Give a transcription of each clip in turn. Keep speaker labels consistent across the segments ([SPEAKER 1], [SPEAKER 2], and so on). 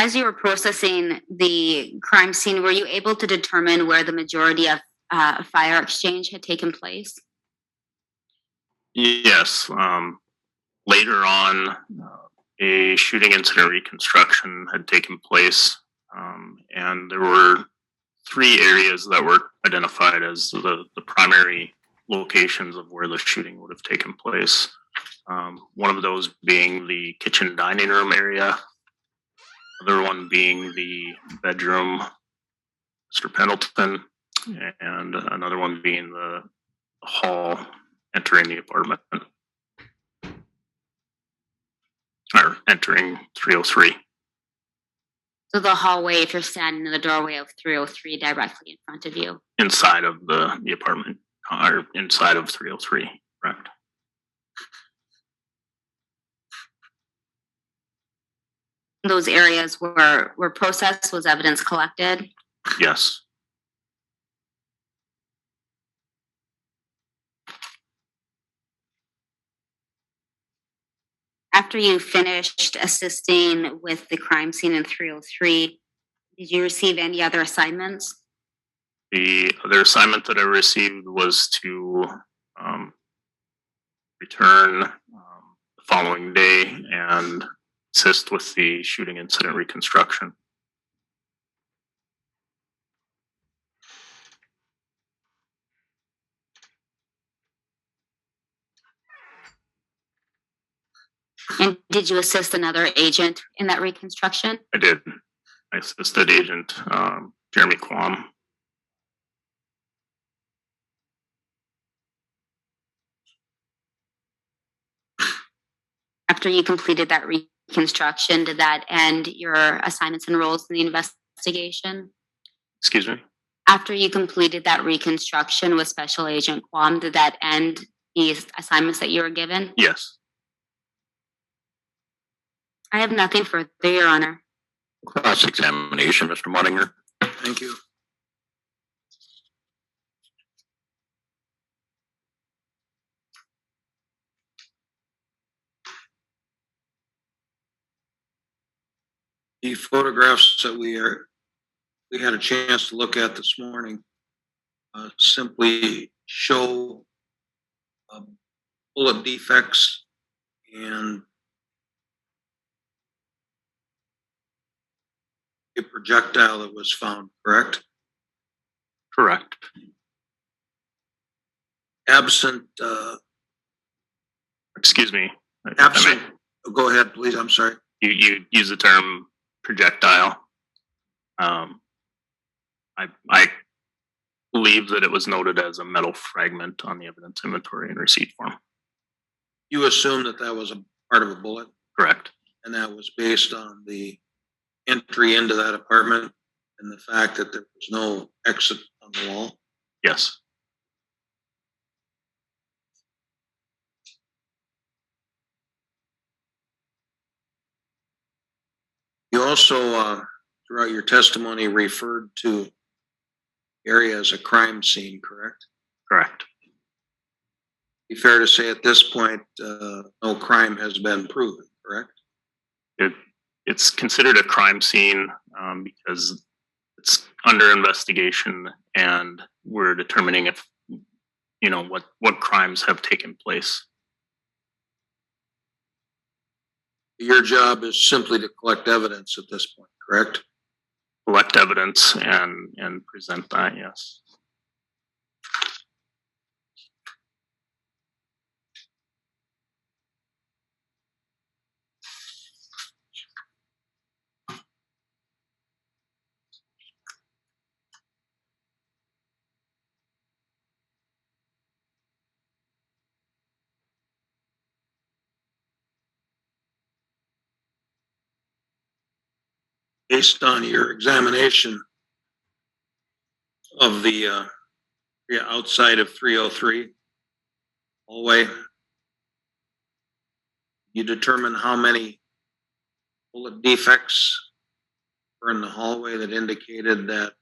[SPEAKER 1] As you were processing the crime scene, were you able to determine where the majority of fire exchange had taken place?
[SPEAKER 2] Yes. Later on, a shooting incident reconstruction had taken place, and there were 3 areas that were identified as the primary locations of where the shooting would have taken place. One of those being the kitchen dining room area, other one being the bedroom, Mr. Pendleton, and another one being the hall entering the apartment, or entering 303.
[SPEAKER 1] So the hallway, if you're standing in the doorway of 303 directly in front of you.
[SPEAKER 2] Inside of the apartment, or inside of 303, correct.
[SPEAKER 1] Those areas were processed, was evidence collected?
[SPEAKER 2] Yes.
[SPEAKER 1] After you finished assisting with the crime scene in 303, did you receive any other assignments?
[SPEAKER 2] The other assignment that I received was to return the following day and assist with the shooting incident reconstruction.
[SPEAKER 1] And did you assist another agent in that reconstruction?
[SPEAKER 2] I did. I assisted Agent Jeremy Quam.
[SPEAKER 1] After you completed that reconstruction, did that end your assignments and roles in the investigation?
[SPEAKER 2] Excuse me?
[SPEAKER 1] After you completed that reconstruction with Special Agent Quam, did that end the assignments that you were given?
[SPEAKER 2] Yes.
[SPEAKER 1] I have nothing further, Your Honor.
[SPEAKER 3] Cross-examination, Mr. Munninger.
[SPEAKER 4] Thank you. The photographs that we had a chance to look at this morning simply show bullet defects and a projectile that was found, correct?
[SPEAKER 2] Correct.
[SPEAKER 4] Absent.
[SPEAKER 2] Excuse me.
[SPEAKER 4] Absent. Go ahead, please. I'm sorry.
[SPEAKER 2] You use the term projectile. I believe that it was noted as a metal fragment on the evidence inventory and receipt form.
[SPEAKER 4] You assume that that was a part of a bullet?
[SPEAKER 2] Correct.
[SPEAKER 4] And that was based on the entry into that apartment and the fact that there was no exit on the wall?
[SPEAKER 2] Yes.
[SPEAKER 4] You also, throughout your testimony, referred to area as a crime scene, correct?
[SPEAKER 2] Correct.
[SPEAKER 4] Be fair to say at this point, no crime has been proven, correct?
[SPEAKER 2] It's considered a crime scene because it's under investigation, and we're determining if what crimes have taken place.
[SPEAKER 4] Your job is simply to collect evidence at this point, correct?
[SPEAKER 2] Collect evidence and present that, yes.
[SPEAKER 4] Based on your examination of the outside of 303 hallway, you determine how many bullet defects were in the hallway that indicated that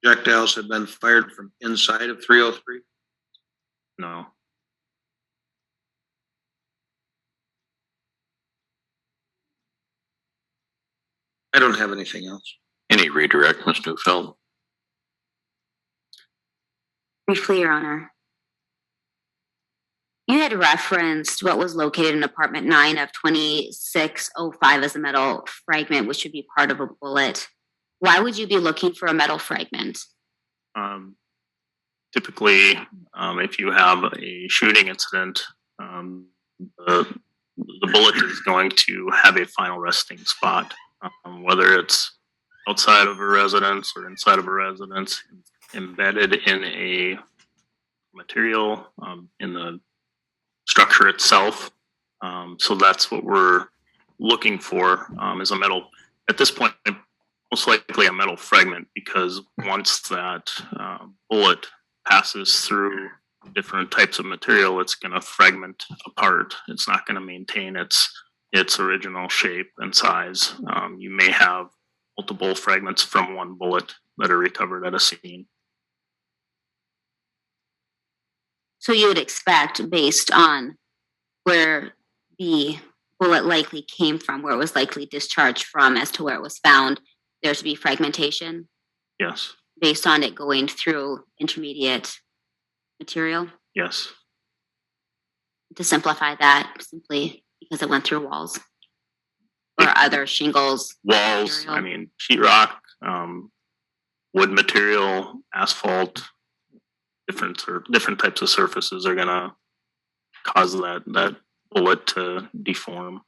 [SPEAKER 4] projectiles had been fired from inside of 303?
[SPEAKER 2] No.
[SPEAKER 4] I don't have anything else.
[SPEAKER 3] Any redirect, Ms. Neufeld?
[SPEAKER 1] Briefly, Your Honor. You had referenced what was located in apartment 9 of 2605 as a metal fragment, which would be part of a bullet. Why would you be looking for a metal fragment?
[SPEAKER 2] Typically, if you have a shooting incident, the bullet is going to have a final resting spot, whether it's outside of a residence or inside of a residence, embedded in a material in the structure itself. So that's what we're looking for is a metal, at this point, most likely a metal fragment, because once that bullet passes through different types of material, it's going to fragment apart. It's not going to maintain its original shape and size. You may have multiple fragments from one bullet that are recovered at a scene.
[SPEAKER 1] So you would expect, based on where the bullet likely came from, where it was likely discharged from, as to where it was found, there to be fragmentation?
[SPEAKER 2] Yes.
[SPEAKER 1] Based on it going through intermediate material?
[SPEAKER 2] Yes.
[SPEAKER 1] To simplify that, simply because it went through walls or other shingles?
[SPEAKER 2] Walls,
[SPEAKER 1] material?
[SPEAKER 2] I mean, sheetrock, wood material, asphalt, different types of surfaces are going to cause that bullet to deform.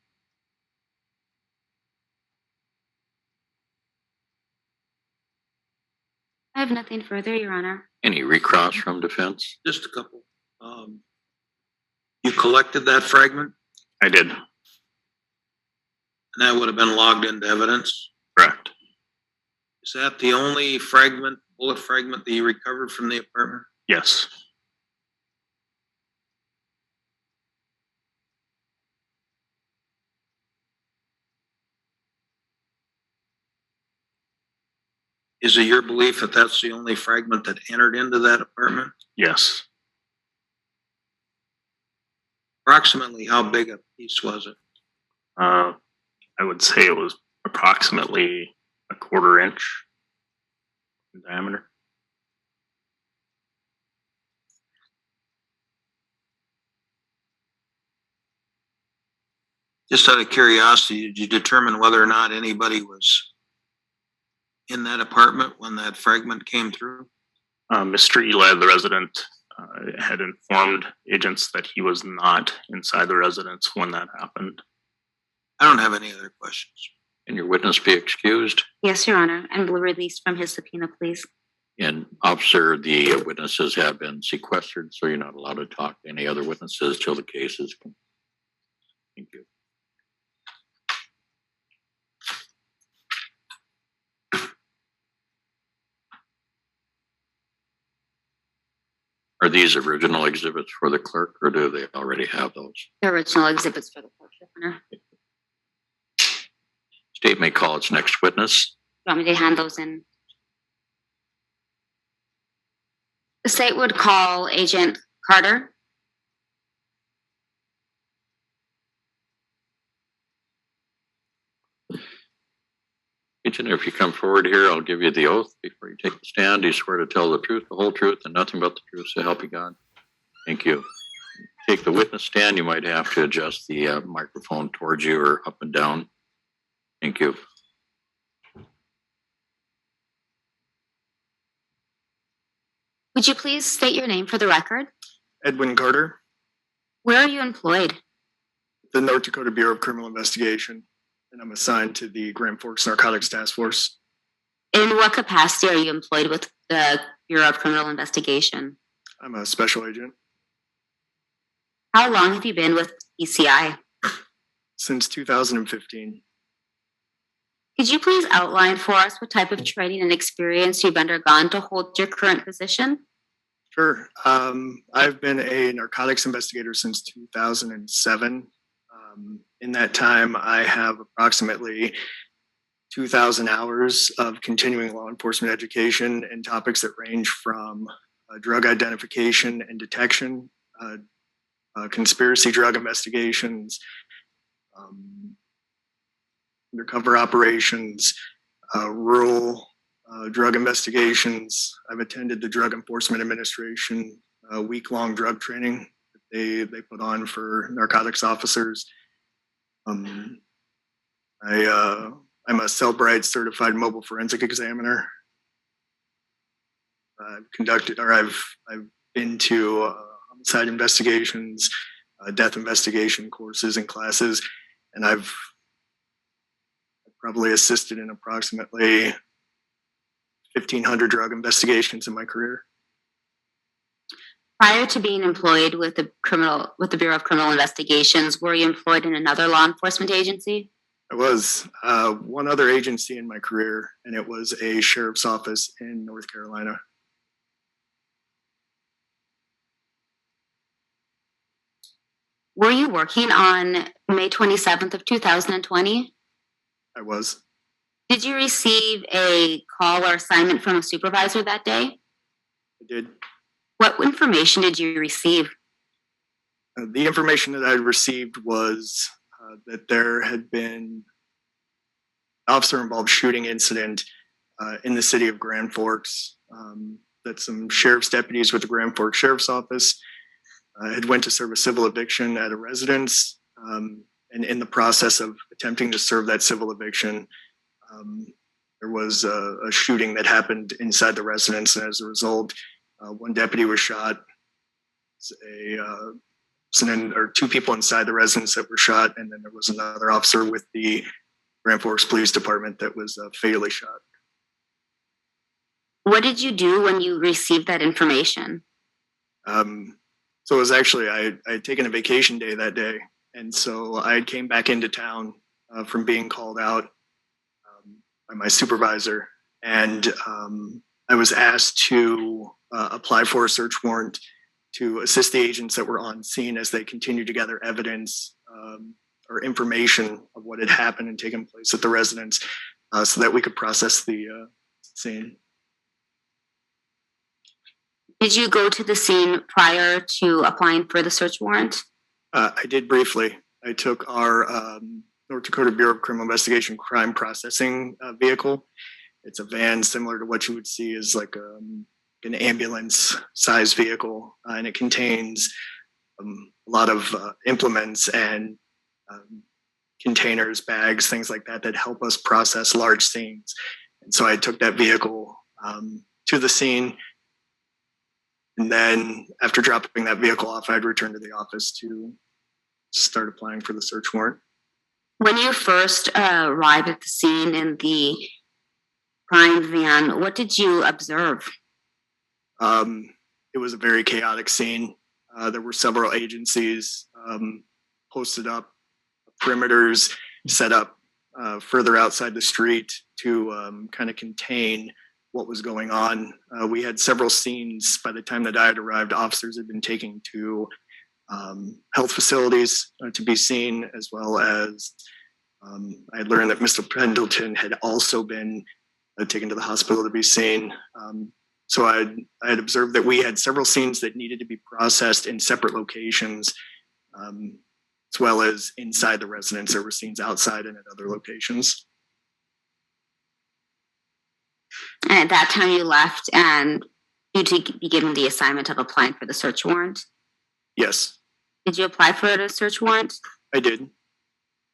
[SPEAKER 1] I have nothing further, Your Honor.
[SPEAKER 3] Any recross from defense?
[SPEAKER 4] Just a couple. You collected that fragment,
[SPEAKER 2] I did.
[SPEAKER 4] and that would have been logged into evidence.
[SPEAKER 2] Correct.
[SPEAKER 4] Is that the only bullet fragment that you recovered from the apartment?
[SPEAKER 2] Yes.
[SPEAKER 4] Is it your belief that that's the only fragment that entered into that apartment?
[SPEAKER 2] Yes.
[SPEAKER 4] Approximately how big a piece was it?
[SPEAKER 2] I would say it was approximately a 1/4 inch in diameter.
[SPEAKER 4] Just out of curiosity, did you determine whether or not anybody was in that apartment when that fragment came through?
[SPEAKER 2] Mr. Eli, the resident, had informed agents that he was not inside the residence when that happened.
[SPEAKER 4] I don't have any other questions.
[SPEAKER 3] Can your witness be excused?
[SPEAKER 1] Yes, Your Honor, and released from his subpoena, please.
[SPEAKER 3] And officer, the witnesses have been sequestered, so you're not allowed to talk to any other witnesses till the case is complete. Thank you. Are these original exhibits for the clerk, or do they already have those?
[SPEAKER 1] The original exhibits for the court, Your Honor.
[SPEAKER 3] State may call its next witness.
[SPEAKER 1] You want me to hand those in? The state would call Agent Carter.
[SPEAKER 3] Agent, if you come forward here, I'll give you the oath before you take the stand. Do you swear to tell the truth, the whole truth, and nothing but the truth, so help you God? Thank you. Take the witness stand. You might have to adjust the microphone towards you or up and down. Thank you.
[SPEAKER 1] Would you please state your name for the record?
[SPEAKER 5] Edwin Carter,
[SPEAKER 1] Where are you employed?
[SPEAKER 5] the North Dakota Bureau of Criminal Investigation, and I'm assigned to the Grand Forks Narcotics Task Force.
[SPEAKER 1] In what capacity are you employed with the Bureau of Criminal Investigation?
[SPEAKER 5] I'm a special agent.
[SPEAKER 1] How long have you been with ECI?
[SPEAKER 5] Since 2015.
[SPEAKER 1] Could you please outline for us what type of training and experience you've undergone to hold your current position?
[SPEAKER 5] Sure. I've been a narcotics investigator since 2007. In that time, I have approximately 2,000 hours of continuing law enforcement education in topics that range from drug identification and detection, conspiracy drug investigations, undercover operations, rural drug investigations. I've attended the Drug Enforcement Administration week-long drug training that they put on for narcotics officers. I'm a Cellbrite certified mobile forensic examiner. I've been to homicide investigations, death investigation courses and classes, and I've probably assisted in approximately 1,500 drug investigations in my career.
[SPEAKER 1] Prior to being employed with the Bureau of Criminal Investigations, were you employed in another law enforcement agency?
[SPEAKER 5] I was one other agency in my career, and it was a sheriff's office in North Carolina.
[SPEAKER 1] Were you working on May 27th of 2020?
[SPEAKER 5] I was.
[SPEAKER 1] Did you receive a call or assignment from a supervisor that day?
[SPEAKER 5] I did.
[SPEAKER 1] What information did you receive?
[SPEAKER 5] The information that I received was that there had been an officer-involved shooting incident in the city of Grand Forks, that some sheriff's deputies with the Grand Forks Sheriff's Office had went to serve a civil eviction at a residence, and in the process of attempting to serve that civil eviction, there was a shooting that happened inside the residence, and as a result, one deputy was shot. Two people inside the residence that were shot, and then there was another officer with the Grand Forks Police Department that was fatally shot.
[SPEAKER 1] What did you do when you received that information?
[SPEAKER 5] So it was actually, I had taken a vacation day that day. And so I came back into town from being called out by my supervisor. And I was asked to apply for a search warrant to assist the agents that were on scene as they continued to gather evidence or information of what had happened and taken place at the residence so that we could process the scene.
[SPEAKER 1] Did you go to the scene prior to applying for the search warrant?
[SPEAKER 5] I did briefly. I took our North Dakota Bureau of Criminal Investigation crime processing vehicle. It's a van similar to what you would see as like an ambulance size vehicle, and it contains a lot of implements and containers, bags, things like that that help us process large scenes. And so I took that vehicle to the scene. And then after dropping that vehicle off, I'd return to the office to start applying for the search warrant.
[SPEAKER 1] When you first arrived at the scene in the crime van, what did you observe?
[SPEAKER 5] It was a very chaotic scene. There were several agencies posted up, perimeters set up further outside the street to kind of contain what was going on. We had several scenes by the time that I had arrived. Officers had been taken to health facilities to be seen, as well as I had learned that Mr. Pendleton had also been taken to the hospital to be seen. So I had observed that we had several scenes that needed to be processed in separate locations, as well as inside the residence. There were scenes outside and at other locations.
[SPEAKER 1] And at that time you left and you to be given the assignment of applying for the search warrant?
[SPEAKER 5] Yes.
[SPEAKER 1] Did you apply for a search warrant?
[SPEAKER 5] I did.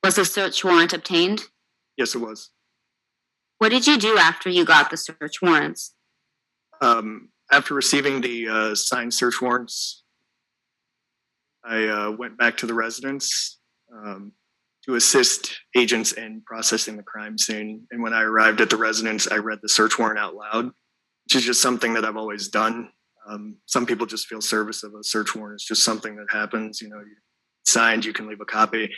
[SPEAKER 1] Was the search warrant obtained?
[SPEAKER 5] Yes, it was.
[SPEAKER 1] What did you do after you got the search warrants?
[SPEAKER 5] After receiving the signed search warrants, I went back to the residence to assist agents in processing the crime scene. And when I arrived at the residence, I read the search warrant out loud, which is just something that I've always done. Some people just feel service of a search warrant. It's just something that happens. You know, you signed, you can leave a copy.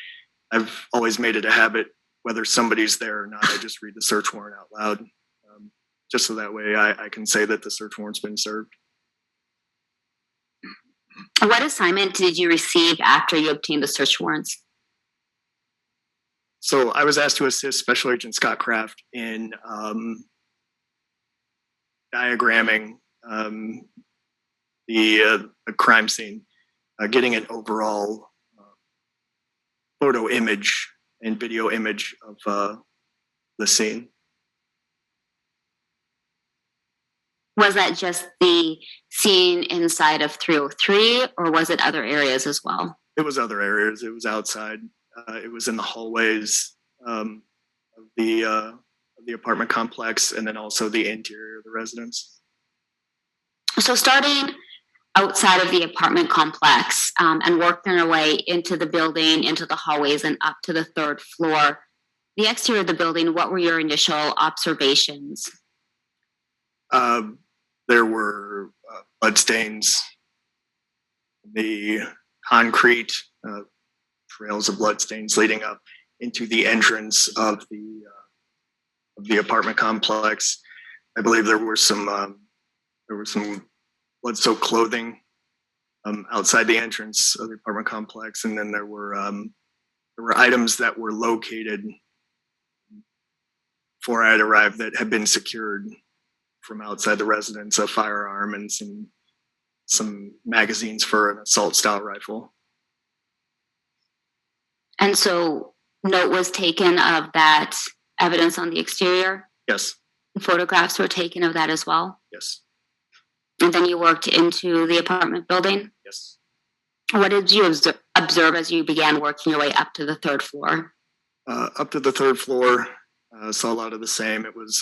[SPEAKER 5] I've always made it a habit, whether somebody's there or not, I just read the search warrant out loud, just so that way I can say that the search warrant's been served.
[SPEAKER 1] What assignment did you receive after you obtained the search warrants?
[SPEAKER 5] So I was asked to assist Special Agent Scott Kraft in diagramming the crime scene, getting an overall photo image and video image of the scene.
[SPEAKER 1] Was that just the scene inside of 303, or was it other areas as well?
[SPEAKER 5] It was other areas. It was outside. It was in the hallways of the apartment complex, and then also the interior of the residence.
[SPEAKER 1] So starting outside of the apartment complex and working our way into the building, into the hallways, and up to the third floor, the exterior of the building, what were your initial observations?
[SPEAKER 5] There were bloodstains, the concrete trails of bloodstains leading up into the entrance of the apartment complex. I believe there were some blood-soaked clothing outside the entrance of the apartment complex, and then there were items that were located before I had arrived that had been secured from outside the residence, a firearm and some magazines for an assault-style rifle.
[SPEAKER 1] And so note was taken of that evidence on the exterior?
[SPEAKER 5] Yes.
[SPEAKER 1] Photographs were taken of that as well?
[SPEAKER 5] Yes.
[SPEAKER 1] And then you worked into the apartment building?
[SPEAKER 5] Yes.
[SPEAKER 1] What did you observe as you began working your way up to the third floor?
[SPEAKER 5] Up to the third floor, saw a lot of the same. It was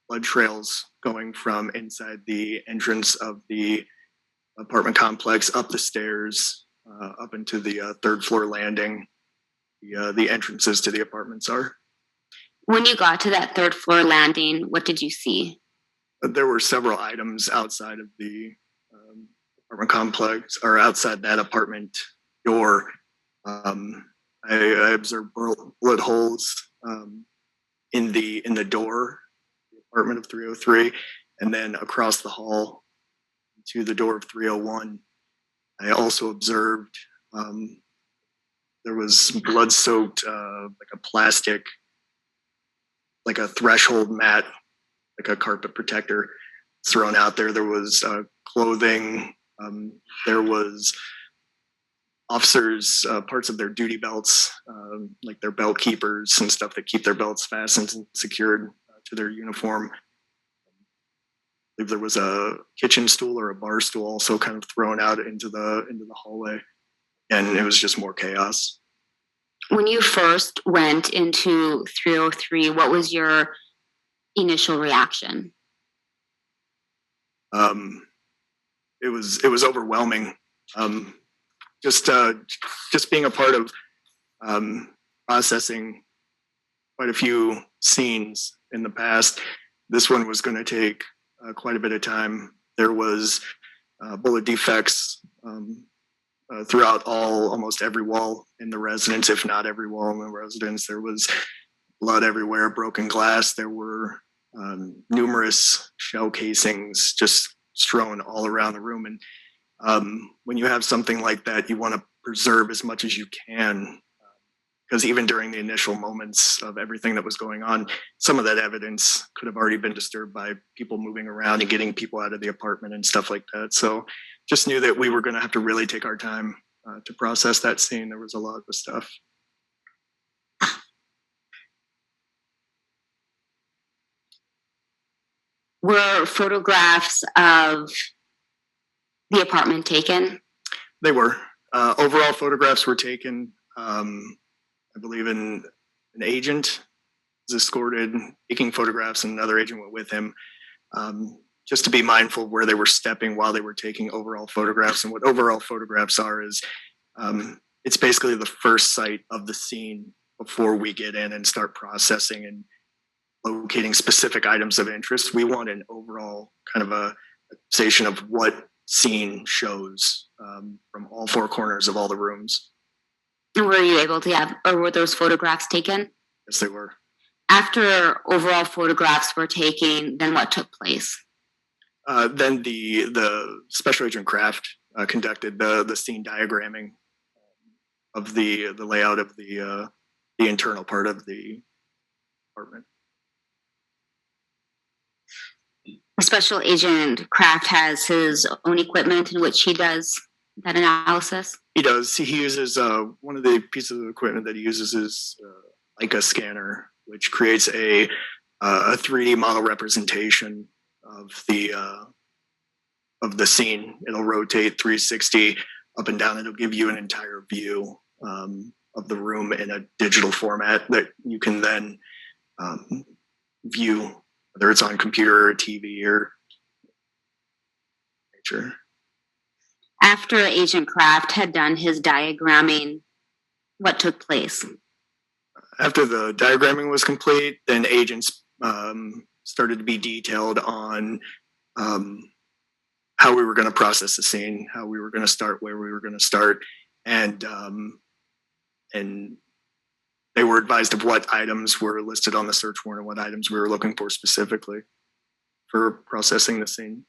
[SPEAKER 5] blood trails going from inside the entrance of the apartment complex up the stairs, up into the third floor landing. The entrances to the apartments are.
[SPEAKER 1] When you got to that third floor landing, what did you see?
[SPEAKER 5] There were several items outside of the apartment complex, or outside that apartment door. I observed bullet holes in the door, the apartment of 303, and then across the hall to the door of 301. I also observed there was blood-soaked, like a plastic, like a threshold mat, like a carpet protector thrown out there. There was clothing. There was officers' parts of their duty belts, like their belt keepers and stuff that keep their belts fastened and secured to their uniform. I believe there was a kitchen stool or a bar stool also kind of thrown out into the hallway, and it was just more chaos.
[SPEAKER 1] When you first went into 303, what was your initial reaction?
[SPEAKER 5] It was overwhelming. Just being a part of processing quite a few scenes in the past. This one was going to take quite a bit of time. There was bullet defects throughout almost every wall in the residence, if not every wall in the residence. There was blood everywhere, broken glass. There were numerous shell casings just strewn all around the room. And when you have something like that, you want to preserve as much as you can, because even during the initial moments of everything that was going on, some of that evidence could have already been disturbed by people moving around and getting people out of the apartment and stuff like that. So just knew that we were going to have to really take our time to process that scene. There was a lot of stuff.
[SPEAKER 1] Were photographs of the apartment taken?
[SPEAKER 5] They were. Overall photographs were taken. I believe an agent was escorted taking photographs, and another agent went with him, just to be mindful of where they were stepping while they were taking overall photographs. And what overall photographs are is it's basically the first sight of the scene before we get in and start processing and locating specific items of interest. We want an overall kind of a sensation of what scene shows from all four corners of all the rooms.
[SPEAKER 1] And were you able to have, or were those photographs taken?
[SPEAKER 5] Yes, they were.
[SPEAKER 1] After overall photographs were taken, then what took place?
[SPEAKER 5] Then the Special Agent Kraft conducted the scene diagramming of the layout of the internal part of the apartment.
[SPEAKER 1] Special Agent Kraft has his own equipment in which he does that analysis?
[SPEAKER 5] He does. He uses one of the pieces of equipment that he uses is like a scanner. which creates a 3D model representation of the scene. It'll rotate 360 up and down. It'll give you an entire view of the room in a digital format that you can then view, whether it's on computer or TV or nature.
[SPEAKER 1] After Agent Kraft had done his diagramming, what took place?
[SPEAKER 5] After the diagramming was complete, then agents started to be detailed on how we were going to process the scene, how we were going to start, where we were going to start, and they were advised of what items were listed on the search warrant and what items we were looking for specifically for processing the scene.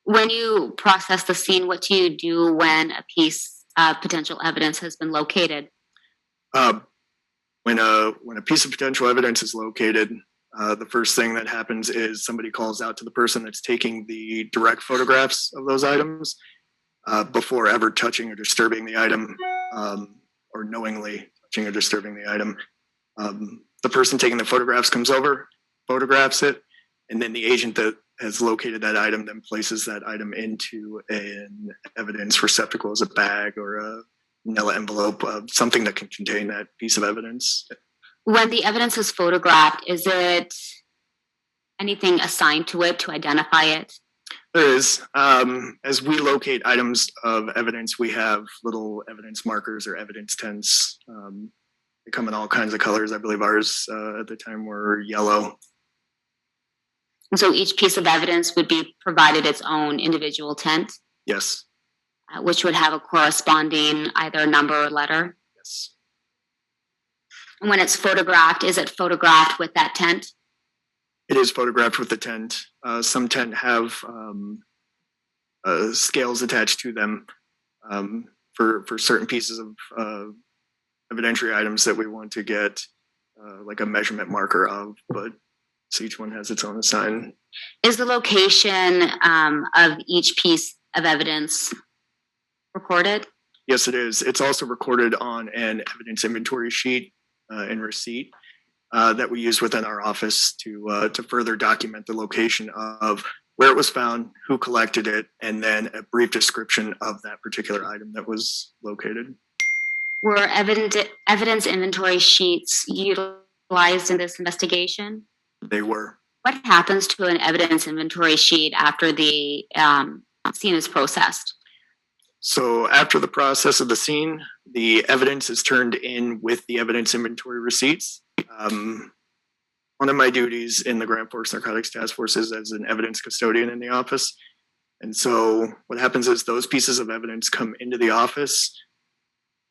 [SPEAKER 1] When you process the scene, what do you do when a piece of potential evidence has been located?
[SPEAKER 5] When a piece of potential evidence is located, the first thing that happens is somebody calls out to the person that's taking the direct photographs of those items before ever touching or disturbing the item, or knowingly touching or disturbing the item. The person taking the photographs comes over, photographs it, and then the agent that has located that item then places that item into an evidence receptacle, as a bag or a manila envelope, something that can contain that piece of evidence.
[SPEAKER 1] When the evidence is photographed, is it anything assigned to it to identify it?
[SPEAKER 5] There is. As we locate items of evidence, we have little evidence markers or evidence tents. They come in all kinds of colors. I believe ours at the time were yellow.
[SPEAKER 1] And so each piece of evidence would be provided its own individual tent,
[SPEAKER 5] Yes.
[SPEAKER 1] which would have a corresponding either number or letter.
[SPEAKER 5] Yes.
[SPEAKER 1] And when it's photographed, is it photographed with that tent?
[SPEAKER 5] It is photographed with the tent. Some tent have scales attached to them for certain pieces of evidentiary items that we want to get like a measurement marker of, but so each one has its own assign.
[SPEAKER 1] Is the location of each piece of evidence recorded?
[SPEAKER 5] Yes, it is. It's also recorded on an evidence inventory sheet and receipt that we use within our office to further document the location of where it was found, who collected it, and then a brief description of that particular item that was located.
[SPEAKER 1] Were evidence inventory sheets utilized in this investigation?
[SPEAKER 5] They were.
[SPEAKER 1] What happens to an evidence inventory sheet after the scene is processed?
[SPEAKER 5] So after the process of the scene, the evidence is turned in with the evidence inventory receipts. One of my duties in the Grand Forks Narcotics Task Force is as an evidence custodian in the office. And so what happens is those pieces of evidence come into the office.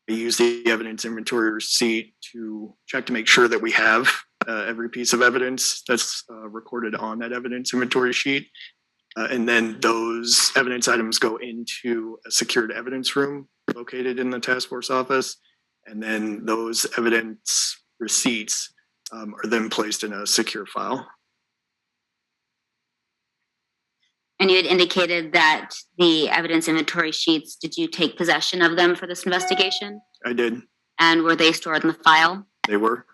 [SPEAKER 5] We use the evidence inventory receipt to check to make sure that we have every piece of evidence that's recorded on that evidence inventory sheet. And then those evidence items go into a secured evidence room located in the task force office. And then those evidence receipts are then placed in a secure file.
[SPEAKER 1] And you had indicated that the evidence inventory sheets, did you take possession of them for this investigation?
[SPEAKER 5] I did.
[SPEAKER 1] And were they stored in the file?
[SPEAKER 5] They were.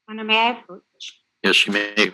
[SPEAKER 1] Honor, may I approach?
[SPEAKER 3] Yes, you may.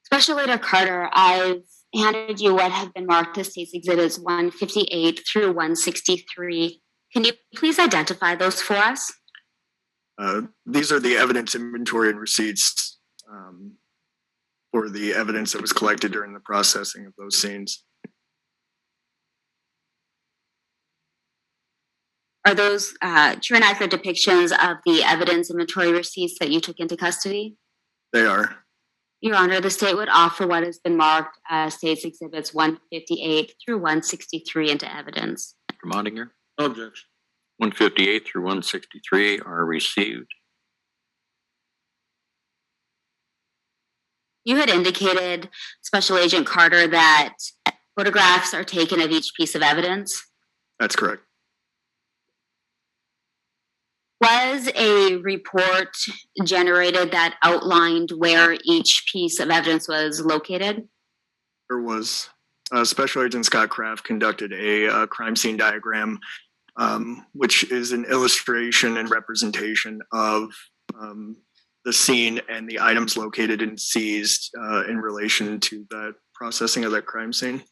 [SPEAKER 1] Special Leader Carter, I've handed you what have been marked as State's Exhibits 158 through 163. Can you please identify those for us?
[SPEAKER 5] These are the evidence inventory and receipts for the evidence that was collected during the processing of those scenes.
[SPEAKER 1] Are those true and accurate depictions of the evidence inventory receipts that you took into custody?
[SPEAKER 5] They are.
[SPEAKER 1] Your Honor, the state would offer what has been marked as State's Exhibits 158 through 163 into evidence.
[SPEAKER 3] Mr. Mottinger,
[SPEAKER 4] No objection.
[SPEAKER 3] 158 through 163 are received.
[SPEAKER 1] You had indicated, Special Agent Carter, that photographs are taken of each piece of evidence.
[SPEAKER 5] That's correct.
[SPEAKER 1] Was a report generated that outlined where each piece of evidence was located?
[SPEAKER 5] There was. Special Agent Scott Kraft conducted a crime scene diagram, which is an illustration and representation of the scene and the items located and seized in relation to the processing of that crime scene.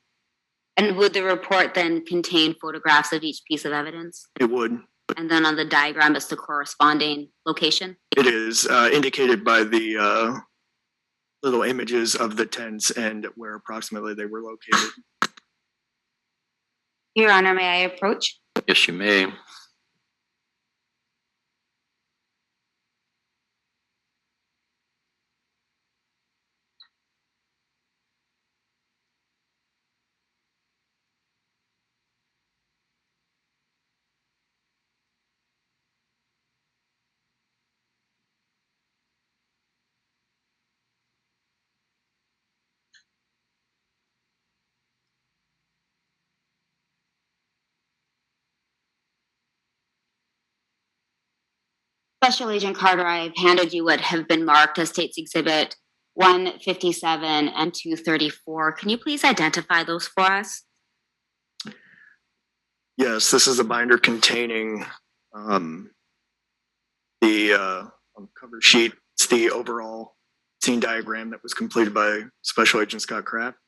[SPEAKER 1] And would the report then contain photographs of each piece of evidence?
[SPEAKER 5] It would.
[SPEAKER 1] And then on the diagram is the corresponding location?
[SPEAKER 5] It is indicated by the little images of the tents and where approximately they were located.
[SPEAKER 1] Your Honor, may I approach?
[SPEAKER 3] Yes, you may.
[SPEAKER 1] Special Agent Carter, I've handed you what have been marked as State's Exhibit 157 and 234. Can you please identify those for us?
[SPEAKER 5] Yes, this is a binder containing the on the cover sheet. It's the overall scene diagram that was completed by Special Agent Scott Kraft.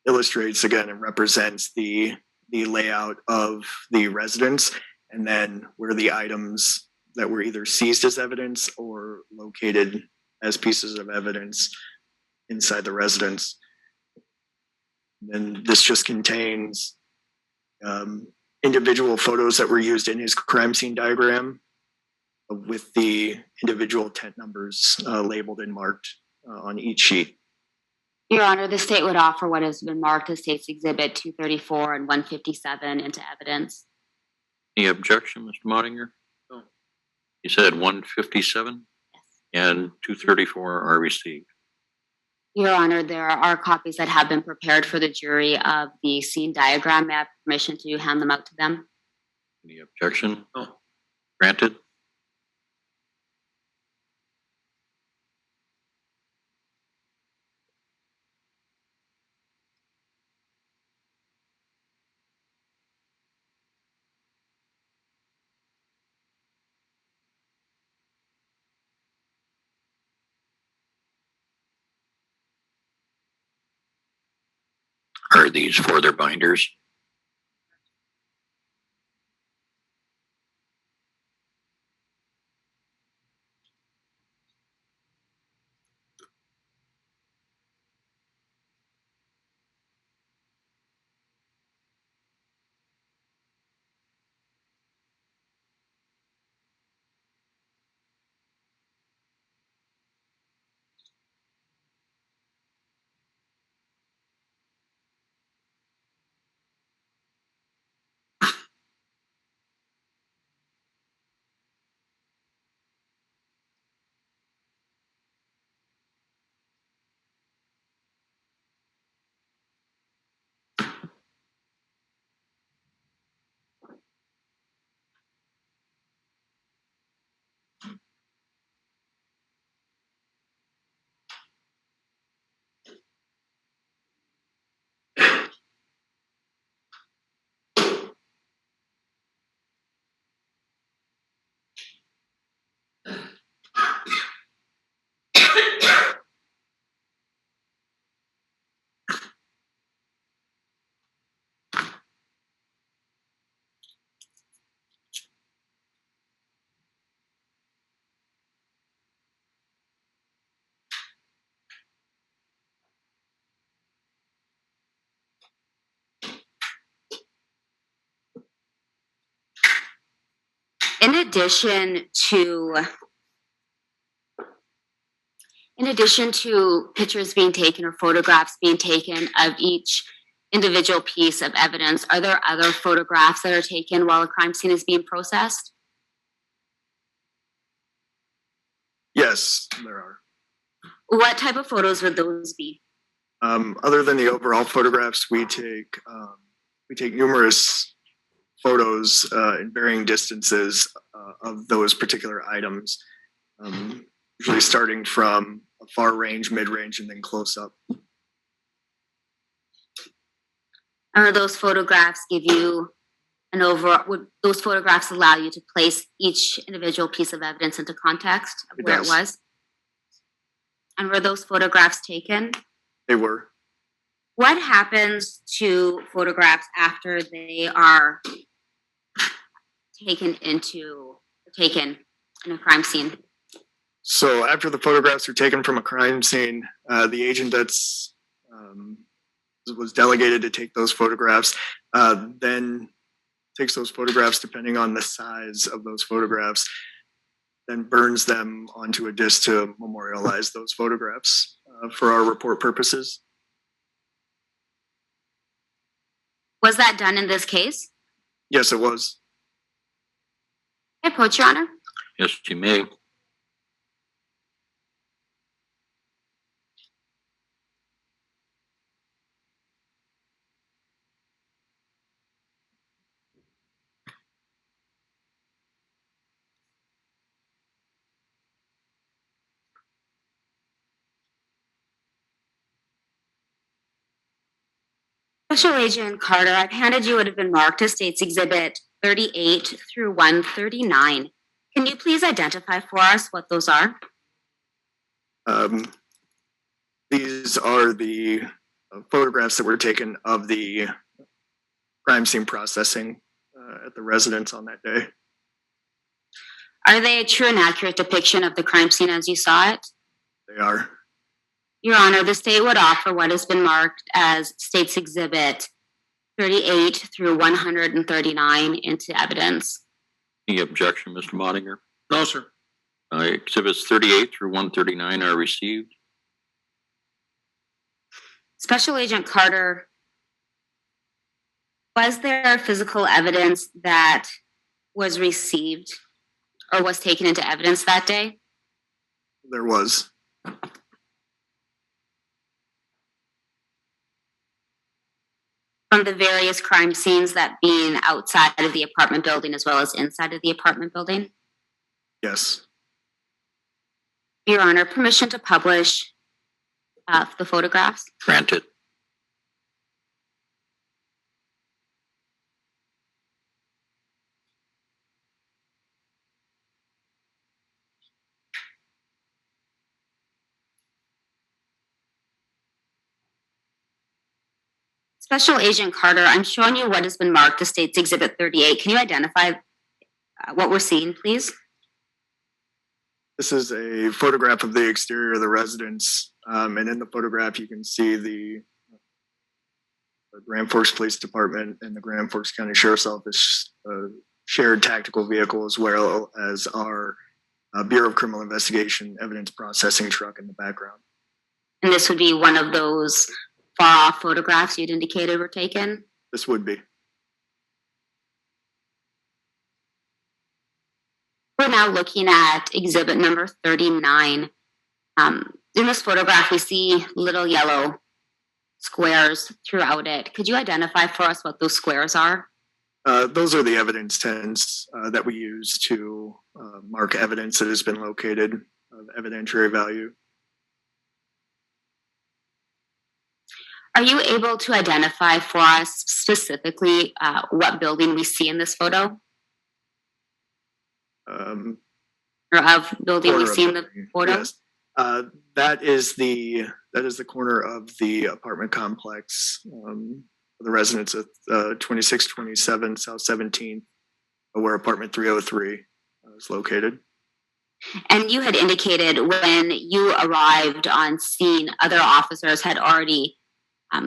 [SPEAKER 5] Illustrates again and represents the layout of the residence, and then where the items that were either seized as evidence or located as pieces of evidence inside the residence. And this just contains individual photos that were used in his crime scene diagram with the individual tent numbers labeled and marked on each sheet.
[SPEAKER 1] Your Honor, the state would offer what has been marked as State's Exhibit 234 and 157 into evidence.
[SPEAKER 3] Any objection, Mr. Mottinger?
[SPEAKER 4] No.
[SPEAKER 3] You said 157 and 234 are received.
[SPEAKER 1] Your Honor, there are copies that have been prepared for the jury of the scene diagram. May I have permission to hand them out to them?
[SPEAKER 3] Any objection?
[SPEAKER 4] No.
[SPEAKER 3] Granted. Are these for their binders?
[SPEAKER 1] In addition to pictures being taken or photographs being taken of each individual piece of evidence, are there other photographs that are taken while a crime scene is being processed?
[SPEAKER 5] Yes, there are.
[SPEAKER 1] What type of photos would those be?
[SPEAKER 5] Other than the overall photographs, we take numerous photos in varying distances of those particular items, usually starting from a far range, mid range, and then close up.
[SPEAKER 1] Or those photographs give you an overall? Would those photographs allow you to place each individual piece of evidence into context of where it was? And were those photographs taken?
[SPEAKER 5] They were.
[SPEAKER 1] What happens to photographs after they are taken in a crime scene?
[SPEAKER 5] So after the photographs are taken from a crime scene, the agent that's was delegated to take those photographs then takes those photographs, depending on the size of those photographs, then burns them onto a disc to memorialize those photographs for our report purposes.
[SPEAKER 1] Was that done in this case?
[SPEAKER 5] Yes, it was.
[SPEAKER 1] Approach, Your Honor.
[SPEAKER 3] Yes, you may.
[SPEAKER 1] Special Agent Carter, I've handed you what have been marked as State's Exhibit 38 through 139. Can you please identify for us what those are?
[SPEAKER 5] These are the photographs that were taken of the crime scene processing at the residence on that day.
[SPEAKER 1] Are they a true and accurate depiction of the crime scene as you saw it?
[SPEAKER 5] They are.
[SPEAKER 1] Your Honor, the state would offer what has been marked as State's Exhibit 38 through 139 into evidence.
[SPEAKER 3] Any objection, Mr. Mottinger?
[SPEAKER 4] No, sir.
[SPEAKER 3] Exhibits 38 through 139 are received.
[SPEAKER 1] Special Agent Carter, was there physical evidence that was received or was taken into evidence that day?
[SPEAKER 5] There was.
[SPEAKER 1] From the various crime scenes, that being outside of the apartment building as well as inside of the apartment building?
[SPEAKER 5] Yes.
[SPEAKER 1] Your Honor, permission to publish the photographs?
[SPEAKER 3] Granted.
[SPEAKER 1] Special Agent Carter, I'm showing you what has been marked as State's Exhibit 38. Can you identify what we're seeing, please?
[SPEAKER 5] This is a photograph of the exterior of the residence. And in the photograph, you can see the Grand Forks Police Department and the Grand Forks County Sheriff's Office shared tactical vehicle, as well as our Bureau of Criminal Investigation evidence processing truck in the background.
[SPEAKER 1] And this would be one of those far off photographs you'd indicated were taken?
[SPEAKER 5] This would be.
[SPEAKER 1] We're now looking at exhibit number 39. In this photograph, we see little yellow squares throughout it. Could you identify for us what those squares are?
[SPEAKER 5] Those are the evidence tents that we use to mark evidence that has been located of evidentiary value.
[SPEAKER 1] Are you able to identify for us specifically what building we see in this photo? Or of building we see in the photo?
[SPEAKER 5] Yes. That is the corner of the apartment complex, the residence at 2627 South 17th, where apartment 303 is located.
[SPEAKER 1] And you had indicated when you arrived on scene, other officers had already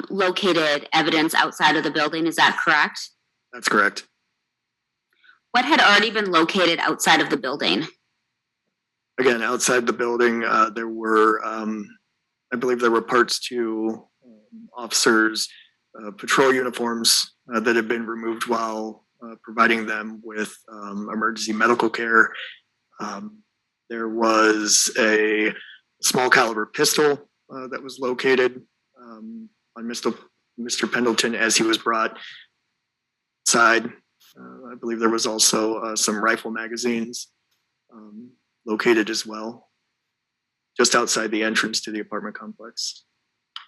[SPEAKER 1] located evidence outside of the building. Is that correct?
[SPEAKER 5] That's correct.
[SPEAKER 1] What had already been located outside of the building?
[SPEAKER 5] Again, outside the building, there were, I believe there were parts to officers' patrol uniforms that had been removed while providing them with emergency medical care. There was a small caliber pistol that was located on Mr. Pendleton as he was brought inside. I believe there was also some rifle magazines located as well, just outside the entrance to the apartment complex.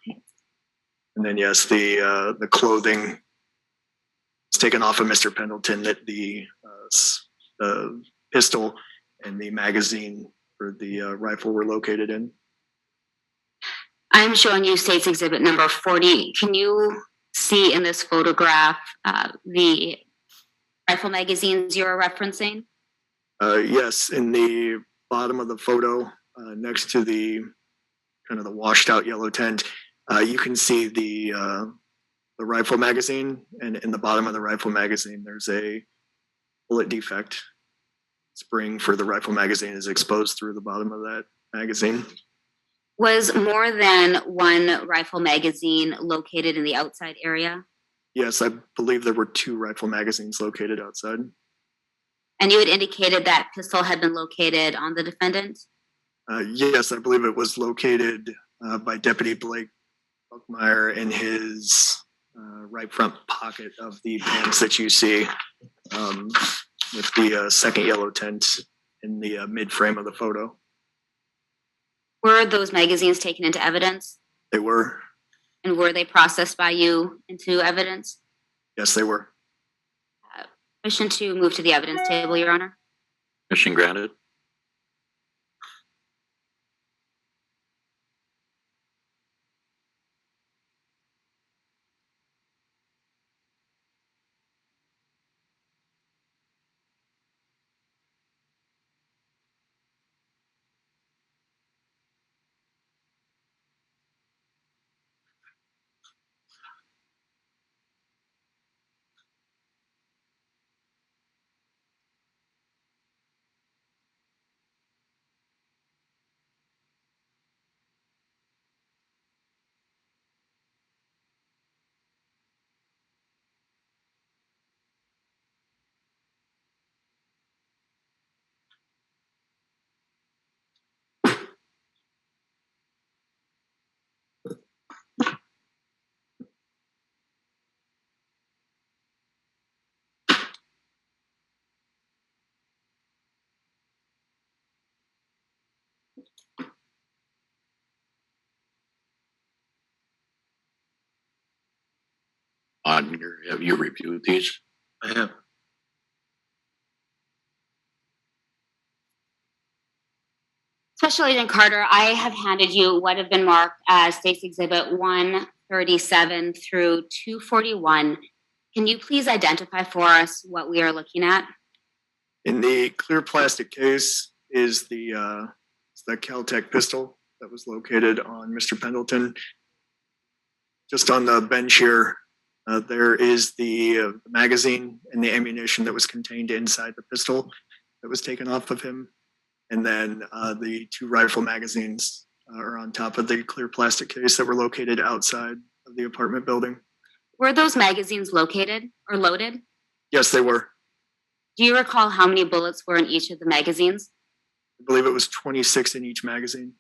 [SPEAKER 5] And then, yes, the clothing was taken off of Mr. Pendleton. That the pistol and the magazine for the rifle were located in.
[SPEAKER 1] I'm showing you State's Exhibit number 40. Can you see in this photograph the rifle magazines you're referencing?
[SPEAKER 5] Yes, in the bottom of the photo, next to the kind of the washed out yellow tent, you can see the rifle magazine, and in the bottom of the rifle magazine, there's a bullet defect. Spring for the rifle magazine is exposed through the bottom of that magazine.
[SPEAKER 1] Was more than one rifle magazine located in the outside area?
[SPEAKER 5] Yes, I believe there were 2 rifle magazines located outside.
[SPEAKER 1] And you had indicated that pistol had been located on the defendant?
[SPEAKER 5] Yes, I believe it was located by Deputy Blake Buckmeyer in his right front pocket of the pants that you see, with the second yellow tent in the mid frame of the photo.
[SPEAKER 1] Were those magazines taken into evidence?
[SPEAKER 5] They were.
[SPEAKER 1] And were they processed by you into evidence?
[SPEAKER 5] Yes, they were.
[SPEAKER 1] Permission to move to the evidence table, Your Honor.
[SPEAKER 3] Permission granted. Have you reviewed these?
[SPEAKER 4] I have.
[SPEAKER 1] Special Agent Carter, I have handed you what have been marked as State's Exhibit 137 through 241. Can you please identify for us what we are looking at?
[SPEAKER 5] In the clear plastic case is the Caltech pistol that was located on Mr. Pendleton. Just on the bench here, there is the magazine and the ammunition that was contained inside the pistol that was taken off of him. And then the 2 rifle magazines are on top of the clear plastic case that were located outside of the apartment building.
[SPEAKER 1] Were those magazines located or loaded?
[SPEAKER 5] Yes, they were.
[SPEAKER 1] Do you recall how many bullets were in each of the magazines?
[SPEAKER 5] I believe it was 26 in each magazine.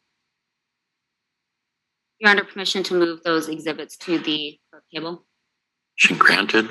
[SPEAKER 1] You're under permission to move those exhibits to the clerk table.
[SPEAKER 3] Permission granted.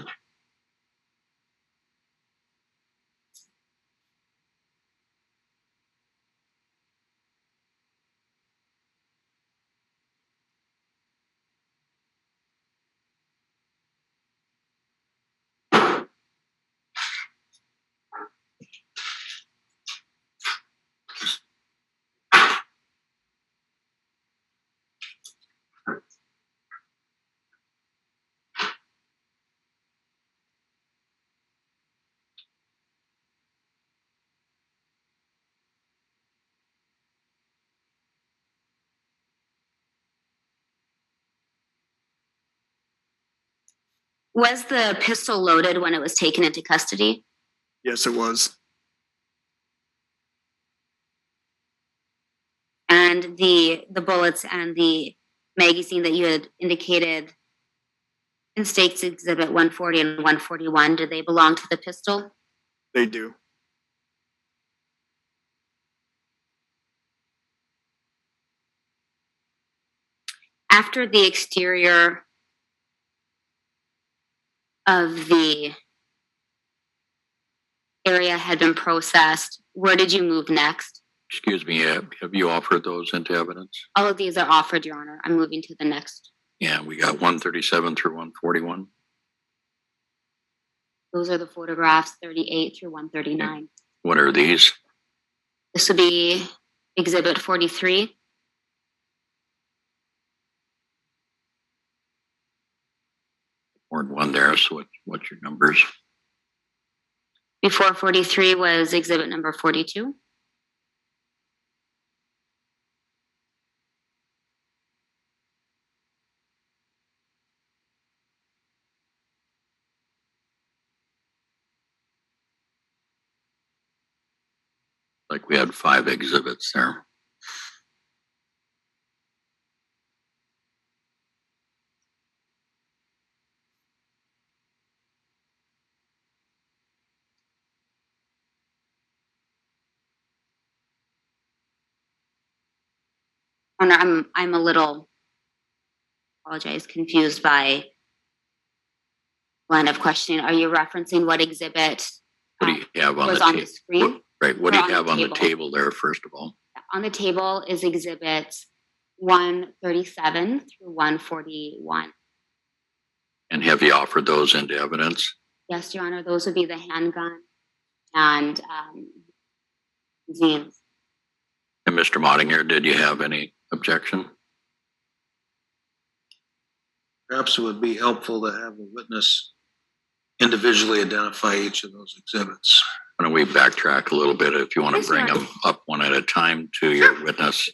[SPEAKER 1] Was the pistol loaded when it was taken into custody?
[SPEAKER 5] Yes, it was.
[SPEAKER 1] And the bullets and the magazine that you had indicated in States Exhibit 140 and 141, do they belong to the pistol?
[SPEAKER 5] They do.
[SPEAKER 1] After the exterior of the area had been processed, where did you move next?
[SPEAKER 3] Excuse me, have you offered those into evidence?
[SPEAKER 1] All of these are offered, Your Honor. I'm moving to the next.
[SPEAKER 3] Yeah, we got 137 through 141.
[SPEAKER 1] Those are the photographs 38 through 139.
[SPEAKER 3] What are these?
[SPEAKER 1] This would be Exhibit 43.
[SPEAKER 3] More than one there, so what's your numbers?
[SPEAKER 1] Before 43 was Exhibit number 42.
[SPEAKER 3] Like we had 5 exhibits there.
[SPEAKER 1] Honor, I'm a little, apologize, confused by line of questioning. Are you referencing what exhibit
[SPEAKER 3] What do you have on
[SPEAKER 1] was
[SPEAKER 3] the
[SPEAKER 1] on the
[SPEAKER 3] table?
[SPEAKER 1] screen?
[SPEAKER 3] What do
[SPEAKER 1] Or
[SPEAKER 3] you
[SPEAKER 1] on the
[SPEAKER 3] have on the
[SPEAKER 1] table?
[SPEAKER 3] table there, first of all?
[SPEAKER 1] On the table is Exhibit 137 through 141.
[SPEAKER 3] And have you offered those into evidence?
[SPEAKER 1] Yes, Your Honor, those would be the handgun and zines.
[SPEAKER 3] And Mr. Mottinger, did you have any objection?
[SPEAKER 4] Perhaps it would be helpful to have the witness individually identify each of those exhibits.
[SPEAKER 3] Why don't we backtrack a little bit if you want to
[SPEAKER 1] Yes,
[SPEAKER 3] bring
[SPEAKER 1] Your Honor.
[SPEAKER 3] them up one at a time to your witness?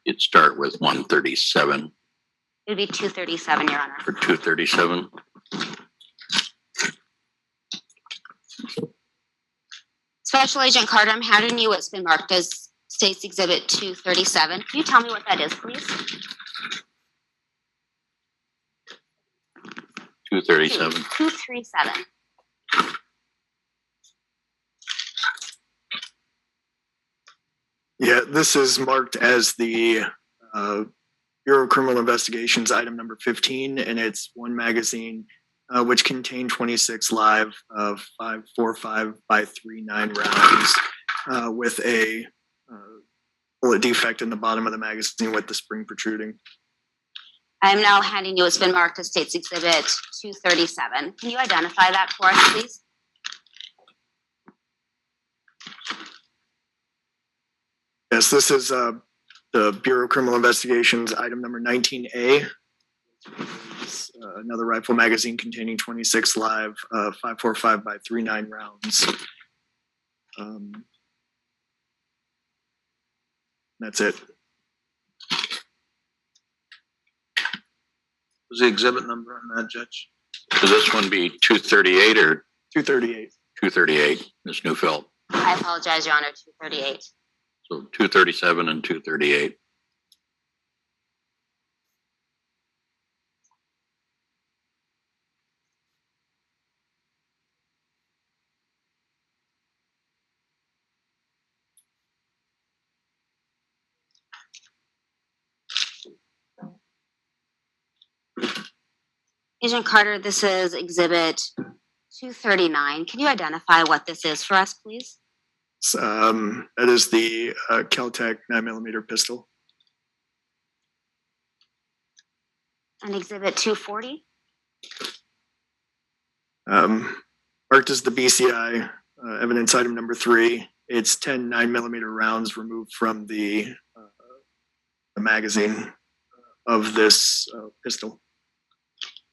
[SPEAKER 3] You'd start with 137
[SPEAKER 1] It would be 237, Your Honor.
[SPEAKER 3] or 237.
[SPEAKER 1] Special Agent Carter, I'm handing you what's been marked as States Exhibit 237. Can you tell me what that is, please?
[SPEAKER 3] 237.
[SPEAKER 1] 237.
[SPEAKER 5] Yeah, this is marked as the Bureau of Criminal Investigations item number 15, and it's one magazine which contained 26 live 5.45 by 3.9 rounds with a bullet defect in the bottom of the magazine with the spring protruding.
[SPEAKER 1] I am now handing you what's been marked as States Exhibit 237. Can you identify that for us, please?
[SPEAKER 5] Yes, this is the Bureau of Criminal Investigations item number 19A. It's, another rifle magazine containing 26 live 5.45 by 3.9 rounds. That's it.
[SPEAKER 4] Was the exhibit number on that, Judge?
[SPEAKER 3] Could this one be 238 or
[SPEAKER 5] 238.
[SPEAKER 3] 238, Ms. Neufeld?
[SPEAKER 1] I apologize, Your Honor, 238.
[SPEAKER 3] So 237 and 238.
[SPEAKER 1] Agent Carter, this is Exhibit 239. Can you identify what this is for us, please?
[SPEAKER 5] That is the Kel-Tec 9mm pistol.
[SPEAKER 1] And Exhibit 240?
[SPEAKER 5] Marked as the BCI evidence item number 3. It's 10 9mm rounds removed from the the magazine of this pistol.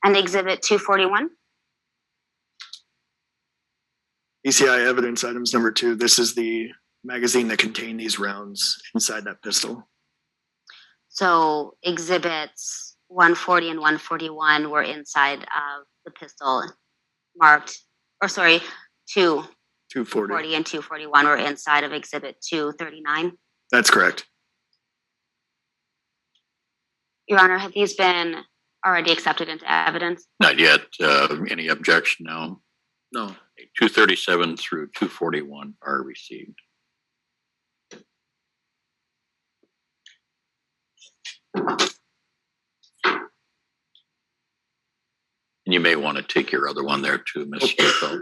[SPEAKER 1] And Exhibit 241?
[SPEAKER 5] ECI evidence items number 2. This is the magazine that contained these rounds inside that pistol.
[SPEAKER 1] So Exhibits 140 and 141 were inside of the pistol marked, 240
[SPEAKER 5] 240.
[SPEAKER 1] and 241 were inside of Exhibit 239.
[SPEAKER 5] That's correct.
[SPEAKER 1] Your Honor, have these been already accepted into evidence?
[SPEAKER 3] Not yet. Any objection now?
[SPEAKER 4] No.
[SPEAKER 3] 237 through 241 are received. And you may want to take your other one there too, Ms. Stapel.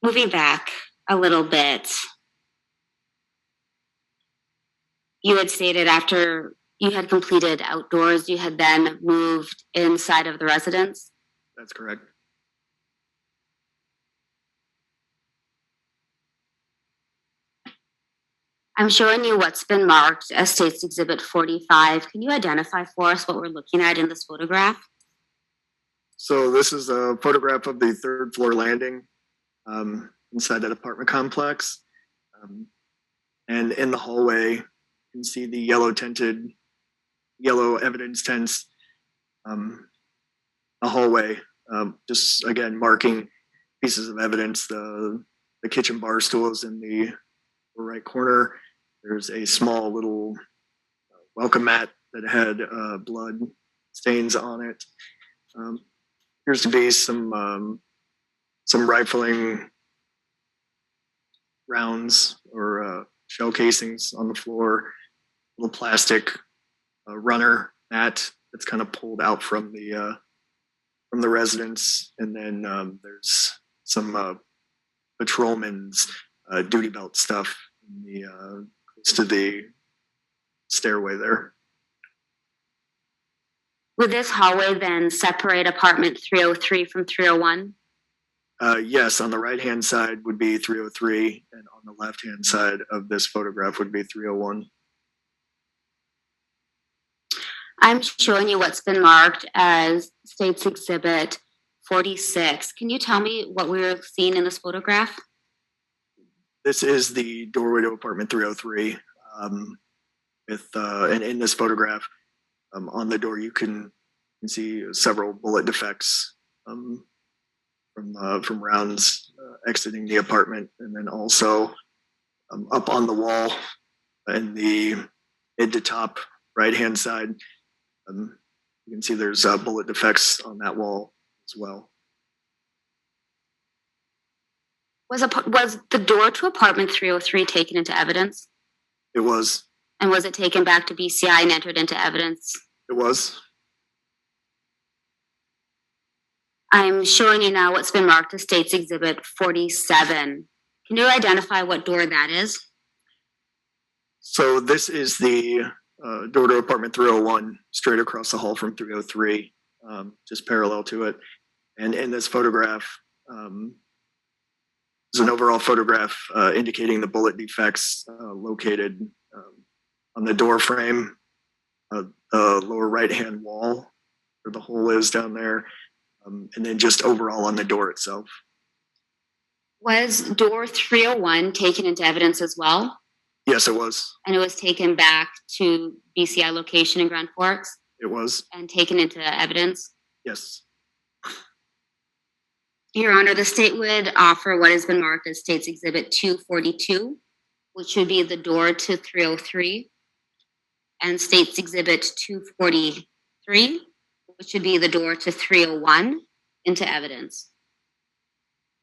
[SPEAKER 1] Moving back a little bit, you had stated after you had completed outdoors, you had then moved inside of the residence.
[SPEAKER 5] That's correct.
[SPEAKER 1] I'm showing you what's been marked as State's Exhibit 45. Can you identify for us what we're looking at in this photograph?
[SPEAKER 5] So this is a photograph of the 3rd floor landing inside that apartment complex. And in the hallway, you can see the yellow evidence tents, the hallway, just again, marking pieces of evidence. The kitchen bar stool is in the right corner. There's a small little welcome mat that had blood stains on it. Appears to be some rifling rounds or shell casings on the floor. Little plastic runner mat that's kind of pulled out from the residence, and then there's some patrolman's duty belt stuff in the close to the stairway there.
[SPEAKER 1] Would this hallway then separate apartment 303 from 301?
[SPEAKER 5] Yes, on the right-hand side would be 303, and on the left-hand side of this photograph would be 301.
[SPEAKER 1] I'm showing you what's been marked as State's Exhibit 46. Can you tell me what we're seeing in this photograph?
[SPEAKER 5] This is the doorway to apartment 303. And in this photograph, on the door, you can see several bullet defects from rounds exiting the apartment, and then also up on the wall in the mid to top right-hand side, you can see there's bullet defects on that wall as well.
[SPEAKER 1] Was the door to apartment 303 taken into evidence?
[SPEAKER 5] It was.
[SPEAKER 1] And was it taken back to BCI and entered into evidence?
[SPEAKER 5] It was.
[SPEAKER 1] I'm showing you now what's been marked as State's Exhibit 47. Can you identify what door that is?
[SPEAKER 5] So this is the door to apartment 301, straight across the hall from 303, just parallel to it. And in this photograph, there's an overall photograph indicating the bullet defects located on the door frame, the lower right-hand wall where the hole is down there, and then just overall on the door itself.
[SPEAKER 1] Was door 301 taken into evidence as well?
[SPEAKER 5] Yes, it was.
[SPEAKER 1] And it was taken back to BCI location in Grand Forks?
[SPEAKER 5] It was.
[SPEAKER 1] And taken into evidence?
[SPEAKER 5] Yes.
[SPEAKER 1] Your Honor, the state would offer what has been marked as State's Exhibit 242, which would be the door to 303, and State's Exhibit 243, which would be the door to 301, into evidence.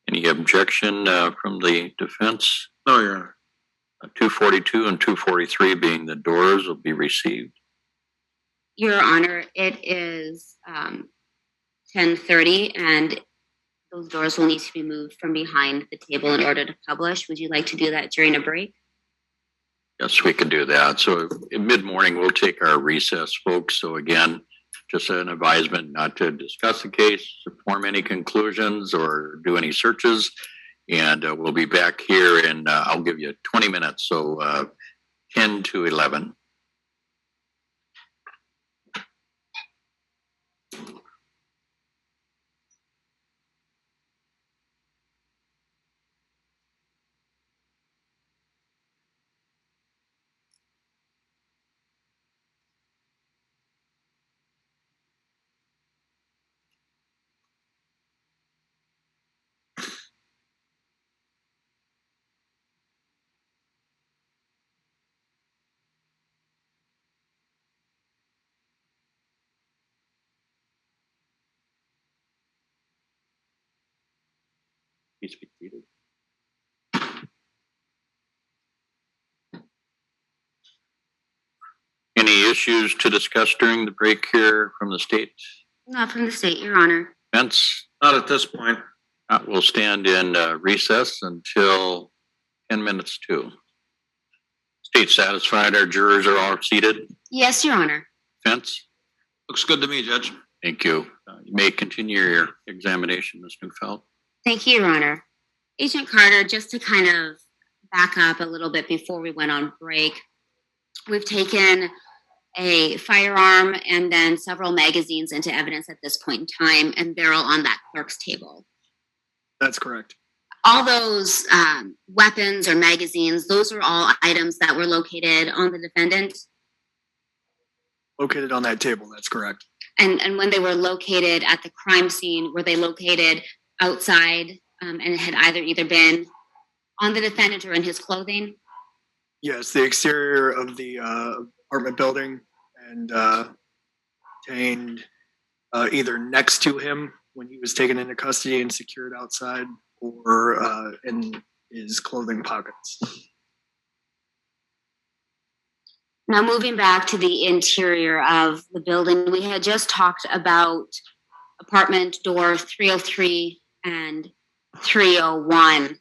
[SPEAKER 3] Any objection from the defense?
[SPEAKER 4] No, Your Honor.
[SPEAKER 3] 242 and 243 being the doors will be received.
[SPEAKER 1] Your Honor, it is 10:30, and Those doors will need to be moved from behind the table in order to publish. Would you like to do that during a break?
[SPEAKER 3] Yes, we can do that. So in mid-morning, we'll take our recess, folks. So again, just an advisement not to discuss the case, form any conclusions, or do any searches. And we'll be back here in, I'll give you 20 minutes. So 10 to 11. Please be seated. Any issues to discuss during the break here from the state?
[SPEAKER 1] Not from the state, Your Honor.
[SPEAKER 3] Vince,
[SPEAKER 4] Not at this point.
[SPEAKER 3] we'll stand in recess until 10 minutes to. State satisfied, our jurors are all seated.
[SPEAKER 1] Yes, Your Honor.
[SPEAKER 3] Vince,
[SPEAKER 4] Looks good to me, Judge.
[SPEAKER 3] thank you. You may continue your examination, Ms. Neufeld.
[SPEAKER 1] Thank you, Your Honor. Agent Carter, just to kind of back up a little bit before we went on break, we've taken a firearm and then several magazines into evidence at this point in time, and they're all on that clerk's table.
[SPEAKER 5] That's correct.
[SPEAKER 1] All those weapons or magazines, those are all items that were located on the defendant.
[SPEAKER 5] Located on that table. That's correct.
[SPEAKER 1] And when they were located at the crime scene, were they located outside and had either been on the defendant or in his clothing?
[SPEAKER 5] Yes, the exterior of the apartment building, and contained either next to him when he was taken into custody and secured outside, or in his clothing pockets.
[SPEAKER 1] Now, moving back to the interior of the building, we had just talked about apartment door 303 and 301.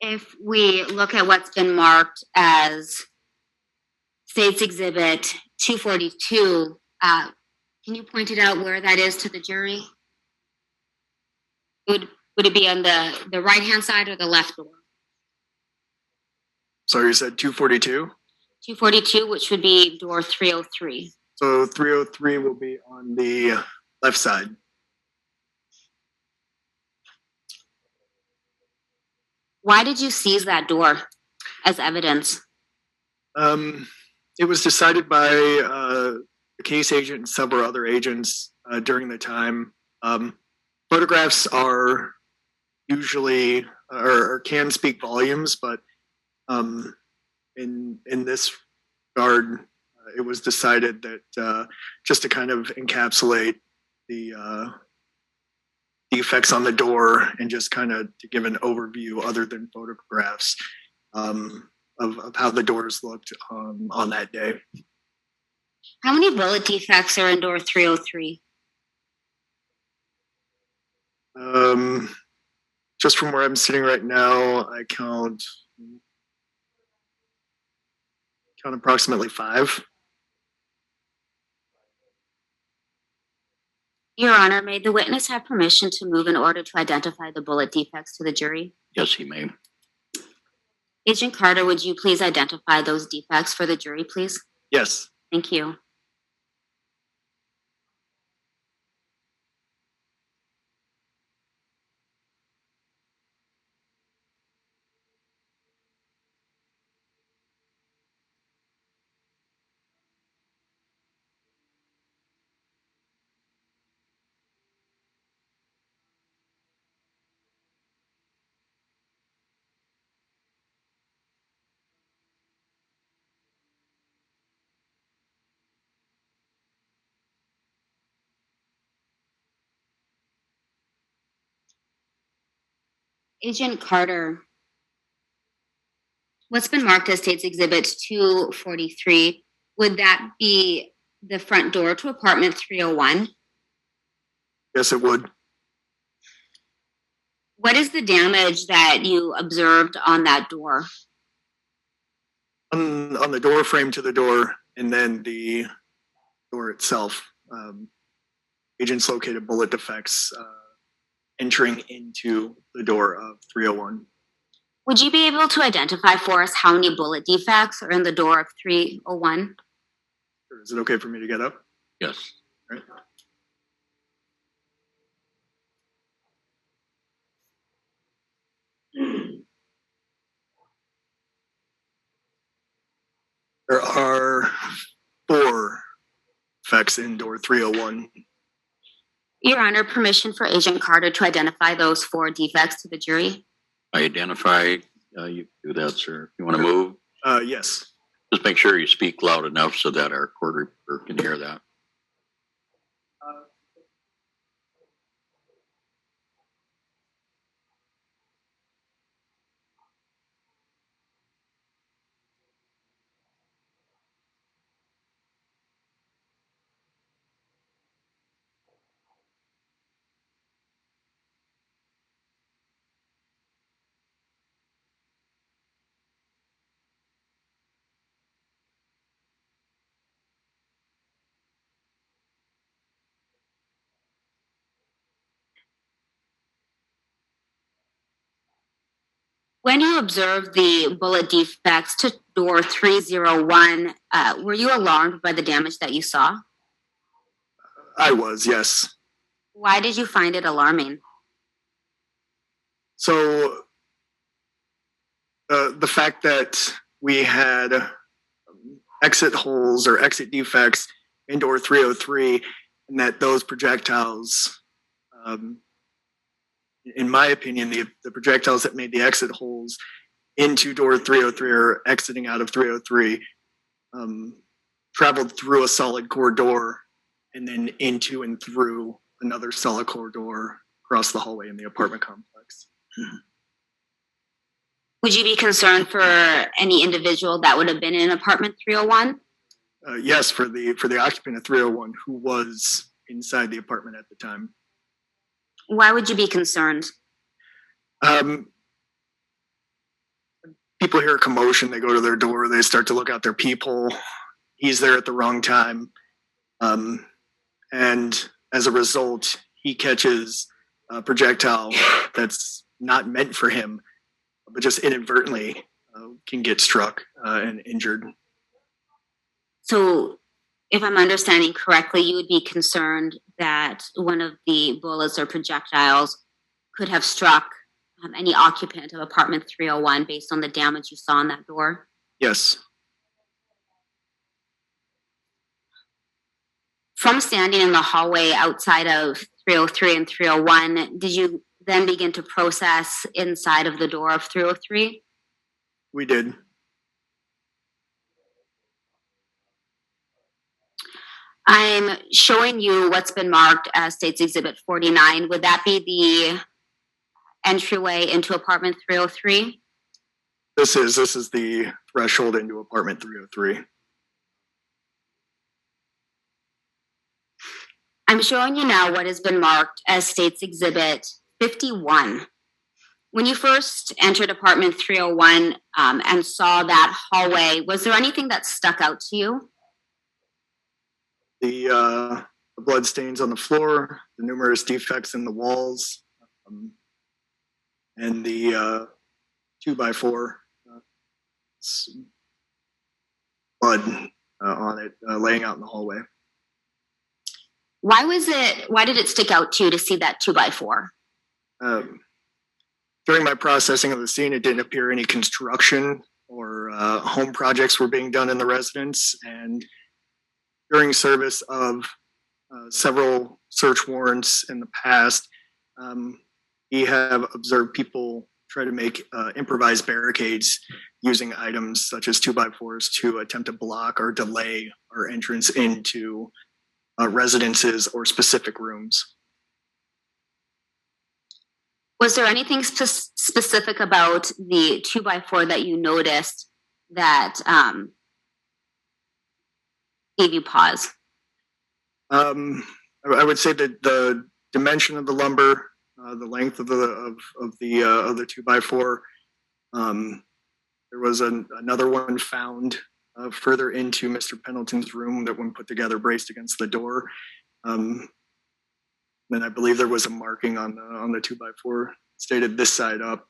[SPEAKER 1] If we look at what's been marked as State's Exhibit 242, can you point it out where that is to the jury? Would it be on the right-hand side or the left door?
[SPEAKER 5] So you said 242?
[SPEAKER 1] 242, which would be door 303.
[SPEAKER 5] So 303 will be on the left side.
[SPEAKER 1] Why did you seize that door as evidence?
[SPEAKER 5] It was decided by the case agent and several other agents during the time. Photographs are usually or can speak volumes, but in this regard, it was decided that just to kind of encapsulate the defects on the door and just kind of to give an overview other than photographs of how the doors looked on that day.
[SPEAKER 1] How many bullet defects are in door 303?
[SPEAKER 5] Just from where I'm sitting right now, I count approximately 5.
[SPEAKER 1] Your Honor, may the witness have permission to move in order to identify the bullet defects to the jury?
[SPEAKER 3] Yes, he may.
[SPEAKER 1] Agent Carter, would you please identify those defects for the jury, please?
[SPEAKER 5] Yes.
[SPEAKER 1] Thank you. Agent Carter, what's been marked as State's Exhibit 243, would that be the front door to apartment 301?
[SPEAKER 5] Yes, it would.
[SPEAKER 1] What is the damage that you observed on that door?
[SPEAKER 5] On the door frame to the door, and then the door itself. Agents located bullet defects entering into the door of 301.
[SPEAKER 1] Would you be able to identify for us how many bullet defects are in the door of 301?
[SPEAKER 5] Is it okay for me to get up?
[SPEAKER 3] Yes.
[SPEAKER 5] Right. There are 4 defects in door 301.
[SPEAKER 1] Your Honor, permission for Agent Carter to identify those 4 defects to the jury?
[SPEAKER 3] I identify, you do that, sir. If you want to move,
[SPEAKER 5] Yes.
[SPEAKER 3] just make sure you speak loud enough so that our court reporter can hear that.
[SPEAKER 1] When you observed the bullet defects to door 301, were you alarmed by the damage that you saw?
[SPEAKER 5] I was, yes.
[SPEAKER 1] Why did you find it alarming?
[SPEAKER 5] So the fact that we had exit holes or exit defects in door 303, and that those projectiles, in my opinion, the projectiles that made the exit holes into door 303 or exiting out of 303 traveled through a solid core door and then into and through another solid core door across the hallway in the apartment complex.
[SPEAKER 1] Would you be concerned for any individual that would have been in apartment 301?
[SPEAKER 5] Yes, for the occupant of 301 who was inside the apartment at the time.
[SPEAKER 1] Why would you be concerned?
[SPEAKER 5] People hear a commotion, they go to their door, they start to look out their peephole. He's there at the wrong time. And as a result, he catches a projectile that's not meant for him, but just inadvertently can get struck and injured.
[SPEAKER 1] So, if I'm understanding correctly, you would be concerned that one of the bullets or projectiles could have struck any occupant of apartment 301 based on the damage you saw on that door?
[SPEAKER 5] Yes.
[SPEAKER 1] From standing in the hallway outside of 303 and 301, did you then begin to process inside of the door of 303?
[SPEAKER 5] We did.
[SPEAKER 1] I'm showing you what's been marked as State's Exhibit 49. Would that be the entryway into apartment 303?
[SPEAKER 5] This is the threshold into apartment 303.
[SPEAKER 1] I'm showing you now what has been marked as State's Exhibit 51. When you first entered apartment 301 and saw that hallway, was there anything that stuck out to you?
[SPEAKER 5] The blood stains on the floor, the numerous defects in the walls, and the 2x4 blood on it laying out in the hallway.
[SPEAKER 1] Why did it stick out to you to see that 2x4?
[SPEAKER 5] During my processing of the scene, it didn't appear any construction or home projects were being done in the residence. And during service of several search warrants in the past, we have observed people try to make improvised barricades using items such as 2x4s to attempt to block or delay our entrance into residences or specific rooms.
[SPEAKER 1] Was there anything specific about the 2x4 that you noticed that gave you pause?
[SPEAKER 5] I would say that the dimension of the lumber, the length of the 2x4. There was another one found further into Mr. Pendleton's room that, when put together, braced against the door. Then I believe there was a marking on the 2x4 stated this side up.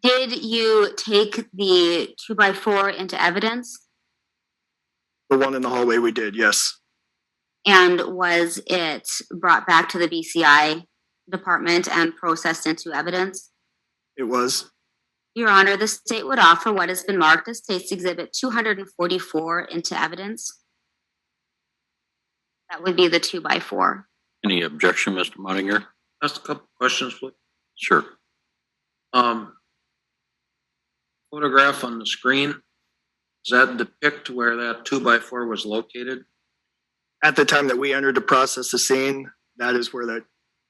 [SPEAKER 1] Did you take the 2x4 into evidence?
[SPEAKER 5] The one in the hallway we did, yes.
[SPEAKER 1] And was it brought back to the BCI department and processed into evidence?
[SPEAKER 5] It was.
[SPEAKER 1] Your Honor, the state would offer what has been marked as State's Exhibit 244 into evidence. That would be the 2x4.
[SPEAKER 3] Any objection, Mr. Mottinger?
[SPEAKER 4] Ask a couple questions, please.
[SPEAKER 3] Sure.
[SPEAKER 4] Photograph on the screen, does that depict where that 2x4 was located?
[SPEAKER 5] At the time that we entered to process the scene, that is where that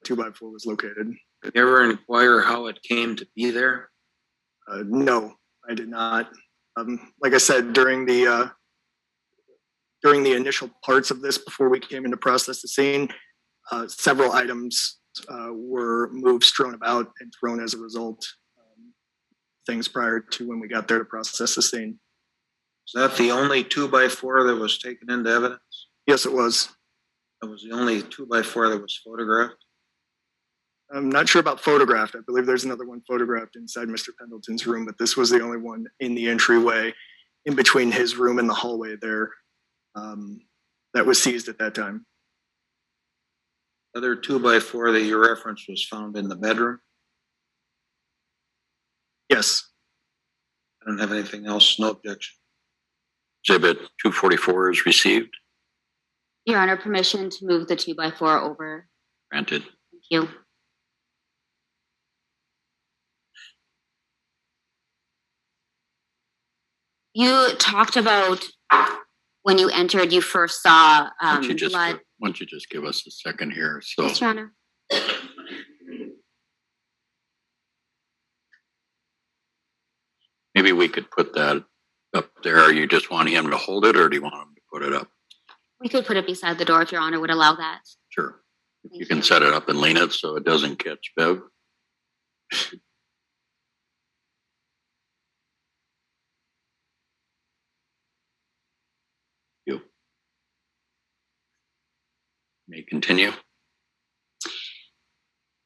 [SPEAKER 5] 2x4 was located.
[SPEAKER 4] Did you ever inquire how it came to be there?
[SPEAKER 5] No, I did not. Like I said, during the initial parts of this, before we came in to process the scene, several items were moved, strewn about, and thrown as a result. Things prior to when we got there to process the scene.
[SPEAKER 4] Is that the only 2x4 that was taken into evidence?
[SPEAKER 5] Yes, it was.
[SPEAKER 4] That was the only 2x4 that was photographed?
[SPEAKER 5] I'm not sure about photographed. I believe there's another one photographed inside Mr. Pendleton's room, but this was the only one in the entryway in between his room and the hallway there that was seized at that time.
[SPEAKER 4] Other 2x4 that you referenced was found in the bedroom?
[SPEAKER 5] Yes.
[SPEAKER 4] I don't have anything else. No objection.
[SPEAKER 3] Exhibit 244 is received.
[SPEAKER 1] Your Honor, permission to move the 2x4 over.
[SPEAKER 3] Granted.
[SPEAKER 1] Thank you. You talked about when you entered, you first saw
[SPEAKER 3] Why don't you just
[SPEAKER 1] blood.
[SPEAKER 3] give us a second here? So,
[SPEAKER 1] Yes, Your Honor.
[SPEAKER 3] maybe we could put that up there. Are you just wanting him to hold it, or do you want him to put it up?
[SPEAKER 1] We could put it beside the door if Your Honor would allow that.
[SPEAKER 3] Sure. You can set it up and lean it so it doesn't catch Bev. You may continue.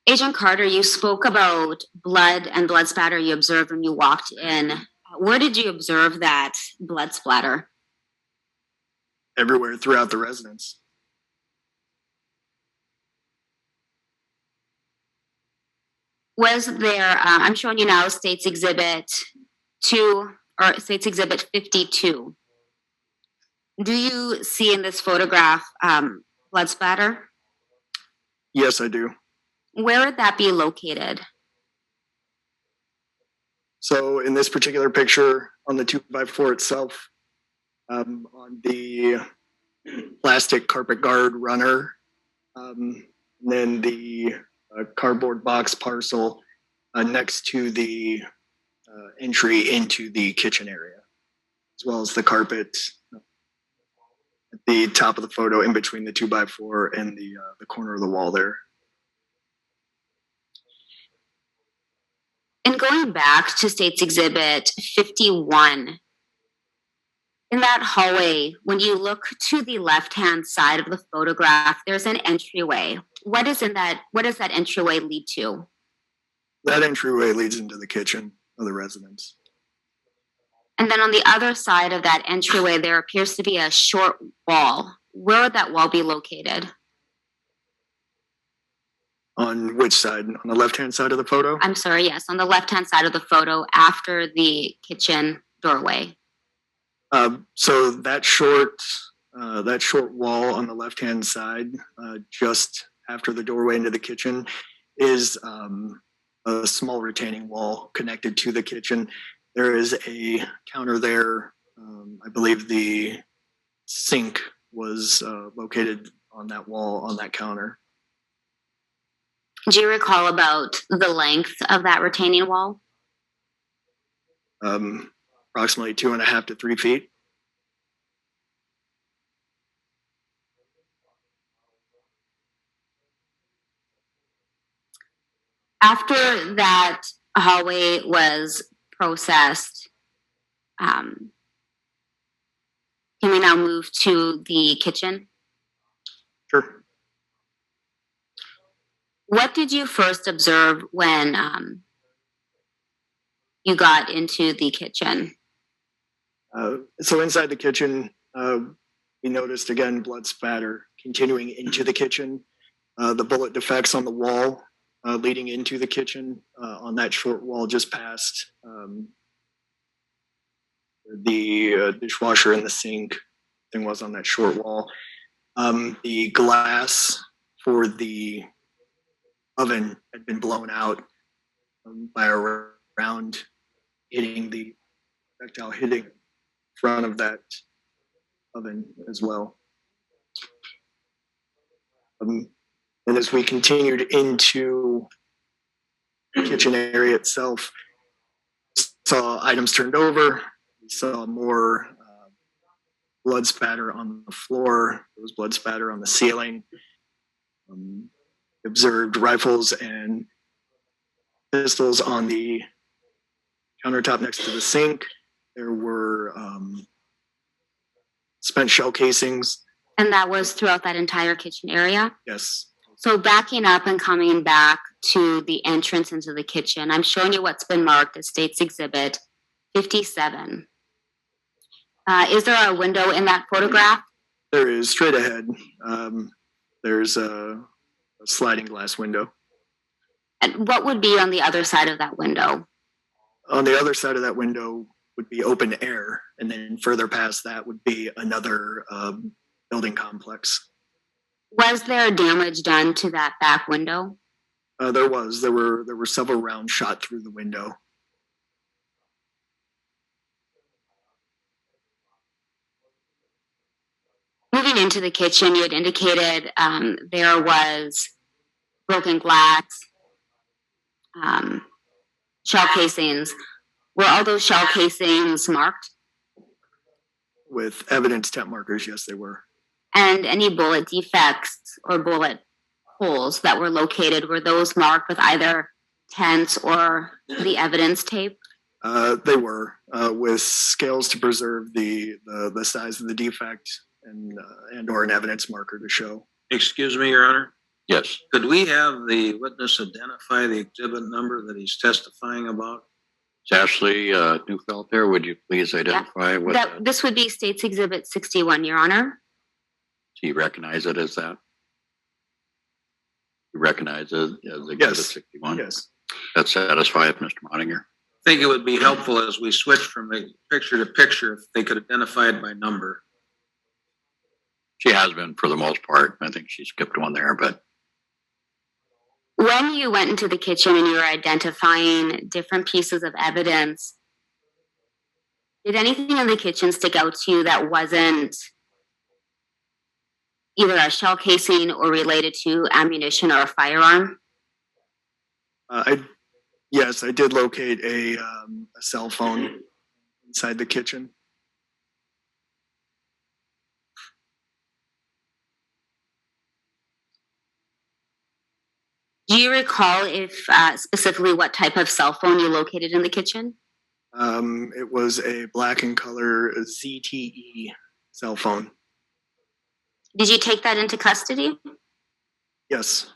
[SPEAKER 1] Agent Carter, you spoke about blood and blood spatter you observed when you walked in. Where did you observe that blood splatter?
[SPEAKER 5] Everywhere throughout the residence.
[SPEAKER 1] Was there, I'm showing you now State's Exhibit 2, or State's Exhibit 52. Do you see in this photograph blood splatter?
[SPEAKER 5] Yes, I do.
[SPEAKER 1] Where would that be located?
[SPEAKER 5] So in this particular picture, on the 2x4 itself, on the plastic carpet guard runner, and then the cardboard box parcel next to the entry into the kitchen area, as well as the carpet at the top of the photo in between the 2x4 and the corner of the wall there.
[SPEAKER 1] And going back to State's Exhibit 51, in that hallway, when you look to the left-hand side of the photograph, there's an entryway. What does that entryway lead to?
[SPEAKER 5] That entryway leads into the kitchen of the residence.
[SPEAKER 1] And then on the other side of that entryway, there appears to be a short wall. Where would that wall be located?
[SPEAKER 5] On which side? On the left-hand side of the photo?
[SPEAKER 1] I'm sorry, yes, on the left-hand side of the photo after the kitchen doorway.
[SPEAKER 5] So that short wall on the left-hand side, just after the doorway into the kitchen, is a small retaining wall connected to the kitchen. There is a counter there. I believe the sink was located on that wall, on that counter.
[SPEAKER 1] Do you recall about the length of that retaining wall?
[SPEAKER 5] approximately 2.5 to 3 feet.
[SPEAKER 1] After that hallway was processed, can we now move to the kitchen?
[SPEAKER 5] Sure.
[SPEAKER 1] What did you first observe when you got into the kitchen?
[SPEAKER 5] So inside the kitchen, we noticed again blood spatter continuing into the kitchen. The bullet defects on the wall leading into the kitchen on that short wall just past the dishwasher and the sink thing was on that short wall. The glass for the oven had been blown out by a round hitting the projectile hitting front of that oven as well. And as we continued into the kitchen area itself, saw items turned over. We saw more blood spatter on the floor. There was blood spatter on the ceiling. Observed rifles and pistols on the countertop next to the sink. There were spent shell casings.
[SPEAKER 1] And that was throughout that entire kitchen area?
[SPEAKER 5] Yes.
[SPEAKER 1] So backing up and coming back to the entrance into the kitchen, I'm showing you what's been marked as State's Exhibit 57. Is there a window in that photograph?
[SPEAKER 5] There is, straight ahead. There's a sliding glass window.
[SPEAKER 1] And what would be on the other side of that window?
[SPEAKER 5] On the other side of that window would be open air, and then further past that would be another building complex.
[SPEAKER 1] Was there damage done to that back window?
[SPEAKER 5] There were several rounds shot through the window.
[SPEAKER 1] Moving into the kitchen, you had indicated there was broken glass, shell casings. Were all those shell casings marked?
[SPEAKER 5] With evidence temp markers, yes, they were.
[SPEAKER 1] And any bullet defects or bullet holes that were located, were those marked with either tents or the evidence tape?
[SPEAKER 5] They were with scales to preserve the size of the defect and or an evidence marker to show.
[SPEAKER 4] Excuse me, Your Honor.
[SPEAKER 3] Yes.
[SPEAKER 4] Could we have the witness identify the exhibit number that he's testifying about?
[SPEAKER 3] Is Ashley Neufeld there? Would you please identify what
[SPEAKER 1] This would be State's Exhibit 61, Your Honor.
[SPEAKER 3] do you recognize it as that? You recognize it as Exhibit
[SPEAKER 5] Yes.
[SPEAKER 3] 61?
[SPEAKER 5] Yes.
[SPEAKER 3] That satisfies Mr. Moninger.
[SPEAKER 4] I think it would be helpful as we switch from the picture to picture if they could identify it by number.
[SPEAKER 3] She has been for the most part. I think she skipped one there, but
[SPEAKER 1] When you went into the kitchen and you were identifying different pieces of evidence, did anything in the kitchen stick out to you that wasn't either a shell casing or related to ammunition or a firearm?
[SPEAKER 5] Yes, I did locate a cell phone inside the kitchen.
[SPEAKER 1] Do you recall if specifically what type of cell phone you located in the kitchen?
[SPEAKER 5] It was a black and color ZTE cell phone.
[SPEAKER 1] Did you take that into custody?
[SPEAKER 5] Yes.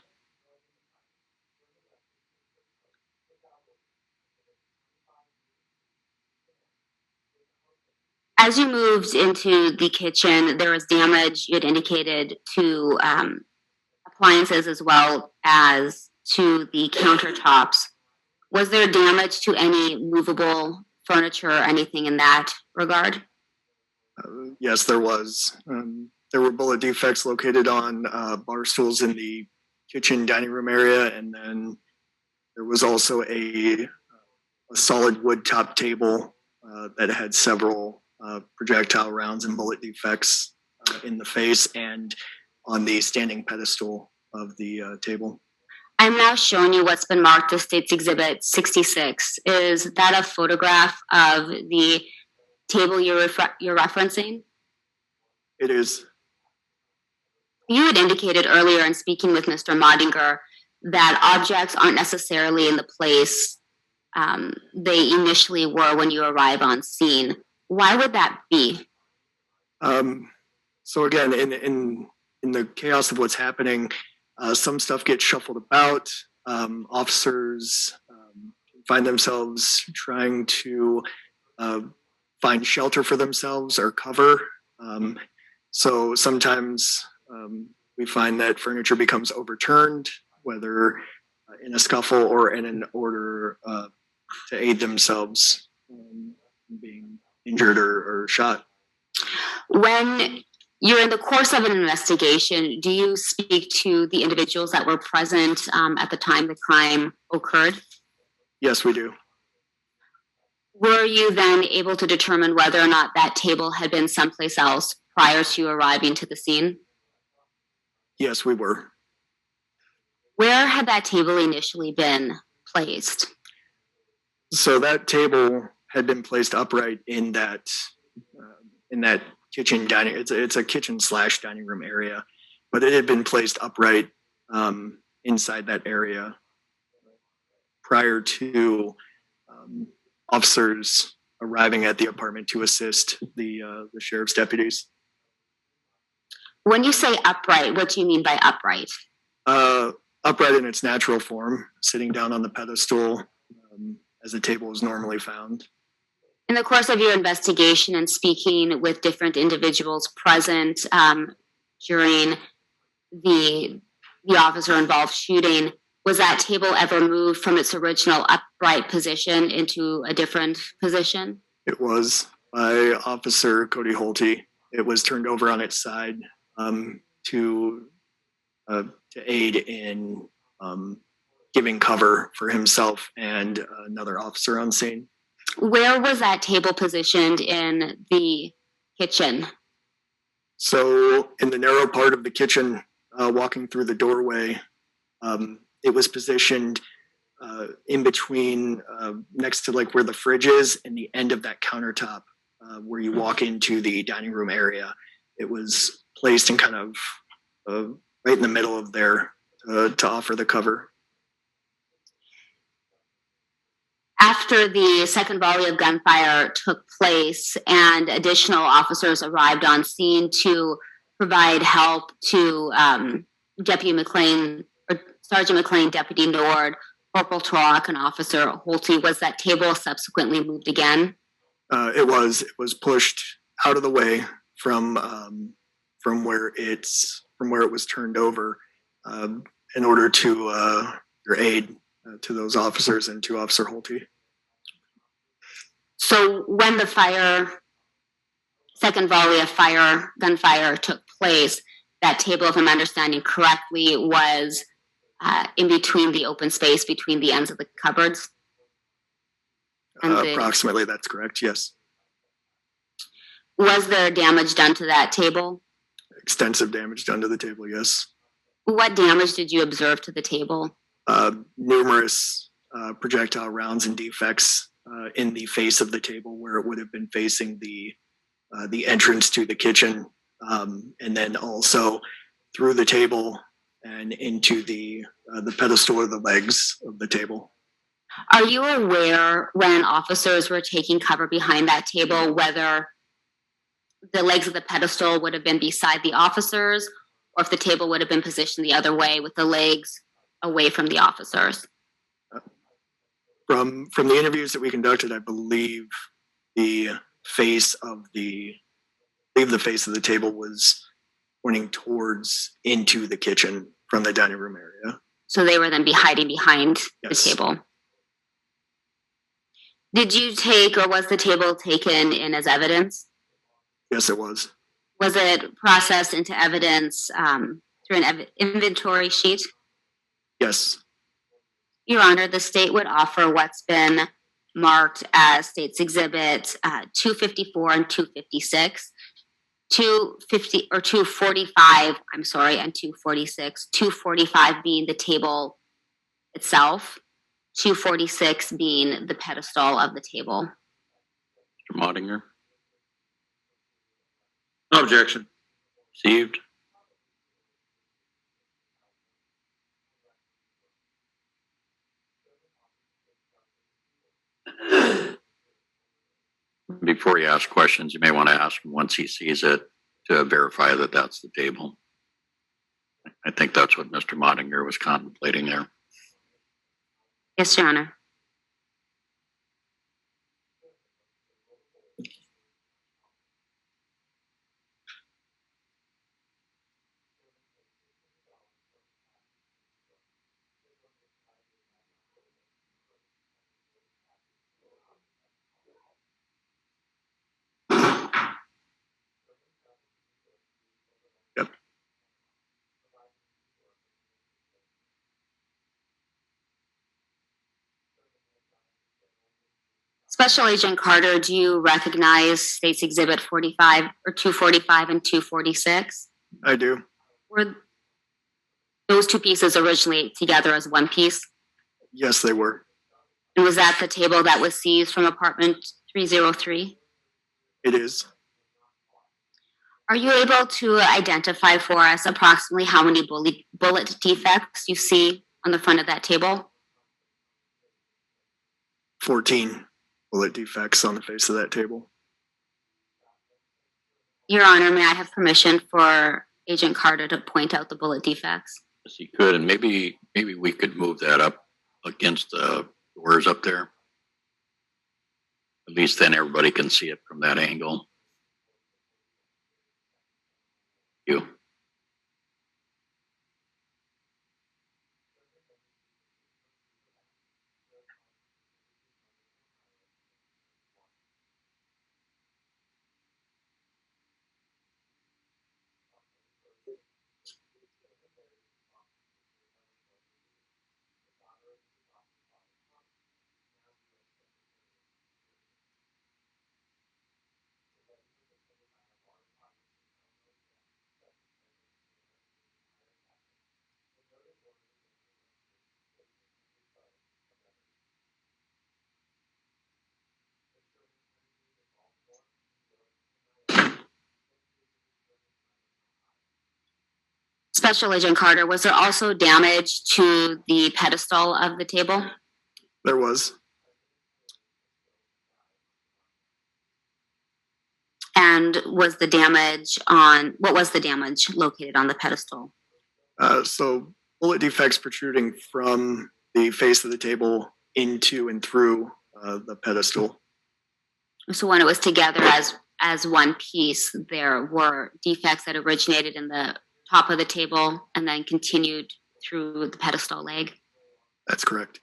[SPEAKER 1] As you moved into the kitchen, there was damage you had indicated to appliances as well as to the countertops. Was there damage to any movable furniture or anything in that regard?
[SPEAKER 5] Yes, there was. There were bullet defects located on bar stools in the kitchen dining room area, and then there was also a solid wood top table that had several projectile rounds and bullet defects in the face and on the standing pedestal of the table.
[SPEAKER 1] I'm now showing you what's been marked as State's Exhibit 66. Is that a photograph of the table you're referencing?
[SPEAKER 5] It is.
[SPEAKER 1] You had indicated earlier in speaking with Mr. Modinger that objects aren't necessarily in the place they initially were when you arrive on scene. Why would that be?
[SPEAKER 5] So again, in the chaos of what's happening, some stuff gets shuffled about. Officers find themselves trying to find shelter for themselves or cover. So sometimes we find that furniture becomes overturned, whether in a scuffle or in an order to aid themselves being injured or shot.
[SPEAKER 1] When you're in the course of an investigation, do you speak to the individuals that were present at the time the crime occurred?
[SPEAKER 5] Yes, we do.
[SPEAKER 1] Were you then able to determine whether or not that table had been someplace else prior to arriving to the scene?
[SPEAKER 5] Yes, we were.
[SPEAKER 1] Where had that table initially been placed?
[SPEAKER 5] So that table had been placed upright in that kitchen dining. It's a kitchen / dining room area, but it had been placed upright inside that area prior to officers arriving at the apartment to assist the sheriff's deputies.
[SPEAKER 1] When you say upright, what do you mean by upright?
[SPEAKER 5] Upright in its natural form, sitting down on the pedestal as the table is normally found.
[SPEAKER 1] In the course of your investigation and speaking with different individuals present during the officer-involved shooting, was that table ever moved from its original upright position into a different position?
[SPEAKER 5] It was by Officer Cody Holty. It was turned over on its side to aid in giving cover for himself and another officer on scene.
[SPEAKER 1] Where was that table positioned in the kitchen?
[SPEAKER 5] So in the narrow part of the kitchen, walking through the doorway, it was positioned in between, next to like where the fridge is and the end of that countertop where you walk into the dining room area. It was placed in kind of right in the middle of there to offer the cover.
[SPEAKER 1] After the second volley of gunfire took place and additional officers arrived on scene to provide help to Deputy McLean, or Sergeant McLean, Deputy Nord, Corporal Trock, and Officer Holty, was that table subsequently moved again?
[SPEAKER 5] It was pushed out of the way from where it was turned over in order to aid to those officers and to Officer Holty.
[SPEAKER 1] So when the second volley of gunfire took place, that table, if I'm understanding correctly, was in between the open space between the ends of the cupboards?
[SPEAKER 5] Approximately, that's correct, yes.
[SPEAKER 1] Was there damage done to that table?
[SPEAKER 5] Extensive damage done to the table, yes.
[SPEAKER 1] What damage did you observe to the table?
[SPEAKER 5] Numerous projectile rounds and defects in the face of the table where it would have been facing the entrance to the kitchen, and then also through the table and into the pedestal or the legs of the table.
[SPEAKER 1] Are you aware when officers were taking cover behind that table whether the legs of the pedestal would have been beside the officers or if the table would have been positioned the other way with the legs away from the officers?
[SPEAKER 5] From the interviews that we conducted, I believe the face of the table was pointing towards into the kitchen from the dining room area.
[SPEAKER 1] So they were then hiding behind
[SPEAKER 5] Yes.
[SPEAKER 1] the table. Did you take, or was the table taken in as evidence?
[SPEAKER 5] Yes, it was.
[SPEAKER 1] Was it processed into evidence through an inventory sheet?
[SPEAKER 5] Yes.
[SPEAKER 1] Your Honor, the state would offer what's been marked as State's Exhibit 254 and 256. 245, and 246. 245 being the table itself, 246 being the pedestal of the table.
[SPEAKER 3] Mr. Modinger?
[SPEAKER 4] objection.
[SPEAKER 3] Received. Before you ask questions, you may want to ask him once he sees it to verify that that's the table. I think that's what Mr. Mottinger was contemplating there.
[SPEAKER 1] Yes, Your Honor.
[SPEAKER 5] Yep.
[SPEAKER 1] Special Agent Carter, do you recognize State's Exhibit 45 or 245 and 246?
[SPEAKER 5] I do.
[SPEAKER 1] Were those two pieces originally together as one piece?
[SPEAKER 5] Yes, they were.
[SPEAKER 1] And was that the table that was seized from apartment 303?
[SPEAKER 5] It is.
[SPEAKER 1] Are you able to identify for us approximately how many bullet defects you see on the front of that table?
[SPEAKER 5] 14 bullet defects on the face of that table.
[SPEAKER 1] Your Honor, may I have permission for Agent Carter to point out the bullet defects?
[SPEAKER 3] Yes, he could, and maybe we could move that up against the doors up there. At least then everybody can see it from that angle. You.
[SPEAKER 1] Special Agent Carter, was there also damage to the pedestal of the table?
[SPEAKER 5] There was.
[SPEAKER 1] And what was the damage located on the pedestal?
[SPEAKER 5] So bullet defects protruding from the face of the table into and through the pedestal.
[SPEAKER 1] So when it was together as one piece, there were defects that originated in the top of the table and then continued through the pedestal leg?
[SPEAKER 5] That's correct.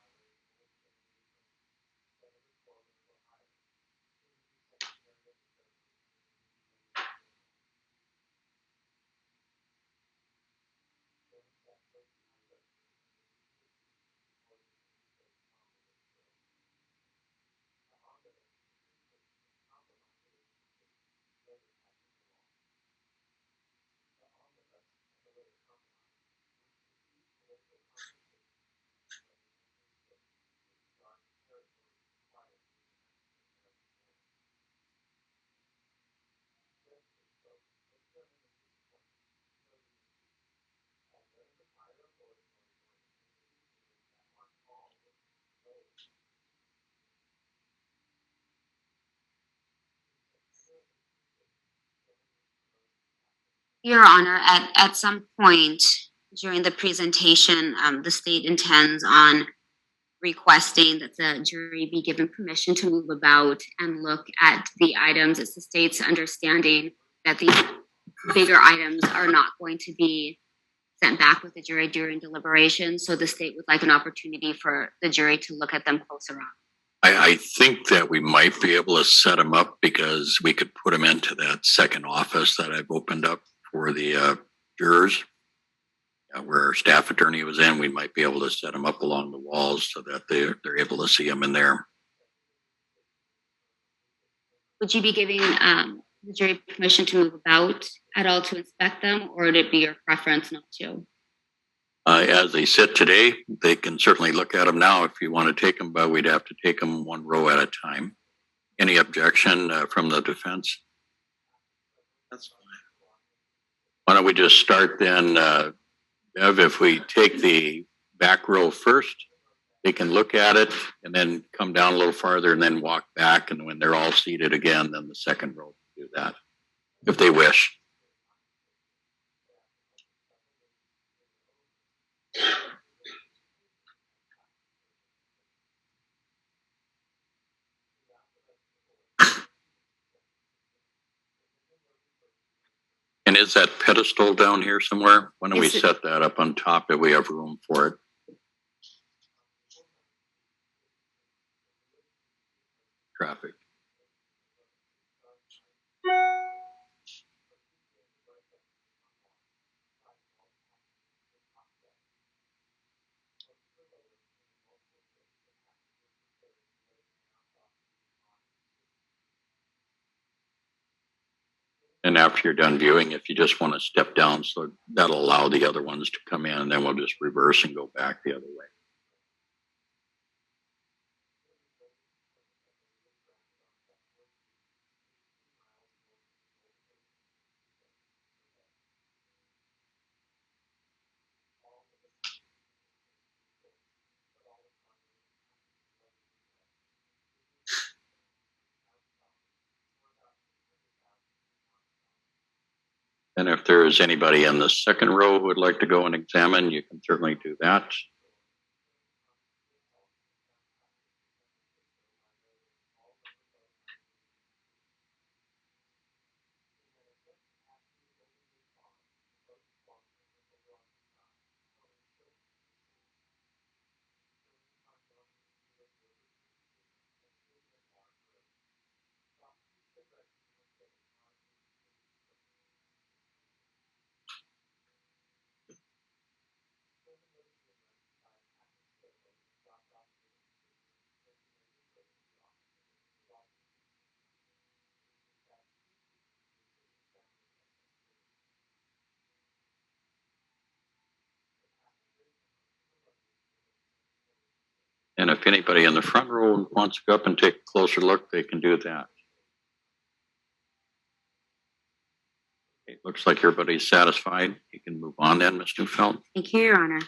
[SPEAKER 1] Your Honor, at some point during the presentation, the state intends on requesting that the jury be given permission to move about and look at the items. It's the state's understanding that the bigger items are not going to be sent back with the jury during deliberation. So the state would like an opportunity for the jury to look at them closer up.
[SPEAKER 3] I think that we might be able to set them up because we could put them into that second office that I've opened up for the jurors, where our staff attorney was in. We might be able to set them up along the walls so that they're able to see them in there.
[SPEAKER 1] Would you be giving the jury permission to move about at all to inspect them, or would it be your preference not to?
[SPEAKER 3] As they sit today, they can certainly look at them now if you want to take them, but we'd have to take them one row at a time. Any objection from the defense?
[SPEAKER 4] That's fine.
[SPEAKER 3] Why don't we just start then, Bev, if we take the back row first, they can look at it and then come down a little farther and then walk back. And when they're all seated again, then the second row can do that, if they wish. And is that pedestal down here somewhere? Why don't we set that up on top if we have room for it? Traffic. And after you're done viewing, if you just want to step down, so that'll allow the other ones to come in, and then we'll just reverse and go back the other way. And if there is anybody in the second row who would like to go and examine, you can certainly do that. And if anybody in the front row wants to go up and take a closer look, they can do that. It looks like everybody's satisfied. You can move on then, Ms. Neufeld.
[SPEAKER 1] Thank you, Your Honor.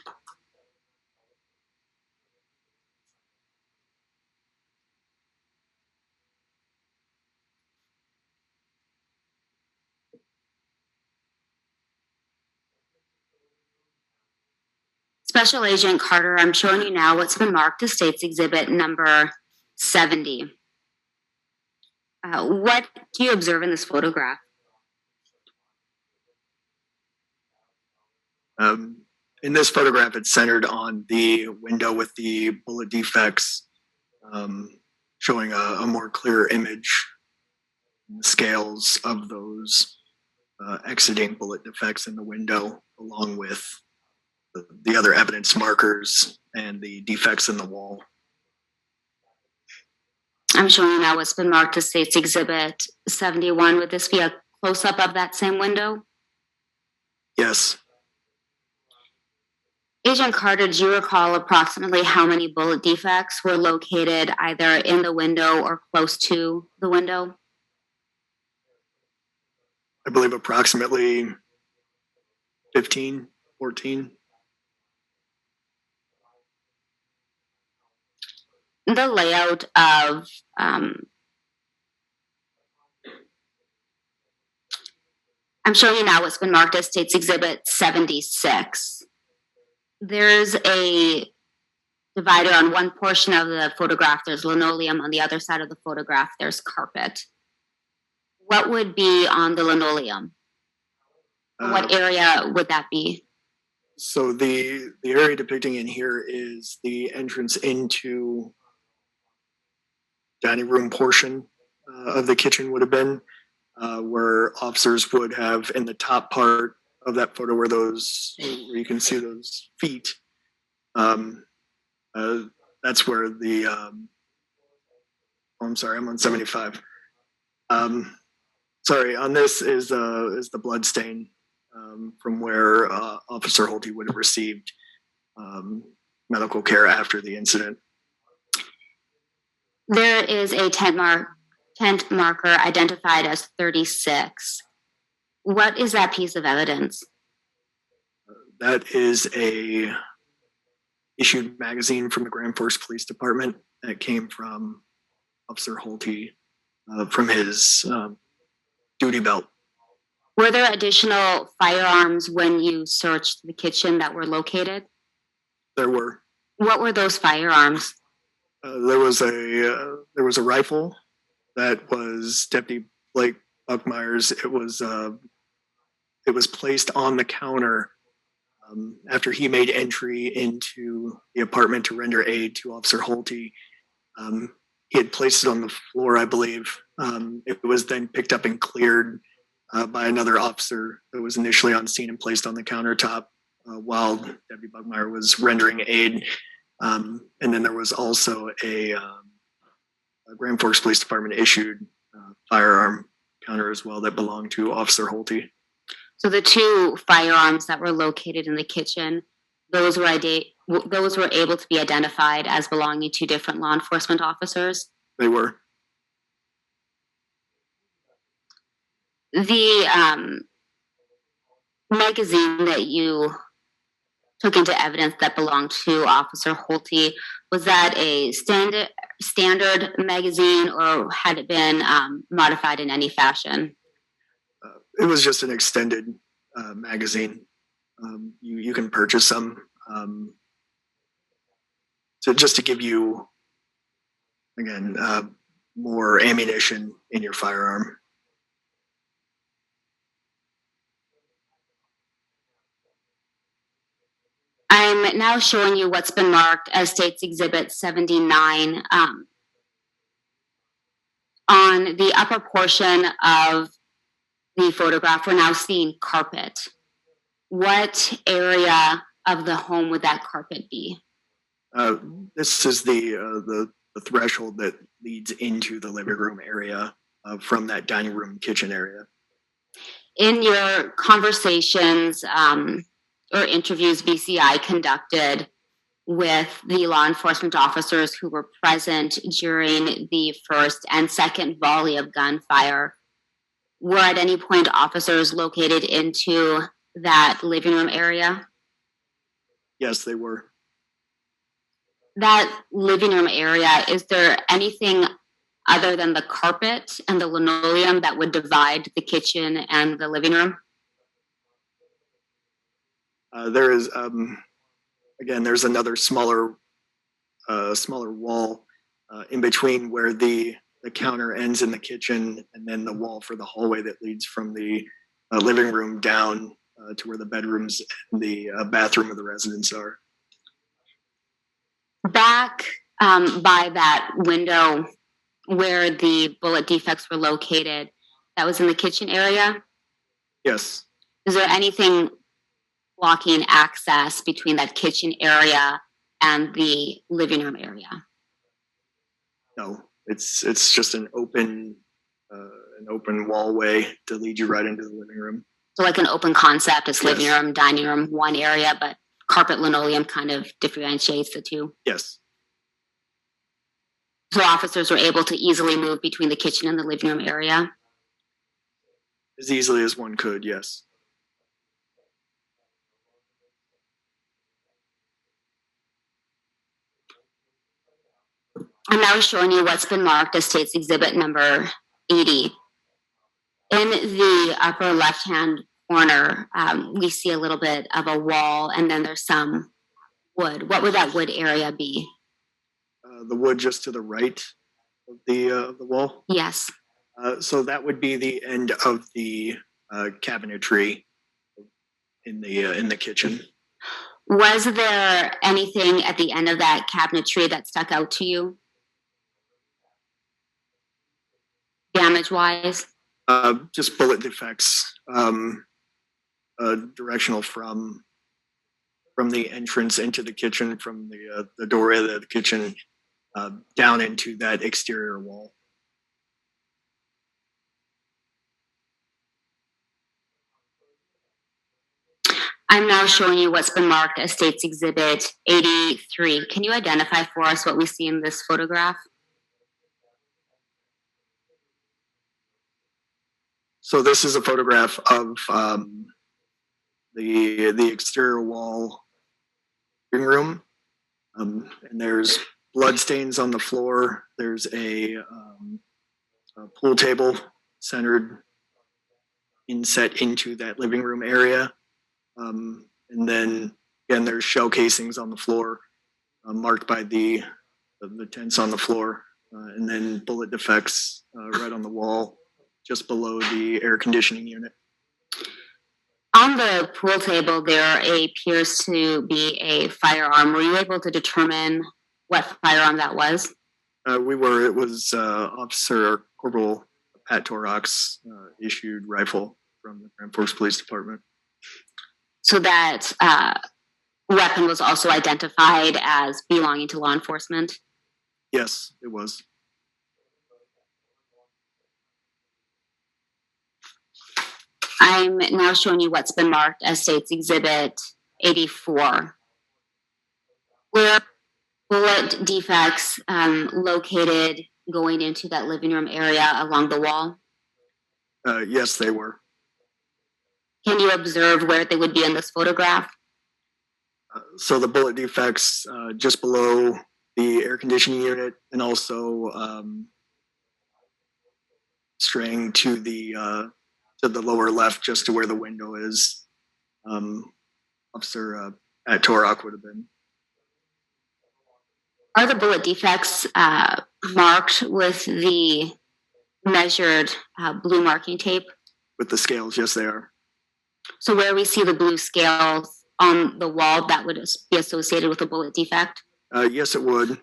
[SPEAKER 1] Special Agent Carter, I'm showing you now what's been marked as State's Exhibit number 70. What do you observe in this photograph?
[SPEAKER 5] In this photograph, it's centered on the window with the bullet defects, showing a more clear image, the scales of those exiting bullet defects in the window, along with the other evidence markers and the defects in the wall.
[SPEAKER 1] I'm showing you now what's been marked as State's Exhibit 71. Would this be a close-up of that same window?
[SPEAKER 5] Yes.
[SPEAKER 1] Agent Carter, do you recall approximately how many bullet defects were located either in the window or close to the window?
[SPEAKER 5] I believe approximately 15, 14.
[SPEAKER 1] The layout of I'm showing you now what's been marked as State's Exhibit 76. There's a divider on one portion of the photograph. There's linoleum. On the other side of the photograph, there's carpet. What would be on the linoleum? What area would that be?
[SPEAKER 5] So the area depicting in here is the entrance into dining room portion of the kitchen would have been, where officers would have in the top part of that photo where you can see those feet. That's where the I'm sorry, I'm on 75. Sorry, on this is the blood stain from where Officer Holte would have received medical care after the incident.
[SPEAKER 1] There is a tent marker identified as 36. What is that piece of evidence?
[SPEAKER 5] That is a issued magazine from the Grand Forks Police Department that came from Officer Holty from his duty belt.
[SPEAKER 1] Were there additional firearms when you searched the kitchen that were located?
[SPEAKER 5] There were.
[SPEAKER 1] What were those firearms?
[SPEAKER 5] There was a rifle that was Deputy Blake Buckmeyer's. It was placed on the counter after he made entry into the apartment to render aid to Officer Holty. He had placed it on the floor, I believe. It was then picked up and cleared by another officer that was initially on scene and placed on the countertop while Deputy Buckmeyer was rendering aid. And then there was also a Grand Forks Police Department issued firearm counter as well that belonged to Officer Holty.
[SPEAKER 1] So the two firearms that were located in the kitchen, those were able to be identified as belonging to different law enforcement officers?
[SPEAKER 5] They were.
[SPEAKER 1] The magazine that you took into evidence that belonged to Officer Holty, was that a standard magazine, or had it been modified in any fashion?
[SPEAKER 5] It was just an extended magazine. You can purchase them. So just to give you, again, more ammunition in your firearm.
[SPEAKER 1] I'm now showing you what's been marked as State's Exhibit 79. On the upper portion of the photograph, we're now seeing carpet. What area of the home would that carpet be?
[SPEAKER 5] This is the threshold that leads into the living room area from that dining room kitchen area.
[SPEAKER 1] In your conversations or interviews BCI conducted with the law enforcement officers who were present during the first and second volley of gunfire, were at any point officers located into that living room area?
[SPEAKER 5] Yes, they were.
[SPEAKER 1] That living room area, is there anything other than the carpet and the linoleum that would divide the kitchen and the living room?
[SPEAKER 5] There is, again, there's another smaller wall in between where the counter ends in the kitchen, and then the wall for the hallway that leads from the living room down to where the bedrooms and the bathroom of the residence are.
[SPEAKER 1] Back by that window where the bullet defects were located, that was in the kitchen area?
[SPEAKER 5] Yes.
[SPEAKER 1] Is there anything blocking access between that kitchen area and the living room area?
[SPEAKER 5] No, it's just an open wallway to lead you right into the living room.
[SPEAKER 1] So like an open concept, it's
[SPEAKER 5] Yes.
[SPEAKER 1] living room, dining room, one area, but carpet linoleum kind of differentiates the two.
[SPEAKER 5] Yes.
[SPEAKER 1] So officers were able to easily move between the kitchen and the living room area.
[SPEAKER 5] As easily as one could, yes.
[SPEAKER 1] I'm now showing you what's been marked as State's Exhibit number 80. In the upper left-hand corner, we see a little bit of a wall, and then there's some wood. What would that wood area be?
[SPEAKER 5] The wood just to the right of the wall.
[SPEAKER 1] Yes.
[SPEAKER 5] So that would be the end of the cabinetry in the kitchen.
[SPEAKER 1] Was there anything at the end of that cabinetry that stuck out to you? Damage-wise?
[SPEAKER 5] Just bullet defects, directional from the entrance into the kitchen, from the doorway of the kitchen down into that exterior wall.
[SPEAKER 1] I'm now showing you what's been marked as State's Exhibit 83. Can you identify for us what we see in this photograph?
[SPEAKER 5] So this is a photograph of the exterior wall living room, and there's blood stains on the floor. There's a pool table centered inset into that living room area, and then again there's shell casings on the floor marked by the tents on the floor, and then bullet defects right on the wall just below the air conditioning unit.
[SPEAKER 1] On the pool table, there appears to be a firearm. Were you able to determine what firearm that was?
[SPEAKER 5] We were. It was Officer Corporal Pat Torok's issued rifle from the Grand Forks Police Department.
[SPEAKER 1] So that weapon was also identified as belonging to law enforcement?
[SPEAKER 5] Yes, it was.
[SPEAKER 1] I'm now showing you what's been marked as State's Exhibit 84. Were bullet defects located going into that living room area along the wall?
[SPEAKER 5] Yes, they were.
[SPEAKER 1] Can you observe where they would be in this photograph?
[SPEAKER 5] So the bullet defects just below the air conditioning unit, and also straying to the lower left, just to where the window is. Officer Pat Torok would have been.
[SPEAKER 1] Are the bullet defects marked with the measured blue marking tape?
[SPEAKER 5] With the scales, yes, they are.
[SPEAKER 1] So where we see the blue scales on the wall, that would be associated with a bullet defect?
[SPEAKER 5] Yes, it would.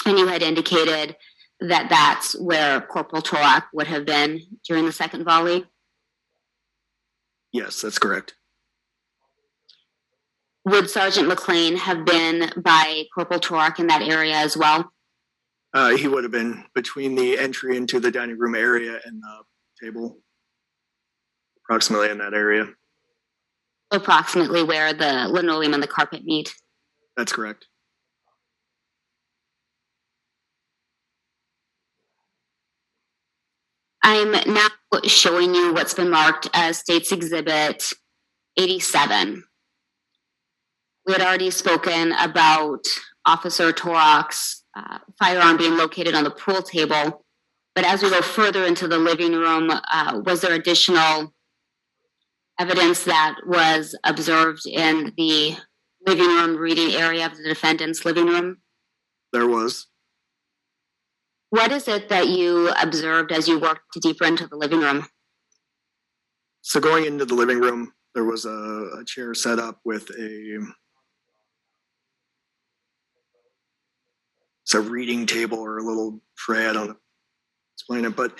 [SPEAKER 1] And you had indicated that that's where Corporal Torok would have been during the second volley?
[SPEAKER 5] Yes, that's correct.
[SPEAKER 1] Would Sergeant McLean have been by Corporal Torok in that area as well?
[SPEAKER 5] He would have been between the entry into the dining room area and the table, approximately in that area.
[SPEAKER 1] Approximately where the linoleum and the carpet meet?
[SPEAKER 5] That's correct.
[SPEAKER 1] I'm now showing you what's been marked as State's Exhibit 87. We had already spoken about Officer Torok's firearm being located on the pool table, but as we go further into the living room, was there additional evidence that was observed in the living room reading area of the defendant's living room?
[SPEAKER 5] There was.
[SPEAKER 1] What is it that you observed as you worked deeper into the living room?
[SPEAKER 5] So going into the living room, there was a chair set up with it's a reading table or a little tray. I don't know how to explain it, but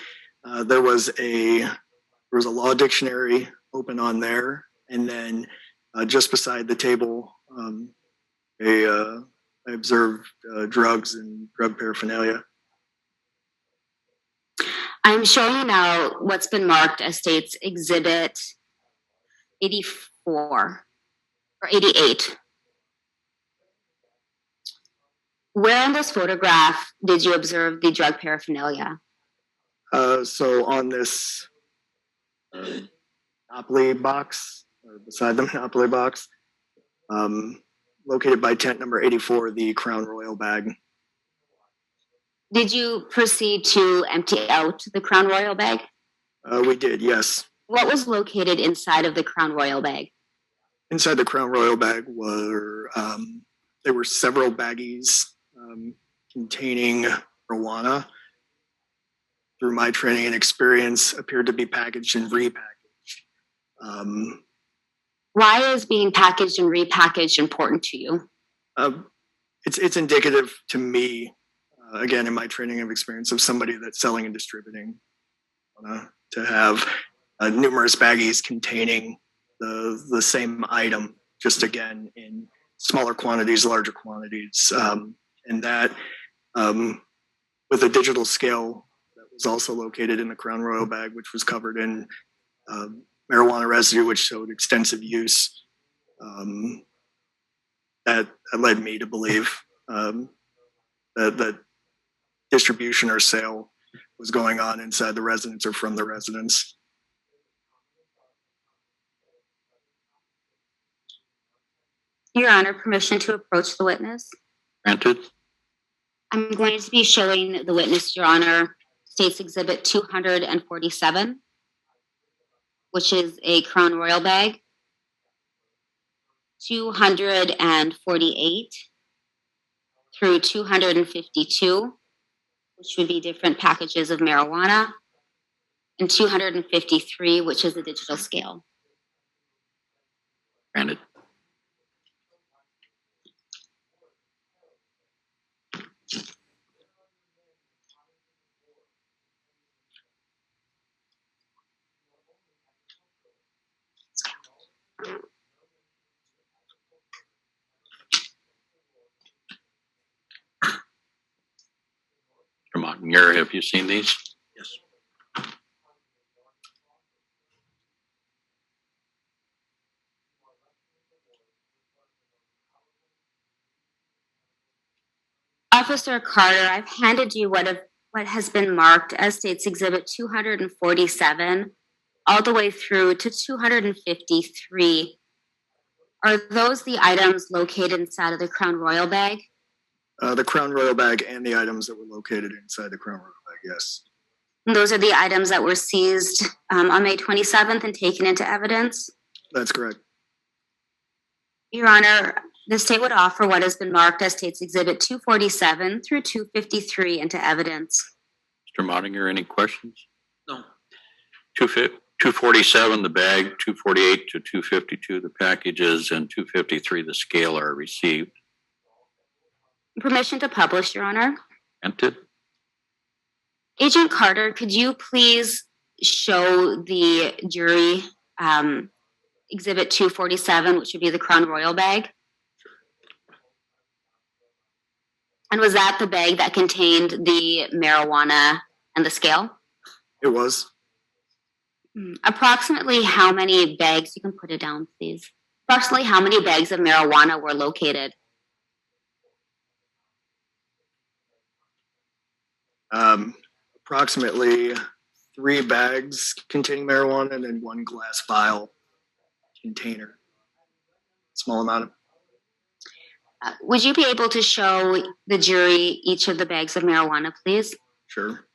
[SPEAKER 5] there was a law dictionary open on there, and then just beside the table, I observed drugs and drug paraphernalia.
[SPEAKER 1] I'm showing you now what's been marked as State's Exhibit 84 or 88. Where in this photograph did you observe the drug paraphernalia?
[SPEAKER 5] So on this Monopoly box, or beside the Monopoly box, located by tent number 84, the Crown Royal bag.
[SPEAKER 1] Did you proceed to empty out the Crown Royal bag?
[SPEAKER 5] We did, yes.
[SPEAKER 1] What was located inside of the Crown Royal bag?
[SPEAKER 5] Inside the Crown Royal bag there were several baggies containing marijuana. Through my training and experience, appeared to be packaged and repackaged.
[SPEAKER 1] Why is being packaged and repackaged important to you?
[SPEAKER 5] It's indicative to me, again, in my training and experience, of somebody that's selling and distributing, to have numerous baggies containing the same item, just again in smaller quantities, larger quantities, and that with a digital scale that was also located in the Crown Royal bag, which was covered in marijuana residue, which showed extensive use. That led me to believe that distribution or sale was going on inside the residence or from the residence.
[SPEAKER 1] Your Honor, permission to approach the witness.
[SPEAKER 3] Granted.
[SPEAKER 1] I'm going to be showing the witness, Your Honor, State's Exhibit 247, which is a Crown Royal bag, 248 through 252, which would be different packages of marijuana, and 253, which is a digital scale.
[SPEAKER 3] Granted. Mr. Montanier, have you seen these?
[SPEAKER 4] Yes.
[SPEAKER 1] Officer Carter, I've handed you what has been marked as State's Exhibit 247 all the way through to 253. Are those the items located inside of the Crown Royal bag?
[SPEAKER 5] The Crown Royal bag and the items that were located inside the Crown Royal bag, yes.
[SPEAKER 1] And those are the items that were seized on May 27th and taken into evidence?
[SPEAKER 5] That's correct.
[SPEAKER 1] Your Honor, the state would offer what has been marked as State's Exhibit 247 through 253 into evidence.
[SPEAKER 3] Mr. Montanier, any questions?
[SPEAKER 4] No.
[SPEAKER 3] 247, the bag, 248 to 252, the packages, and 253, the scale are received.
[SPEAKER 1] Permission to publish, Your Honor.
[SPEAKER 3] Granted.
[SPEAKER 1] Agent Carter, could you please show the jury Exhibit 247, which would be the Crown Royal bag? And was that the bag that contained the marijuana and the scale?
[SPEAKER 5] It was.
[SPEAKER 1] Approximately how many bags, you can put it down, please. Approximately how many bags of marijuana were located?
[SPEAKER 5] Approximately 3 bags containing marijuana and then 1 glass vial container. Small amount of.
[SPEAKER 1] Would you be able to show the jury each of the bags of marijuana, please?
[SPEAKER 5] Sure.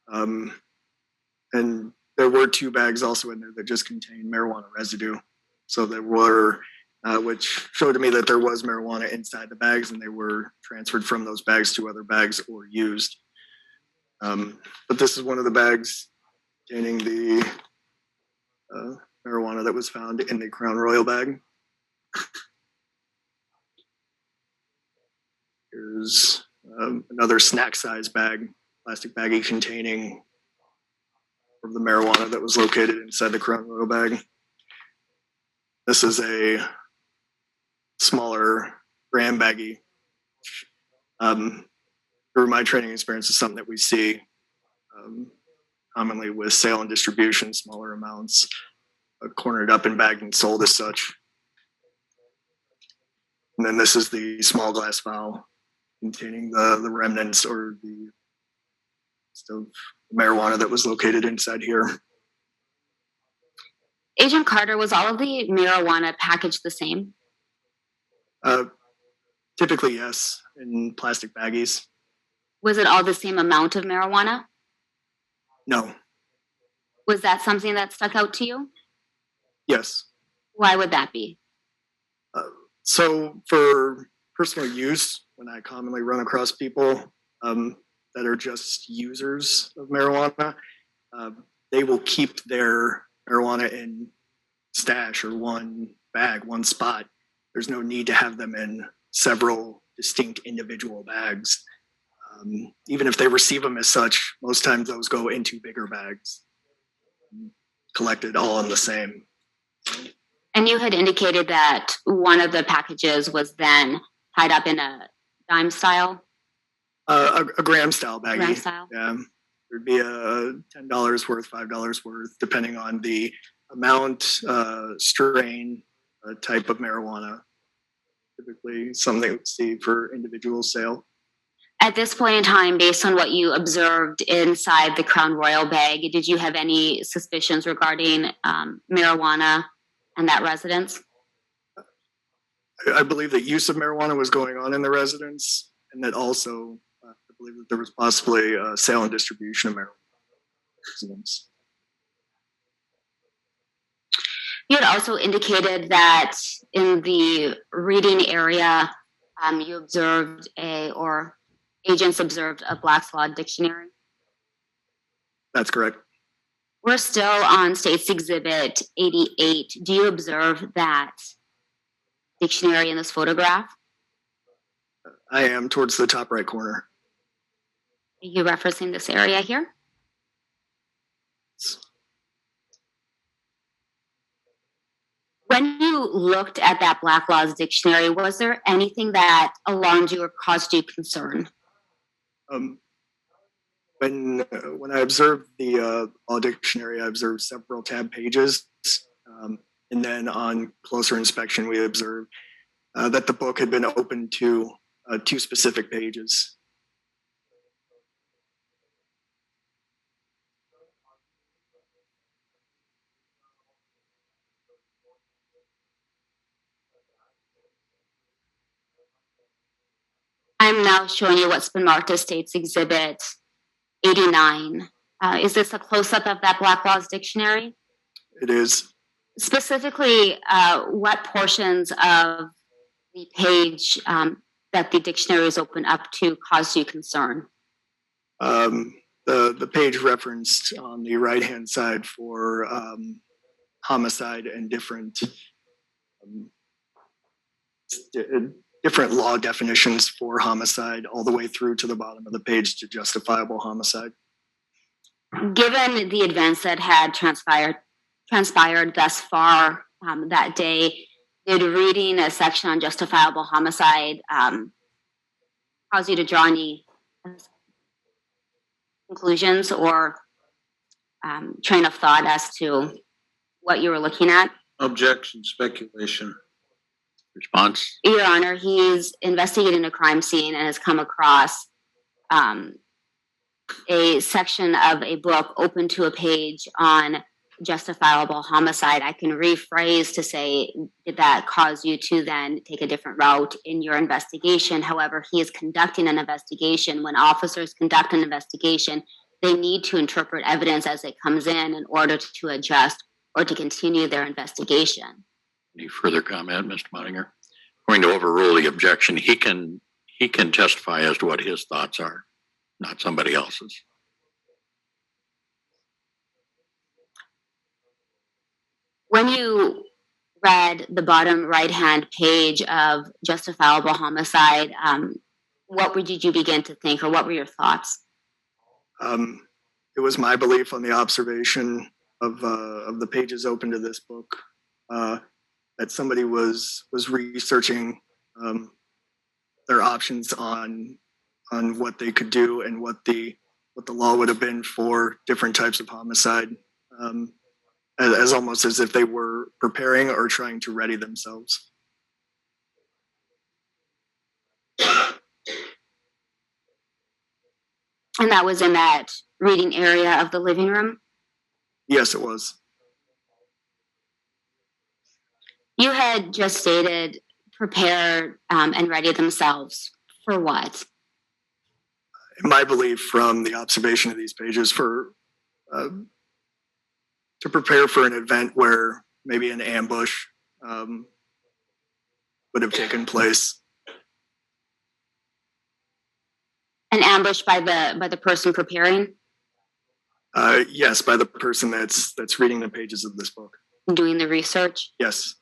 [SPEAKER 5] And there were 2 bags also in there that just contained marijuana residue. So there were, which showed to me that there was marijuana inside the bags and they were transferred from those bags to other bags or used. But this is one of the bags containing the marijuana that was found in the Crown Royal bag. Here's another snack size bag, plastic baggie containing of the marijuana that was located inside the Crown Royal bag. This is a smaller gram baggie. Through my training experience, is something that we see commonly with sale and distribution, smaller amounts, cornered up and bagged and sold as such. And then this is the small glass vial containing the remnants or the of marijuana that was located inside here.
[SPEAKER 1] Agent Carter, was all of the marijuana packaged the same?
[SPEAKER 5] Typically, yes, in plastic baggies.
[SPEAKER 1] Was it all the same amount of marijuana?
[SPEAKER 5] No.
[SPEAKER 1] Was that something that stuck out to you?
[SPEAKER 5] Yes.
[SPEAKER 1] Why would that be?
[SPEAKER 5] So for personal use, when I commonly run across people that are just users of marijuana, they will keep their marijuana in stash or one bag, one spot. There's no need to have them in several distinct individual bags. Even if they receive them as such, most times those go into bigger bags, collected all in the same.
[SPEAKER 1] And you had indicated that one of the packages was then tied up in a dime style?
[SPEAKER 5] A gram style baggie.
[SPEAKER 1] Gram style?
[SPEAKER 5] Yeah. There'd be a $10 worth, $5 worth, depending on the amount, strain, type of marijuana. Typically something we see for individual sale.
[SPEAKER 1] At this point in time, based on what you observed inside the Crown Royal bag, did you have any suspicions regarding marijuana and that residence?
[SPEAKER 5] I believe that use of marijuana was going on in the residence, and that also I believe that there was possibly sale and distribution of marijuana in the residence.
[SPEAKER 1] You had also indicated that in the reading area, you observed agents observed a Black's Law dictionary.
[SPEAKER 5] That's correct.
[SPEAKER 1] We're still on State's Exhibit 88. Do you observe that dictionary in this photograph?
[SPEAKER 5] I am towards the top right corner.
[SPEAKER 1] Are you referencing this area here? When you looked at that Black Laws dictionary, was there anything that alarmed you or caused you concern?
[SPEAKER 5] When I observed the law dictionary, I observed several tab pages, and then on closer inspection, we observed that the book had been opened to 2 specific pages.
[SPEAKER 1] I'm now showing you what's been marked as State's Exhibit 89. Is this a close-up of that Black Laws dictionary?
[SPEAKER 5] It is.
[SPEAKER 1] Specifically, what portions of the page that the dictionary is open up to caused you concern?
[SPEAKER 5] The page referenced on the right-hand side for homicide and different law definitions for homicide, all the way through to the bottom of the page to justifiable homicide.
[SPEAKER 1] Given the events that had transpired thus far that day, did reading a section on justifiable homicide cause you to draw any conclusions or train of thought as to what you were looking at?
[SPEAKER 4] Objection, speculation.
[SPEAKER 3] Response?
[SPEAKER 1] Your Honor, he's investigating a crime scene and has come across a section of a book open to a page on justifiable homicide. I can rephrase to say, did that cause you to then take a different route in your investigation? However, he is conducting an investigation. When officers conduct an investigation, they need to interpret evidence as it comes in order to adjust or to continue their investigation.
[SPEAKER 3] Any further comment, Mr. Mottinger? Going to overrule the objection. He can testify as to what his thoughts are, not somebody else's.
[SPEAKER 1] When you read the bottom right-hand page of justifiable homicide, what did you begin to think, or what were your thoughts?
[SPEAKER 5] It was my belief on the observation of the pages open to this book that somebody was researching their options on what they could do and what the law would have been for different types of homicide, as almost as if they were preparing or trying to ready themselves.
[SPEAKER 1] And that was in that reading area of the living room?
[SPEAKER 5] Yes, it was.
[SPEAKER 1] You had just stated prepare and ready themselves for what?
[SPEAKER 5] In my belief, from the observation of these pages, for to prepare for an event where maybe an ambush would have taken place.
[SPEAKER 1] An ambush by the person preparing?
[SPEAKER 5] Yes, by the person that's reading the pages of this book.
[SPEAKER 1] Doing the research?
[SPEAKER 5] Yes.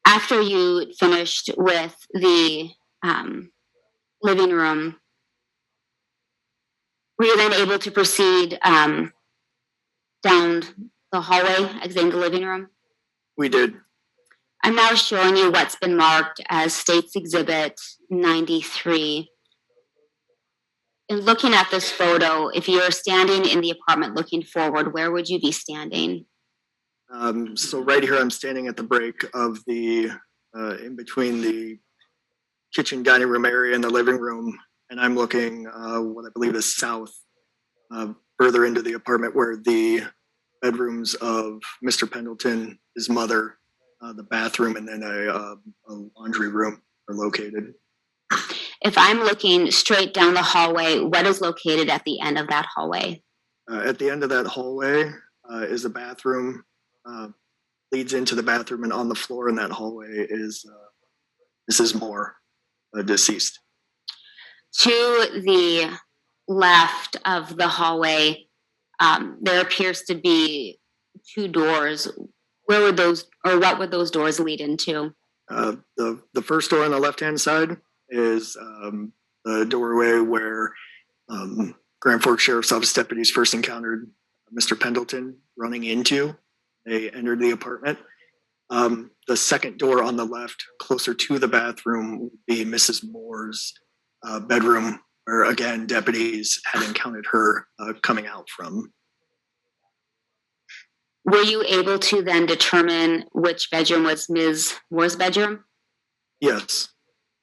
[SPEAKER 1] After you finished with the living room, were you then able to proceed down the hallway, exiting the living room?
[SPEAKER 5] We did.
[SPEAKER 1] I'm now showing you what's been marked as State's Exhibit 93. In looking at this photo, if you're standing in the apartment looking forward, where would you be standing?
[SPEAKER 5] So right here, I'm standing at the break of the in between the kitchen dining room area and the living room, and I'm looking what I believe is south, further into the apartment where the bedrooms of Mr. Pendleton, his mother, the bathroom, and then a laundry room are located.
[SPEAKER 1] If I'm looking straight down the hallway, what is located at the end of that hallway?
[SPEAKER 5] At the end of that hallway is a bathroom, leads into the bathroom, and on the floor in that hallway is Mrs. Moore, deceased.
[SPEAKER 1] To the left of the hallway, there appears to be two doors. Where would those, or what would those doors lead into?
[SPEAKER 5] The first door on the left-hand side is the doorway where Grand Forks Sheriff's Office deputies first encountered Mr. Pendleton running into. They entered the apartment. The second door on the left, closer to the bathroom, would be Mrs. Moore's bedroom, where again deputies had encountered her coming out from.
[SPEAKER 1] Were you able to then determine which bedroom was Ms. Moore's bedroom?
[SPEAKER 5] Yes.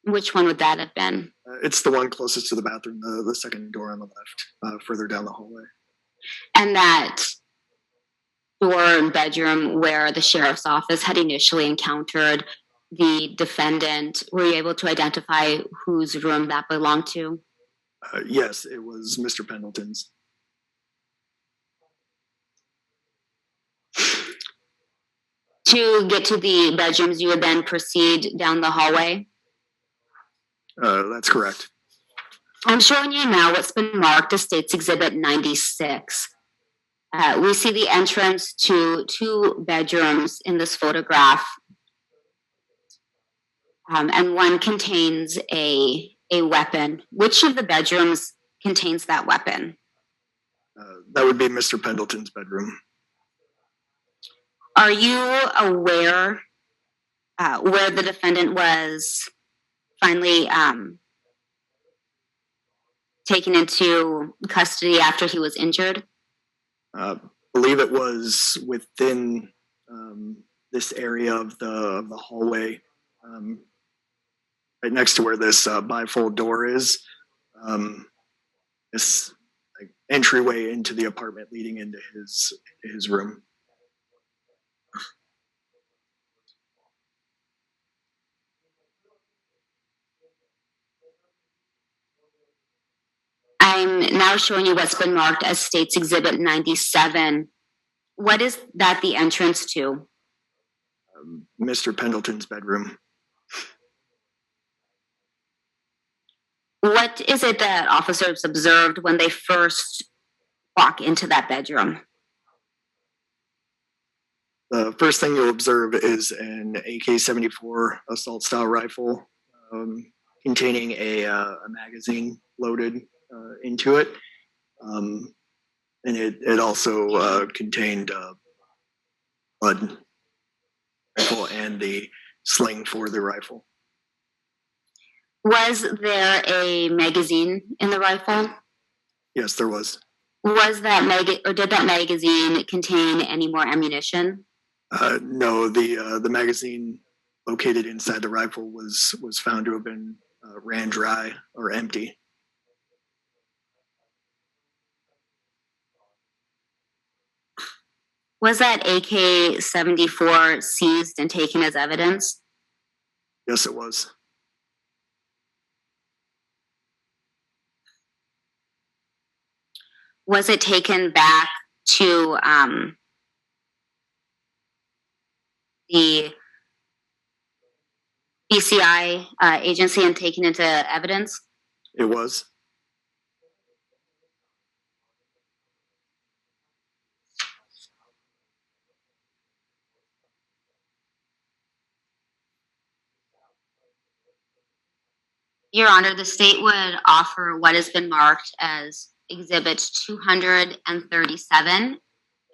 [SPEAKER 1] Which one would that have been?
[SPEAKER 5] It's the one closest to the bathroom, the second door on the left, further down the hallway.
[SPEAKER 1] And that door and bedroom where the sheriff's office had initially encountered the defendant, were you able to identify whose room that belonged to?
[SPEAKER 5] Yes, it was Mr. Pendleton's.
[SPEAKER 1] To get to the bedrooms, you would then proceed down the hallway?
[SPEAKER 5] That's correct.
[SPEAKER 1] I'm showing you now what's been marked as State's Exhibit 96. We see the entrance to two bedrooms in this photograph, and one contains a weapon. Which of the bedrooms contains that weapon?
[SPEAKER 5] That would be Mr. Pendleton's bedroom.
[SPEAKER 1] Are you aware where the defendant was finally taken into custody after he was injured?
[SPEAKER 5] Believe it was within this area of the hallway, right next to where this bifold door is. This entryway into the apartment leading into his room.
[SPEAKER 1] I'm now showing you what's been marked as State's Exhibit 97. What is that the entrance to?
[SPEAKER 5] Mr. Pendleton's bedroom.
[SPEAKER 1] What is it that officers observed when they first walk into that bedroom?
[SPEAKER 5] The first thing you'll observe is an AK-74 assault-style rifle containing a magazine loaded into it. And it also contained blood rifle and the sling for the rifle.
[SPEAKER 1] Was there a magazine in the rifle?
[SPEAKER 5] Yes, there was.
[SPEAKER 1] Was that did that magazine contain any more ammunition?
[SPEAKER 5] No, the magazine located inside the rifle was found to have been ran dry or empty.
[SPEAKER 1] Was that AK-74 seized and taken as evidence?
[SPEAKER 5] Yes, it was.
[SPEAKER 1] Was it taken back to the BCI agency and taken into evidence?
[SPEAKER 5] It was.
[SPEAKER 1] Your Honor, the state would offer what has been marked as Exhibit 237. It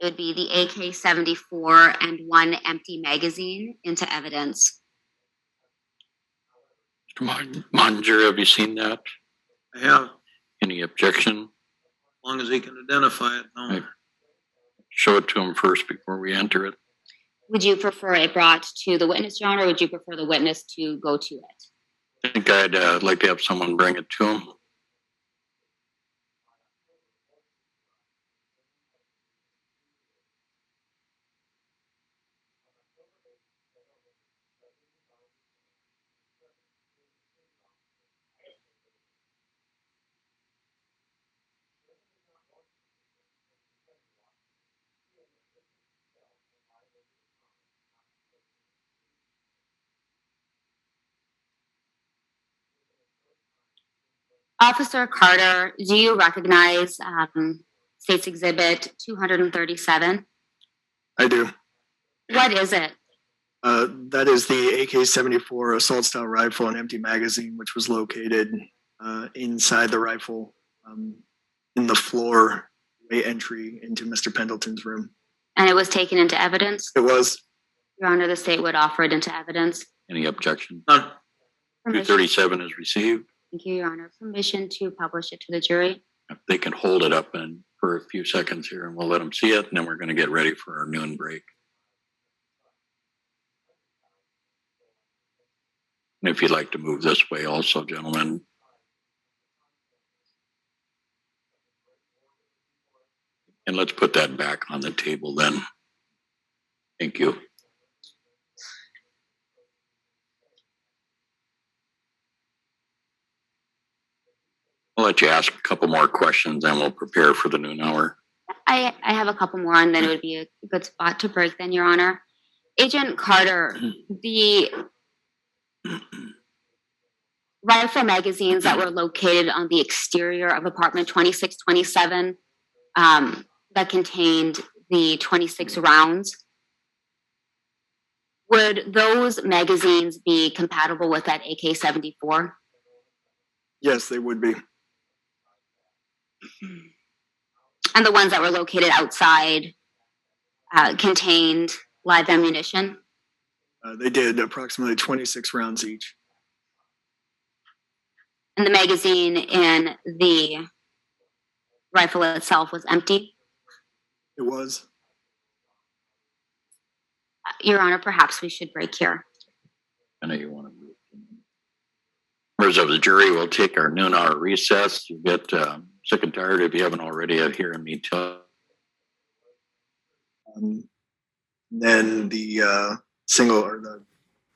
[SPEAKER 1] would be the AK-74 and one empty magazine into evidence.
[SPEAKER 3] Mr. Monger, have you seen that?
[SPEAKER 4] I have,
[SPEAKER 3] Any objection?
[SPEAKER 4] as long as he can identify it, no.
[SPEAKER 3] Right. Show it to him first before we enter it.
[SPEAKER 1] Would you prefer it brought to the witness, Your Honor, or would you prefer the witness to go to it?
[SPEAKER 3] I think I'd like to have someone bring it to him.
[SPEAKER 1] Officer Carter, do you recognize State's Exhibit 237?
[SPEAKER 5] I do.
[SPEAKER 1] What is it?
[SPEAKER 5] That is the AK-74 assault style rifle and empty magazine, which was located inside the rifle in the floor way entry into Mr. Pendleton's room.
[SPEAKER 1] And it was taken into evidence?
[SPEAKER 5] It was.
[SPEAKER 1] Your Honor, the state would offer it into evidence.
[SPEAKER 3] Any objection?
[SPEAKER 4] None.
[SPEAKER 3] 237 is received.
[SPEAKER 1] Thank you, Your Honor. Permission to publish it to the jury.
[SPEAKER 3] If they can hold it up for a few seconds here, and we'll let them see it, and then we're going to get ready for our noon break. And if you'd like to move this way also, gentlemen. And let's put that back on the table then. Thank you. I'll let you ask a couple more questions and we'll prepare for the noon hour.
[SPEAKER 1] I have a couple more, and then it would be a good spot to break then, Your Honor. Agent Carter, the rifle magazines that were located on the exterior of apartment 2627 that contained the 26 rounds, would those magazines be compatible with that AK-74?
[SPEAKER 5] Yes, they would be.
[SPEAKER 1] And the ones that were located outside contained live ammunition?
[SPEAKER 5] They did approximately 26 rounds each.
[SPEAKER 1] And the magazine in the rifle itself was empty?
[SPEAKER 5] It was.
[SPEAKER 1] Your Honor, perhaps we should break here.
[SPEAKER 3] I know you want to move. Members of the jury, we'll take our noon hour recess. You get sick and tired if you haven't already of hearing me tell.
[SPEAKER 5] Then the single or the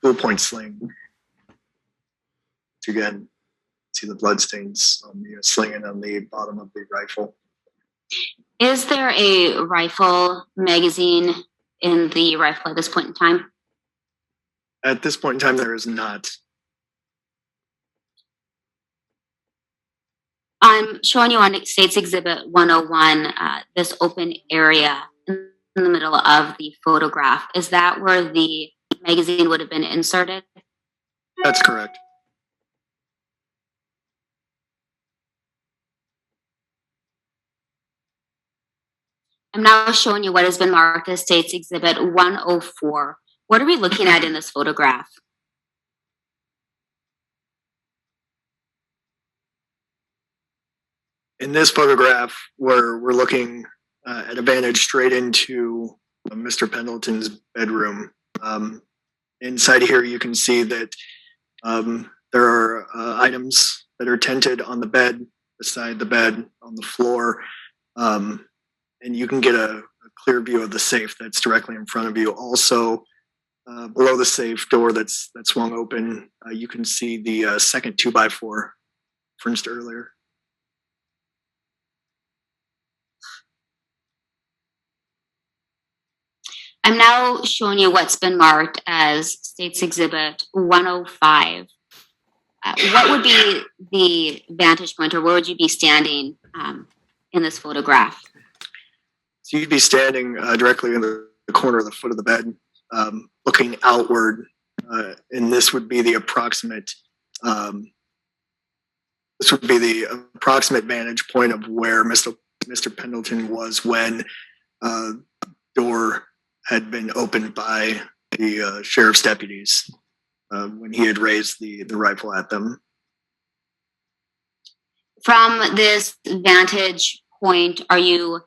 [SPEAKER 5] full point sling. Again, see the blood stains on the sling and on the bottom of the rifle.
[SPEAKER 1] Is there a rifle magazine in the rifle at this point in time?
[SPEAKER 5] At this point in time, there is not.
[SPEAKER 1] I'm showing you on State's Exhibit 101, this open area in the middle of the photograph. Is that where the magazine would have been inserted?
[SPEAKER 5] That's correct.
[SPEAKER 1] I'm now showing you what has been marked as State's Exhibit 104. What are we looking at in this photograph?
[SPEAKER 5] In this photograph, we're looking at a vantage straight into Mr. Pendleton's bedroom. Inside here, you can see that there are items that are tented on the bed, beside the bed, on the floor, and you can get a clear view of the safe that's directly in front of you. Also, below the safe door that's swung open, you can see the second 2x4 referenced earlier.
[SPEAKER 1] I'm now showing you what's been marked as State's Exhibit 105. What would be the vantage point, or where would you be standing in this photograph?
[SPEAKER 5] So you'd be standing directly in the corner of the foot of the bed, looking outward, and this would be the approximate. This would be the approximate vantage point of where Mr. Pendleton was when door had been opened by the sheriff's deputies when he had raised the rifle at them.
[SPEAKER 1] From this vantage point, are you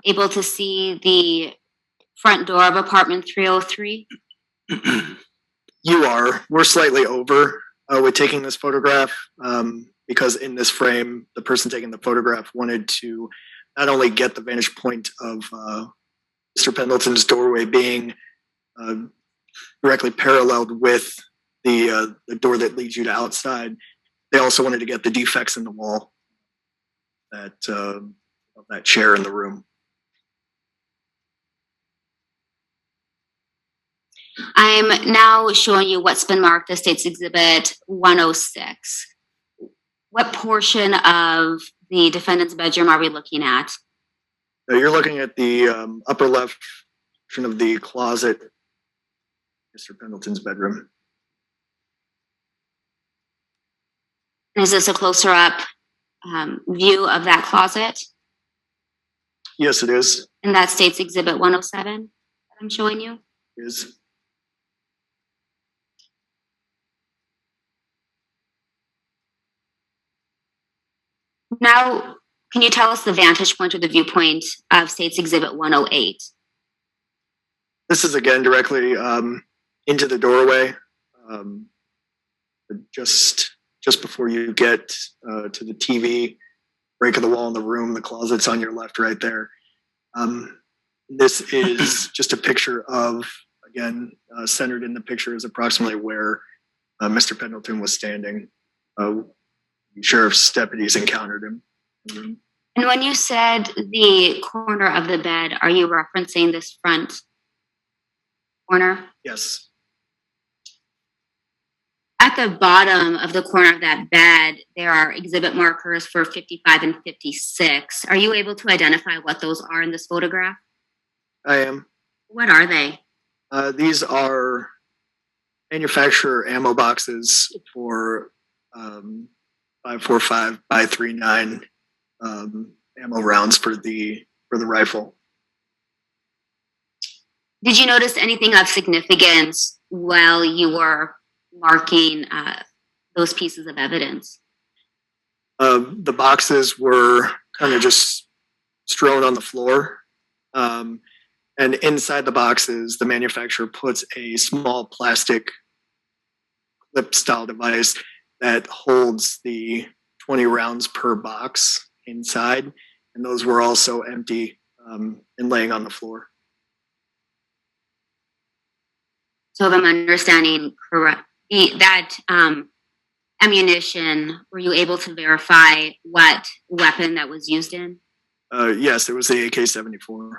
[SPEAKER 1] able to see the front door of apartment 303?
[SPEAKER 5] You are. We're slightly over with taking this photograph because in this frame, the person taking the photograph wanted to not only get the vantage point of Mr. Pendleton's doorway being directly paralleled with the door that leads you to outside, they also wanted to get the defects in the wall that of that chair in the room.
[SPEAKER 1] I'm now showing you what's been marked as State's Exhibit 106. What portion of the defendant's bedroom are we looking at?
[SPEAKER 5] You're looking at the upper left portion of the closet, Mr. Pendleton's bedroom.
[SPEAKER 1] Is this a closer up view of that closet?
[SPEAKER 5] Yes, it is.
[SPEAKER 1] And that's State's Exhibit 107 that I'm showing you?
[SPEAKER 5] It is.
[SPEAKER 1] Now, can you tell us the vantage point or the viewpoint of State's Exhibit 108?
[SPEAKER 5] This is again directly into the doorway, just before you get to the TV, break of the wall in the room. The closet's on your left, right there. This is just a picture of, again, centered in the picture is approximately where Mr. Pendleton was standing. Sheriff's deputies encountered him.
[SPEAKER 1] And when you said the corner of the bed, are you referencing this front corner?
[SPEAKER 5] Yes.
[SPEAKER 1] At the bottom of the corner of that bed, there are exhibit markers for 55 and 56. Are you able to identify what those are in this photograph?
[SPEAKER 5] I am.
[SPEAKER 1] What are they?
[SPEAKER 5] These are manufacturer ammo boxes for 5.45 by 3.9 ammo rounds for the rifle.
[SPEAKER 1] Did you notice anything of significance while you were marking those pieces of evidence?
[SPEAKER 5] The boxes were kind of just strewn on the floor. And inside the boxes, the manufacturer puts a small plastic clip style device that holds the 20 rounds per box inside. And those were also empty and laying on the floor.
[SPEAKER 1] So if I'm understanding correct, that ammunition, were you able to verify what weapon that was used in?
[SPEAKER 5] Yes, it was the AK-74.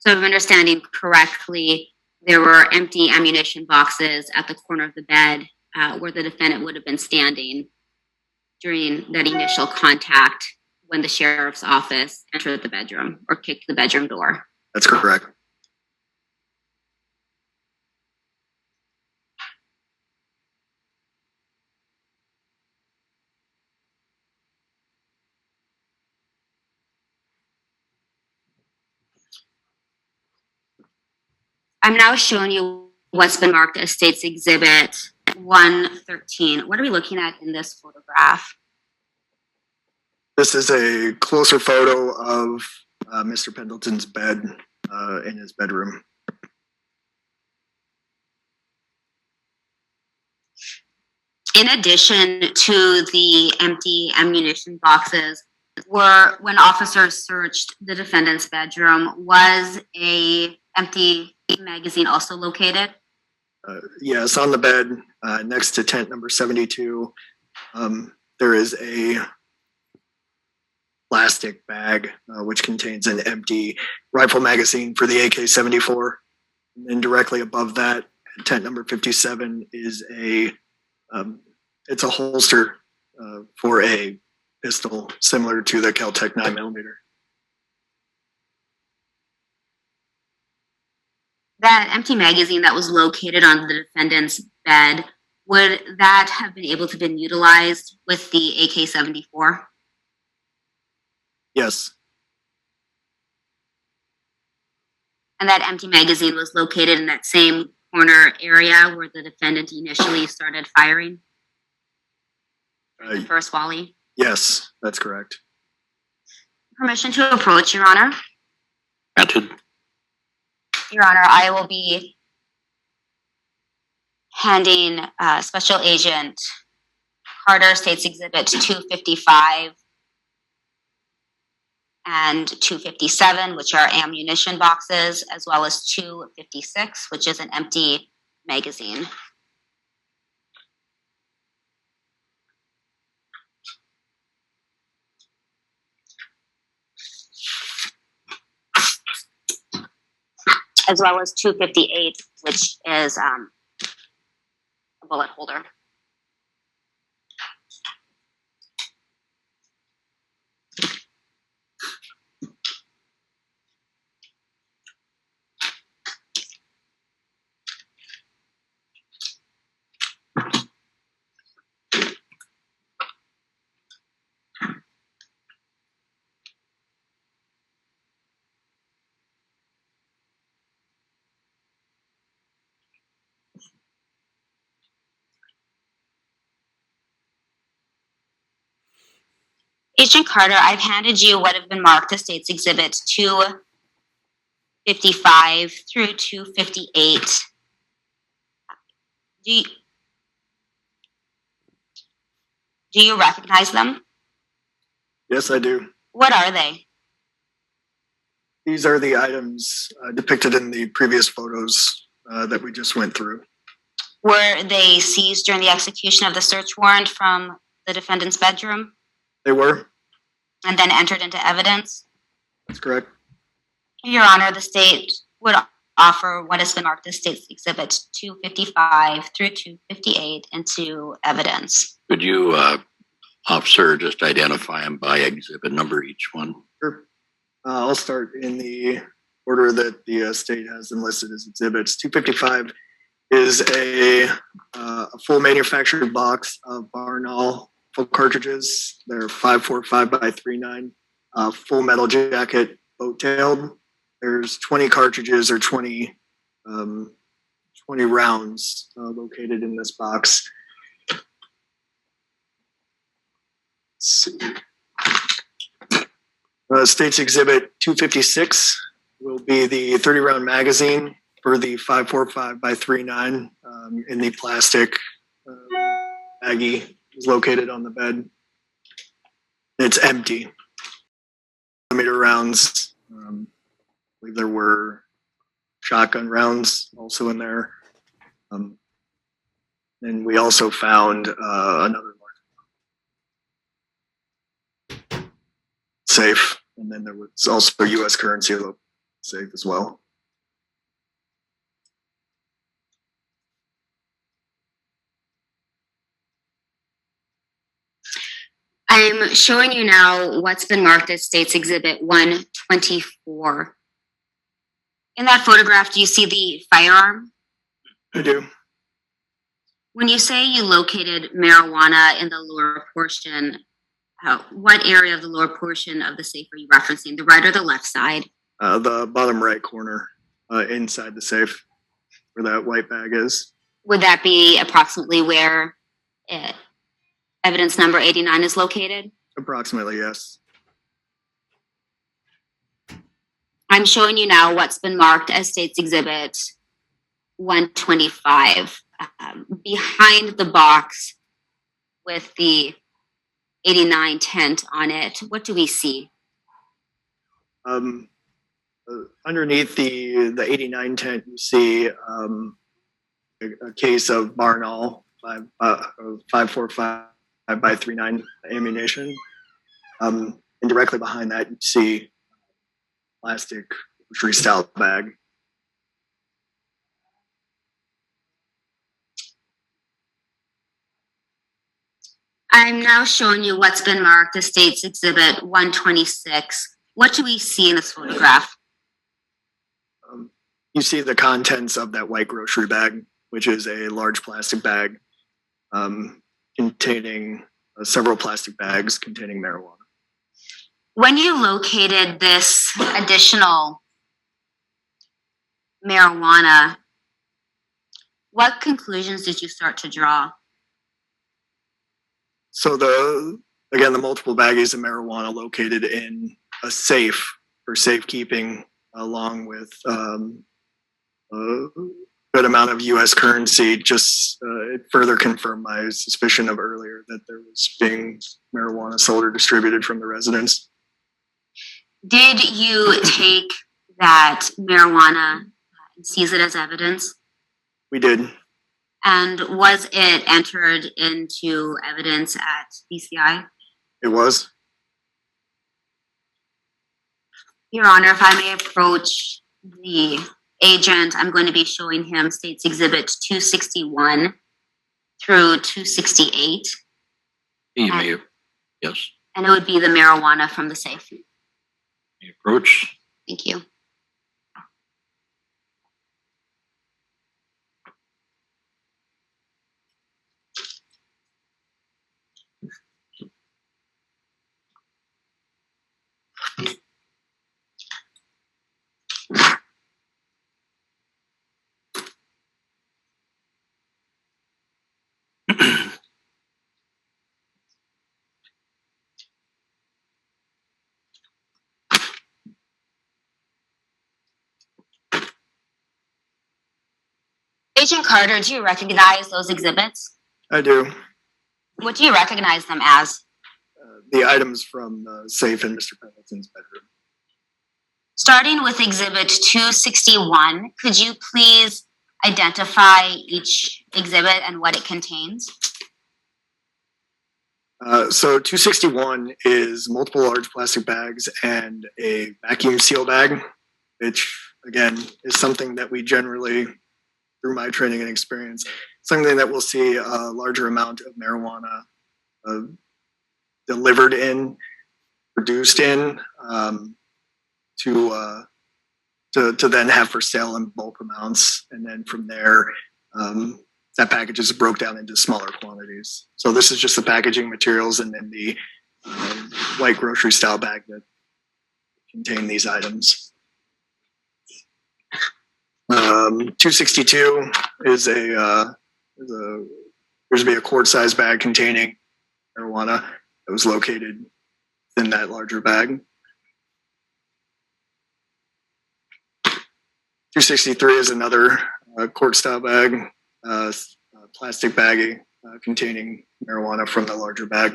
[SPEAKER 1] So if I'm understanding correctly, there were empty ammunition boxes at the corner of the bed where the defendant would have been standing during that initial contact when the sheriff's office entered the bedroom or kicked the bedroom door.
[SPEAKER 5] That's correct.
[SPEAKER 1] I'm now showing you what's been marked as State's Exhibit 113. What are we looking at in this photograph?
[SPEAKER 5] This is a closer photo of Mr. Pendleton's bed in his bedroom.
[SPEAKER 1] In addition to the empty ammunition boxes, when officers searched the defendant's bedroom, was a empty magazine also located?
[SPEAKER 5] Yes, on the bed next to tent number 72, there is a plastic bag which contains an empty rifle magazine for the AK-74. And then directly above that, tent number 57 is it's a holster for a pistol similar to the Kel-Tec 9mm.
[SPEAKER 1] That empty magazine that was located on the defendant's bed, would that have been able to been utilized with the AK-74?
[SPEAKER 5] Yes.
[SPEAKER 1] And that empty magazine was located in that same corner area where the defendant initially started firing? The first volley?
[SPEAKER 5] Yes, that's correct.
[SPEAKER 1] Permission to approach, Your Honor.
[SPEAKER 3] Granted.
[SPEAKER 1] Your Honor, I will be handing Special Agent Carter States Exhibit 255 and 257, which are ammunition boxes, as well as 256, which is an empty magazine. As well as 258, which is a bullet holder. Agent Carter, I've handed you what have been marked as States Exhibits 255 through 258. Do you recognize them?
[SPEAKER 5] Yes, I do.
[SPEAKER 1] What are they?
[SPEAKER 5] These are the items depicted in the previous photos that we just went through.
[SPEAKER 1] Were they seized during the execution of the search warrant from the defendant's bedroom
[SPEAKER 5] They were?
[SPEAKER 1] and then entered into evidence?
[SPEAKER 5] That's correct.
[SPEAKER 1] Your Honor, the state would offer what has been marked as States Exhibits 255 through 258 into evidence.
[SPEAKER 3] Could you, officer, just identify them by exhibit number each one?
[SPEAKER 5] Sure. I'll start in the order that the state has them listed as exhibits. 255 is a full manufactured box of Barnall full cartridges. They're 545 by 39, full metal jacket, boat-tailed. There's 20 cartridges or 20 rounds located in this box. Let's see. States Exhibit 256 will be the 30-round magazine for the 545 by 39 in the plastic baggie is located on the bed. It's empty. Millimeter rounds. I believe there were shotgun rounds also in there. And we also found another large safe. And then there was also U.S. currency safe as well.
[SPEAKER 1] I'm showing you now what's been marked as States Exhibit 124. In that photograph, do you see the firearm?
[SPEAKER 5] I do.
[SPEAKER 1] When you say you located marijuana in the lower portion, what area of the lower portion of the safe are you referencing, the right or the left side?
[SPEAKER 5] The bottom right corner inside the safe where that white bag is.
[SPEAKER 1] Would that be approximately where evidence number 89 is located?
[SPEAKER 5] Approximately, yes.
[SPEAKER 1] I'm showing you now what's been marked as States Exhibit 125. Behind the box with the 89 tent on it, what do we see?
[SPEAKER 5] Underneath the 89 tent, you see a case of Barnall 545 by 39 ammunition. And directly behind that, you see plastic grocery style bag.
[SPEAKER 1] I'm now showing you what's been marked as States Exhibit 126. What do we see in this photograph?
[SPEAKER 5] You see the contents of that white grocery bag, which is a large plastic bag containing several plastic bags containing marijuana.
[SPEAKER 1] When you located this additional marijuana, what conclusions did you start to draw?
[SPEAKER 5] So the multiple baggies of marijuana located in a safe for safekeeping, along with a good amount of U.S. currency. Just it further confirmed my suspicion of earlier that there was being marijuana sold or distributed from the residence.
[SPEAKER 1] Did you take that marijuana and seize it as evidence?
[SPEAKER 5] We did.
[SPEAKER 1] And was it entered into evidence at BCI?
[SPEAKER 5] It was.
[SPEAKER 1] Your Honor, if I may approach the agent, I'm going to be showing him States Exhibit 261 through 268.
[SPEAKER 3] You may, yes,
[SPEAKER 1] And it would be the marijuana from the safe.
[SPEAKER 3] may approach.
[SPEAKER 1] Thank you. Agent Carter, do you recognize those exhibits?
[SPEAKER 5] I do.
[SPEAKER 1] What do you recognize them as?
[SPEAKER 5] The items from the safe in Mr. Pendleton's bedroom.
[SPEAKER 1] Starting with Exhibit 261, could you please identify each exhibit and what it contains?
[SPEAKER 5] So 261 is multiple large plastic bags and a vacuum seal bag, which again is something that we generally, through my training and experience, something that we'll see a larger amount of marijuana delivered in, produced in, to then have for sale in bulk amounts, and then from there, that package is broke down into smaller quantities. So this is just the packaging materials, and then the white grocery style bag that contain these items. 262 is appears to be a quart-sized bag containing marijuana that was located in that larger bag. 263 is another quart-style bag, plastic baggie containing marijuana from the larger bag.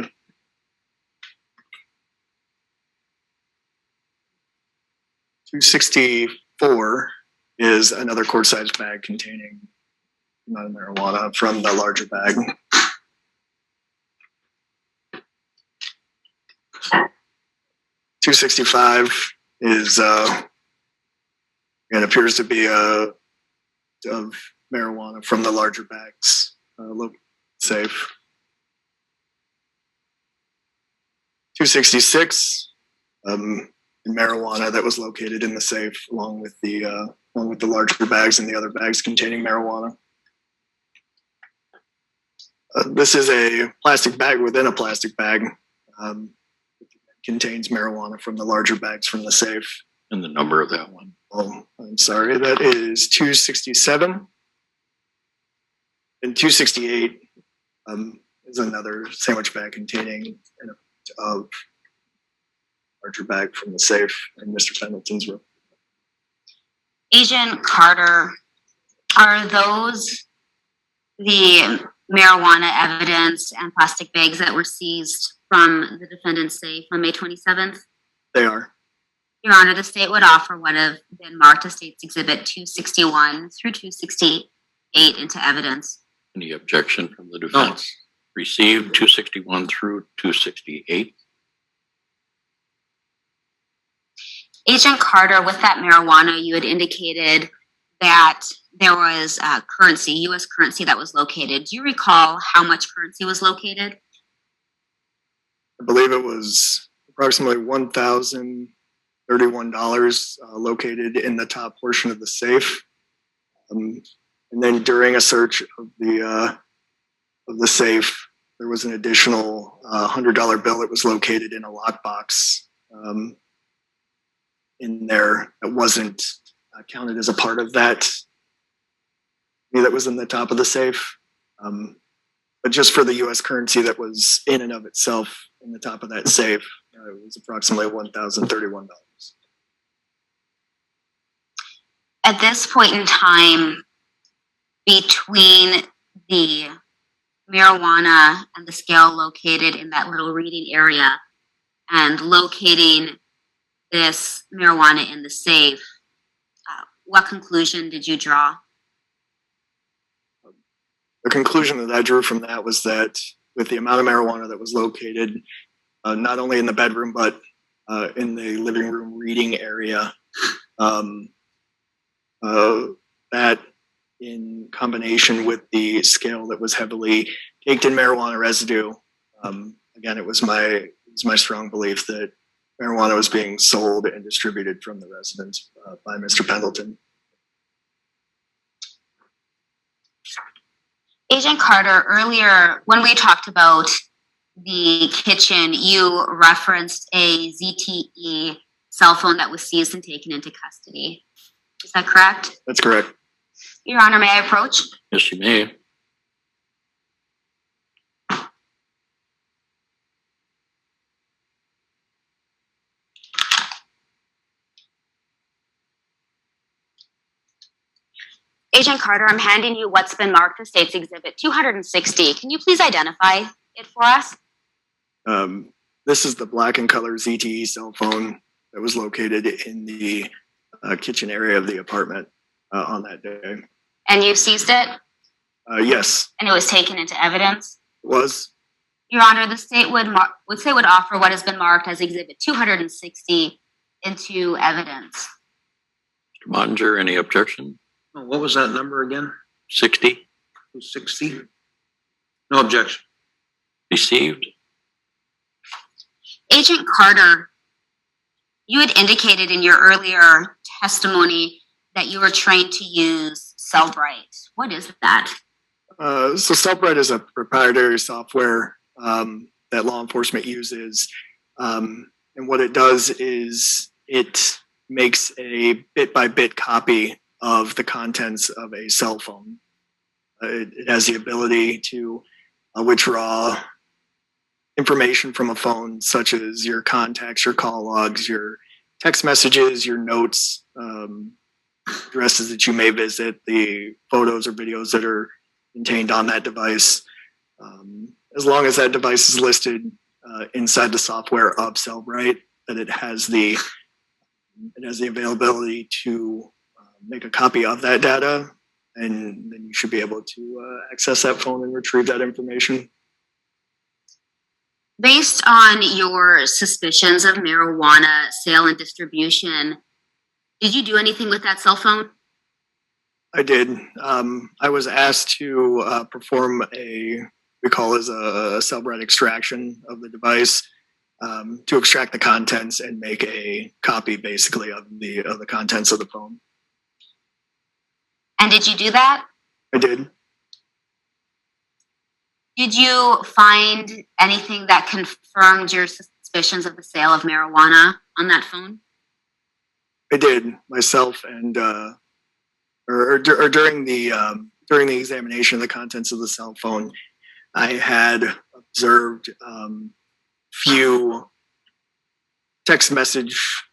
[SPEAKER 5] 264 is another quart-sized bag containing marijuana from the larger bag. 265 is it appears to be of marijuana from the larger bags. Safe. 266, marijuana that was located in the safe, along with the larger bags and the other bags containing marijuana. This is a plastic bag within a plastic bag. Contains marijuana from the larger bags from the safe.
[SPEAKER 3] And the number of that one.
[SPEAKER 5] Oh, I'm sorry. That is 267. And 268 is another sandwich bag containing a larger bag from the safe in Mr. Pendleton's room.
[SPEAKER 1] Agent Carter, are those the marijuana evidence and plastic bags that were seized from the defendant's safe on May 27th?
[SPEAKER 5] They are.
[SPEAKER 1] Your Honor, the state would offer what have been marked as State's Exhibit 261 through 268 into evidence.
[SPEAKER 3] Any objection from the defense? Received 261 through 268.
[SPEAKER 1] Agent Carter, with that marijuana, you had indicated that there was currency, U.S. currency that was located. Do you recall how much currency was located?
[SPEAKER 5] I believe it was approximately $1,031 located in the top portion of the safe. And then during a search of the safe, there was an additional $100 bill that was located in a lockbox in there that wasn't counted as a part of that. That was in the top of the safe. But just for the U.S. currency that was in and of itself in the top of that safe, it was approximately $1,031.
[SPEAKER 1] at this point in time, between the marijuana and the scale located in that little reading area and locating this marijuana in the safe, what conclusion did you draw?
[SPEAKER 5] The conclusion that I drew from that was that with the amount of marijuana that was located, not only in the bedroom, but in the living room reading area, that in combination with the scale that was heavily caked in marijuana residue, again, it was my strong belief that marijuana was being sold and distributed from the residence by Mr. Pendleton.
[SPEAKER 1] Agent Carter, earlier when we talked about the kitchen, you referenced a ZTE cell phone that was seized and taken into custody. Is that correct?
[SPEAKER 5] That's correct.
[SPEAKER 1] Your Honor, may I approach?
[SPEAKER 3] Yes, you may.
[SPEAKER 1] Agent Carter, I'm handing you what's been marked as State's Exhibit 260. Can you please identify it for us?
[SPEAKER 5] This is the black and color ZTE cell phone that was located in the kitchen area of the apartment on that day.
[SPEAKER 1] And you seized it?
[SPEAKER 5] Yes.
[SPEAKER 1] And it was taken into evidence?
[SPEAKER 5] It was.
[SPEAKER 1] Your Honor, the state would offer what has been marked as Exhibit 260 into evidence.
[SPEAKER 3] Mr. Mottinger, any objection?
[SPEAKER 4] What was that number again?
[SPEAKER 3] 60?
[SPEAKER 4] 260? No objection.
[SPEAKER 3] Received?
[SPEAKER 1] Agent Carter, you had indicated in your earlier testimony that you were trained to use Cellbrite. What is that?
[SPEAKER 5] So Cellbrite is a proprietary software that law enforcement uses. And what it does is it makes a bit-by-bit copy of the contents of a cell phone. It has the ability to withdraw information from a phone, such as your contacts, your call logs, your text messages, your notes, addresses that you may visit, the photos or videos that are contained on that device. As long as that device is listed inside the software of Cellbrite, that it has the availability to make a copy of that data, and then you should be able to access that phone and retrieve that information.
[SPEAKER 1] Based on your suspicions of marijuana sale and distribution, did you do anything with that cell phone?
[SPEAKER 5] I did. I was asked to perform we call it a Cellbrite extraction of the device, to extract the contents and make a copy, basically, of the contents of the phone.
[SPEAKER 1] And did you do that?
[SPEAKER 5] I did.
[SPEAKER 1] Did you find anything that confirmed your suspicions of the sale of marijuana on that phone?
[SPEAKER 5] I did myself, and during the examination of the contents of the cell phone, I had observed few text message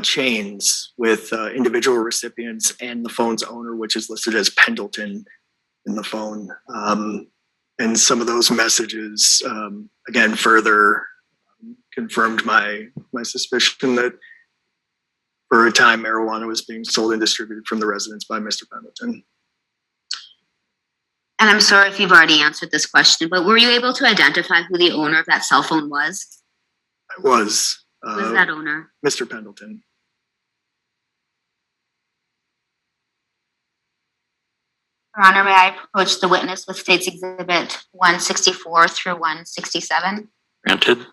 [SPEAKER 5] chains with individual recipients and the phone's owner, which is listed as Pendleton in the phone. And some of those messages, again, further confirmed my suspicion that for a time marijuana was being sold and distributed from the residence by Mr. Pendleton.
[SPEAKER 1] And I'm sorry if you've already answered this question, but were you able to identify who the owner of that cell phone was?
[SPEAKER 5] I was.
[SPEAKER 1] Who was that owner?
[SPEAKER 5] Mr. Pendleton.
[SPEAKER 1] Your Honor, may I approach the witness with State's Exhibit 164 through 167?
[SPEAKER 3] Granted.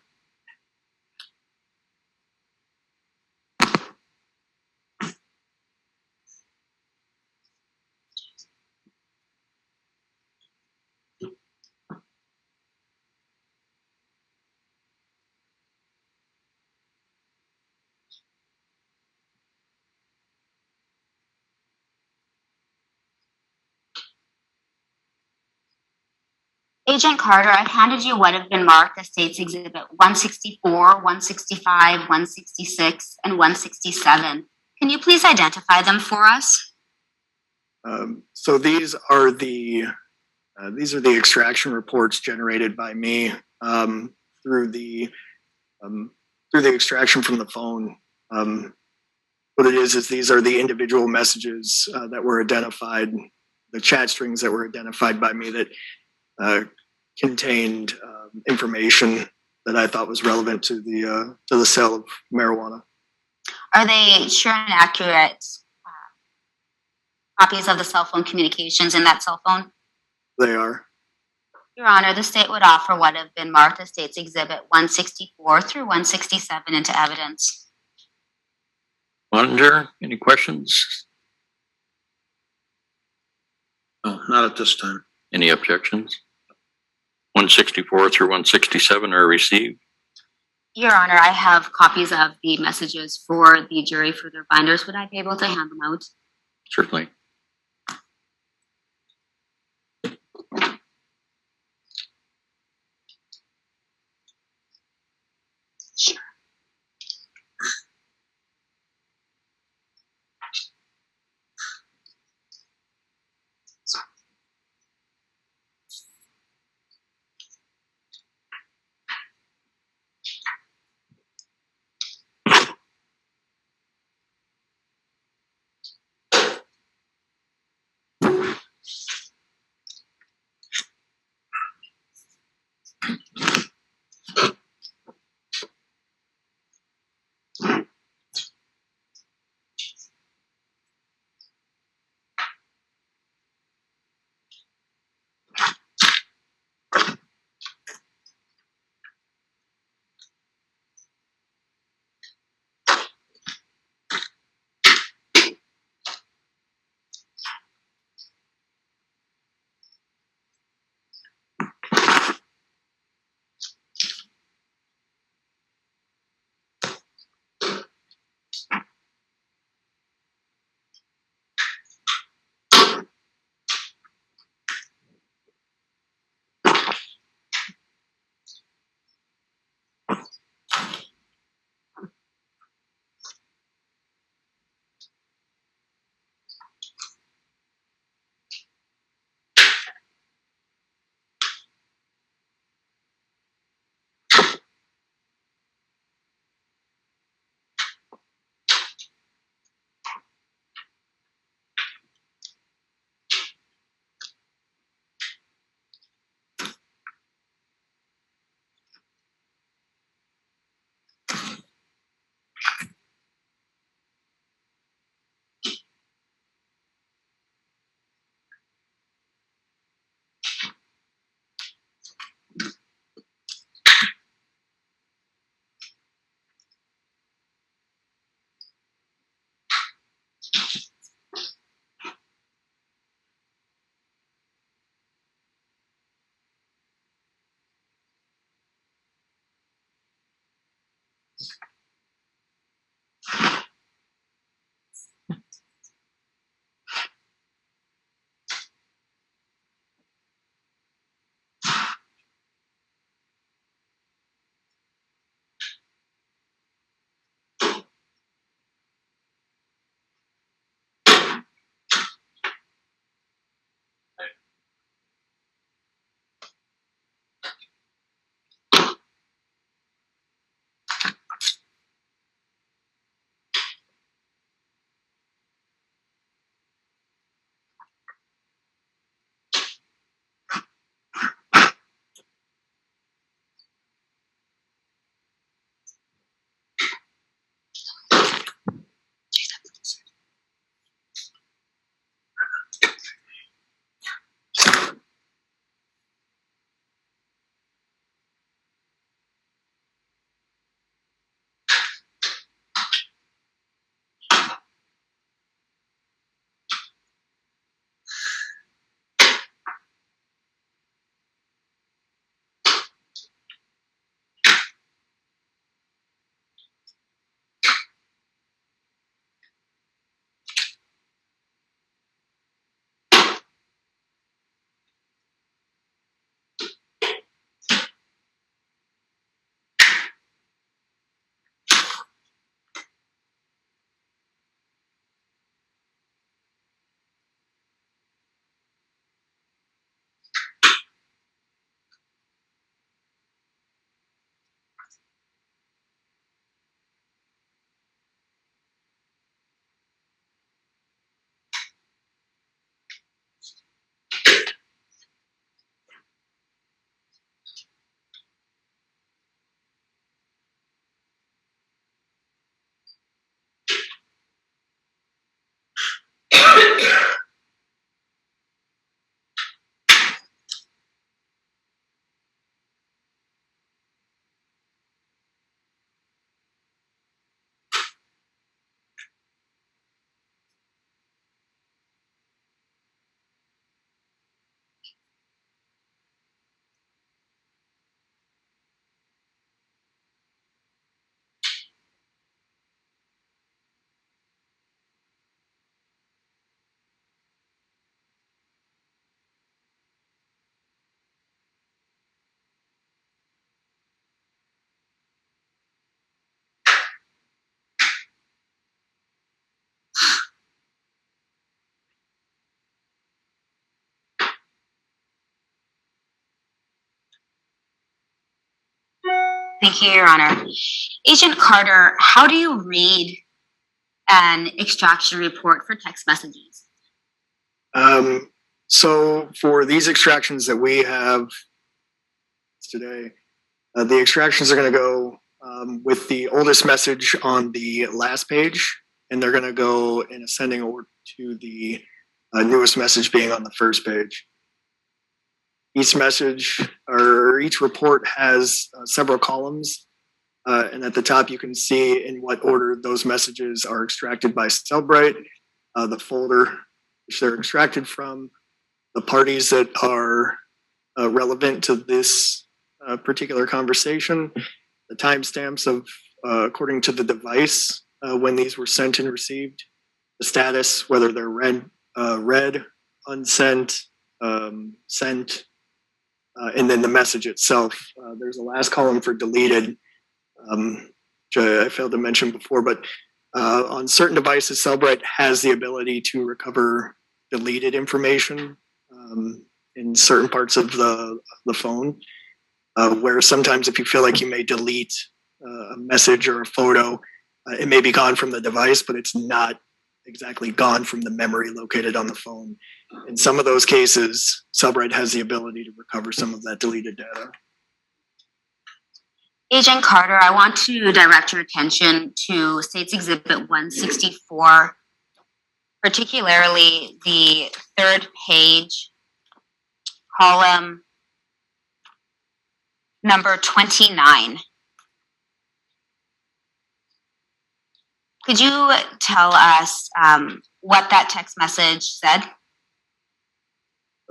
[SPEAKER 1] Agent Carter, I've handed you what have been marked as State's Exhibit 164, 165, 166, and 167. Can you please identify them for us?
[SPEAKER 5] So these are the extraction reports generated by me through the extraction from the phone. What it is these are the individual messages that were identified, the chat strings that were identified by me that contained information that I thought was relevant to the sale of marijuana.
[SPEAKER 1] Are they sure and accurate copies of the cell phone communications in that cell phone?
[SPEAKER 5] They are.
[SPEAKER 1] Your Honor, the state would offer what have been marked as State's Exhibit 164 through 167 into evidence.
[SPEAKER 3] Monitor, any questions?
[SPEAKER 4] No, not at this time.
[SPEAKER 3] Any objections? 164 through 167 are received.
[SPEAKER 1] Your Honor, I have copies of the messages for the jury for their binders. Would I be able to hand them out?
[SPEAKER 3] Certainly.
[SPEAKER 1] Thank you, Your Honor. Agent Carter, how do you read an extraction report for text messages?
[SPEAKER 5] So for these extractions that we have today, the extractions are going to go with the oldest message on the last page, and they're going to go in ascending order to the newest message being on the first page. Each message or each report has several columns, and at the top you can see in what order those messages are extracted by Cellbrite, the folder which they're extracted from, the parties that are relevant to this particular conversation, the timestamps of according to the device when these were sent and received, the status, whether they're read, unsent, sent, and then the message itself. There's a last column for deleted, which I failed to mention before, but on certain devices, Cellbrite has the ability to recover deleted information in certain parts of the phone, where sometimes if you feel like you may delete a message or a photo, it may be gone from the device, but it's not exactly gone from the memory located on the phone. In some of those cases, Cellbrite has the ability to recover some of that deleted data.
[SPEAKER 1] Agent Carter, I want to direct your attention to State's Exhibit 164, particularly the third page, column number 29. Could you tell us what that text message said?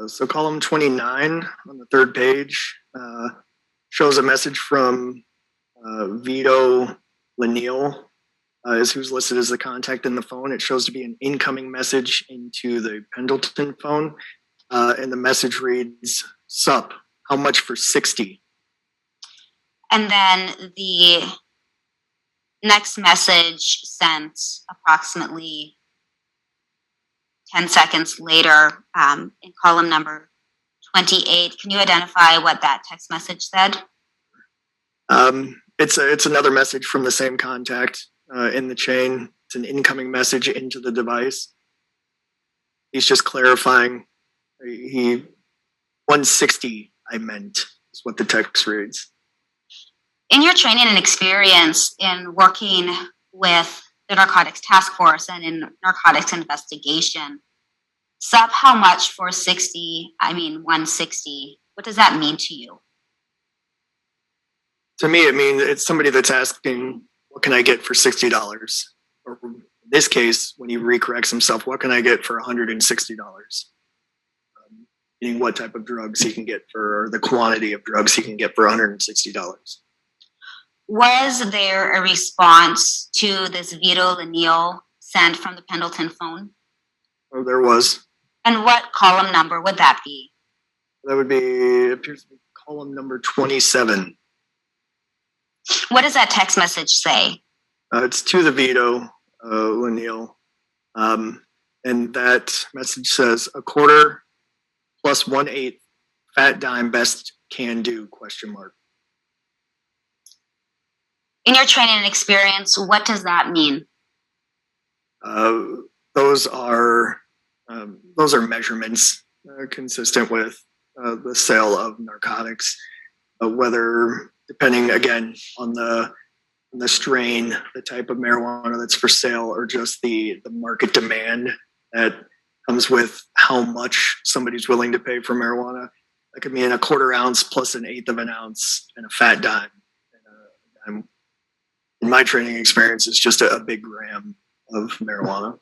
[SPEAKER 5] So column 29 on the third page shows a message from Vito Laniel, is who's listed as the contact in the phone. It shows to be an incoming message into the Pendleton phone. And the message reads, "Sup, how much for 60?
[SPEAKER 1] And then the next message sent approximately 10 seconds later in column number 28. Can you identify what that text message said?
[SPEAKER 5] It's another message from the same contact in the chain. It's an incoming message into the device. He's just clarifying. 160, I meant, is what the text reads.
[SPEAKER 1] In your training and experience in working with the Narcotics Task Force and in narcotics investigation, sub how much for 160, what does that mean to you?
[SPEAKER 5] To me, it means it's somebody that's asking, what can I get for $60? Or in this case, when he recorrects himself, what can I get for $160? Meaning what type of drugs he can get for, or the quantity of drugs he can get for $160.
[SPEAKER 1] Was there a response to this Vito Laniel sent from the Pendleton phone?
[SPEAKER 5] Oh, there was.
[SPEAKER 1] And what column number would that be?
[SPEAKER 5] That would be, appears to be column number 27.
[SPEAKER 1] What does that text message say?
[SPEAKER 5] It's to the Vito Laniel. And that message says, a quarter plus 1/8 fat dime best can do, ?
[SPEAKER 1] In your training and experience, what does that mean?
[SPEAKER 5] Those are measurements consistent with the sale of narcotics, whether depending again on the strain, the type of marijuana that's for sale, or just the market demand that comes with how much somebody's willing to pay for marijuana. That could mean a quarter ounce plus 1/8 of an ounce and a fat dime. In my training experience, it's just a big gram of marijuana.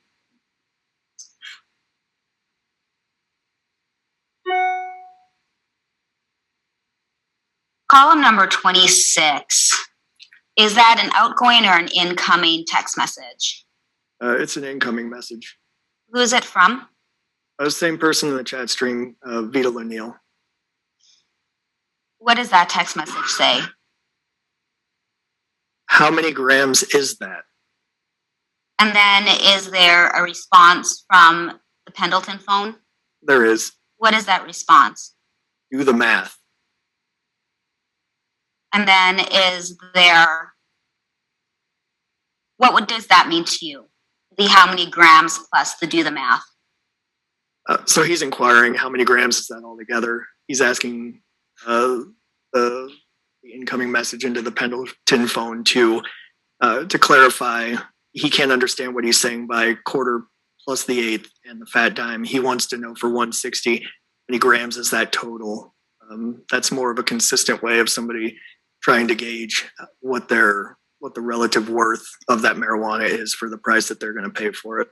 [SPEAKER 1] Column number 26, is that an outgoing or an incoming text message?
[SPEAKER 5] It's an incoming message.
[SPEAKER 1] Who is it from?
[SPEAKER 5] The same person in the chat string, Vito Laniel.
[SPEAKER 1] What does that text message say?
[SPEAKER 5] How many grams is that?
[SPEAKER 1] And then is there a response from the Pendleton phone?
[SPEAKER 5] There is.
[SPEAKER 1] What is that response?
[SPEAKER 5] Do the math.
[SPEAKER 1] And then is there, does that mean to you? The how many grams plus the do the math?
[SPEAKER 5] So he's inquiring how many grams is that altogether. He's asking the incoming message into the Pendleton phone to clarify. He can't understand what he's saying by quarter plus the eighth and the fat dime. He wants to know for 160, how many grams is that total? That's more of a consistent way of somebody trying to gauge what the relative worth of that marijuana is for the price that they're going to pay for it.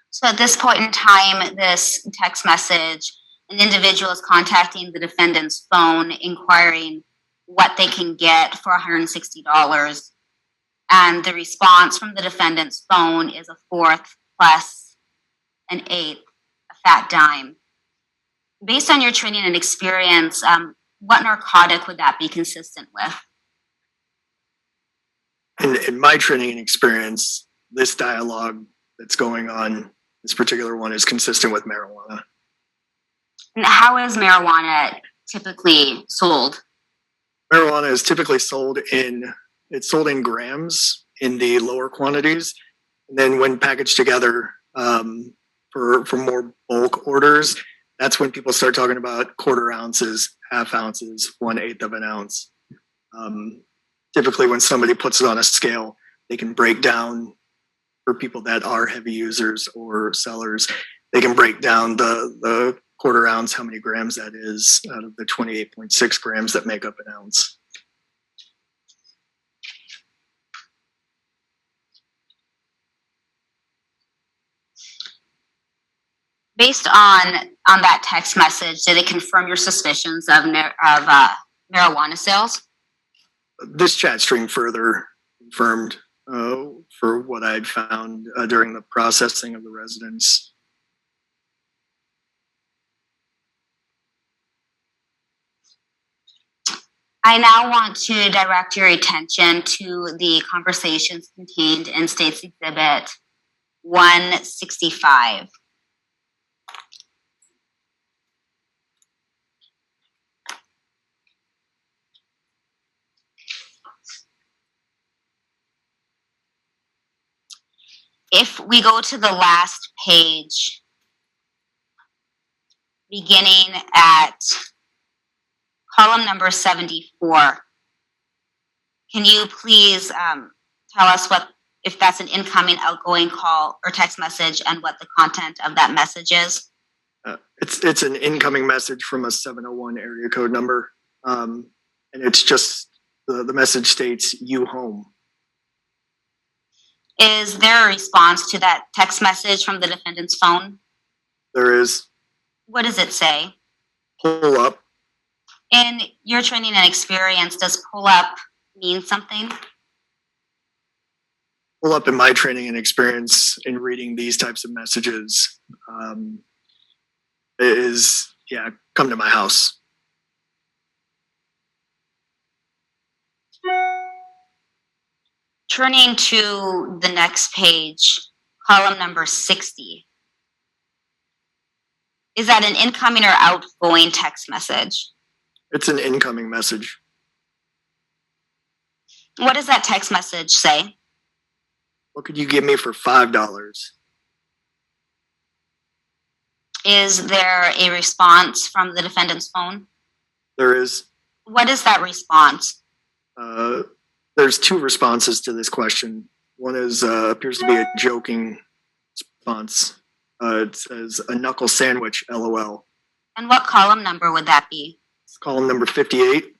[SPEAKER 1] So at this point in time, this text message, an individual is contacting the defendant's phone, inquiring what they can get for $160. And the response from the defendant's phone is a fourth plus an eighth, a fat dime. Based on your training and experience, what narcotic would that be consistent with?
[SPEAKER 5] In my training and experience, this dialogue that's going on, this particular one, is consistent with marijuana.
[SPEAKER 1] And how is marijuana typically sold?
[SPEAKER 5] Marijuana is typically sold in grams in the lower quantities. And then when packaged together for more bulk orders, that's when people start talking about quarter ounces, half ounces, 1/8 of an ounce. Typically when somebody puts it on a scale, they can break down, for people that are heavy users or sellers, they can break down the quarter ounce, how many grams that is out of the 28.6 grams that make up an ounce.
[SPEAKER 1] Based on that text message, did it confirm your suspicions of marijuana sales?
[SPEAKER 5] This chat string further confirmed for what I'd found during the processing of the residence.
[SPEAKER 1] I now want to direct your attention to the conversations contained in State's Exhibit 165. If we go to the last page, beginning at column number 74, can you please tell us if that's an incoming, outgoing call or text message, and what the content of that message is?
[SPEAKER 5] It's an incoming message from a 701 area code number, and it's just the message states "you home."
[SPEAKER 1] Is there a response to that text message from the defendant's phone?
[SPEAKER 5] There is.
[SPEAKER 1] What does it say?
[SPEAKER 5] Pull up.
[SPEAKER 1] In your training and experience, does pull up mean something?
[SPEAKER 5] Pull up, in my training and experience in reading these types of messages, is, come to my house.
[SPEAKER 1] Turning to the next page, column number 60. Is that an incoming or outgoing text message?
[SPEAKER 5] It's an incoming message.
[SPEAKER 1] What does that text message say?
[SPEAKER 5] What could you give me for $5?
[SPEAKER 1] Is there a response from the defendant's phone?
[SPEAKER 5] There is.
[SPEAKER 1] What is that response?
[SPEAKER 5] There's two responses to this question. One is appears to be a joking response. It says a knuckle sandwich, LOL.
[SPEAKER 1] And what column number would that be?
[SPEAKER 5] It's column number 58.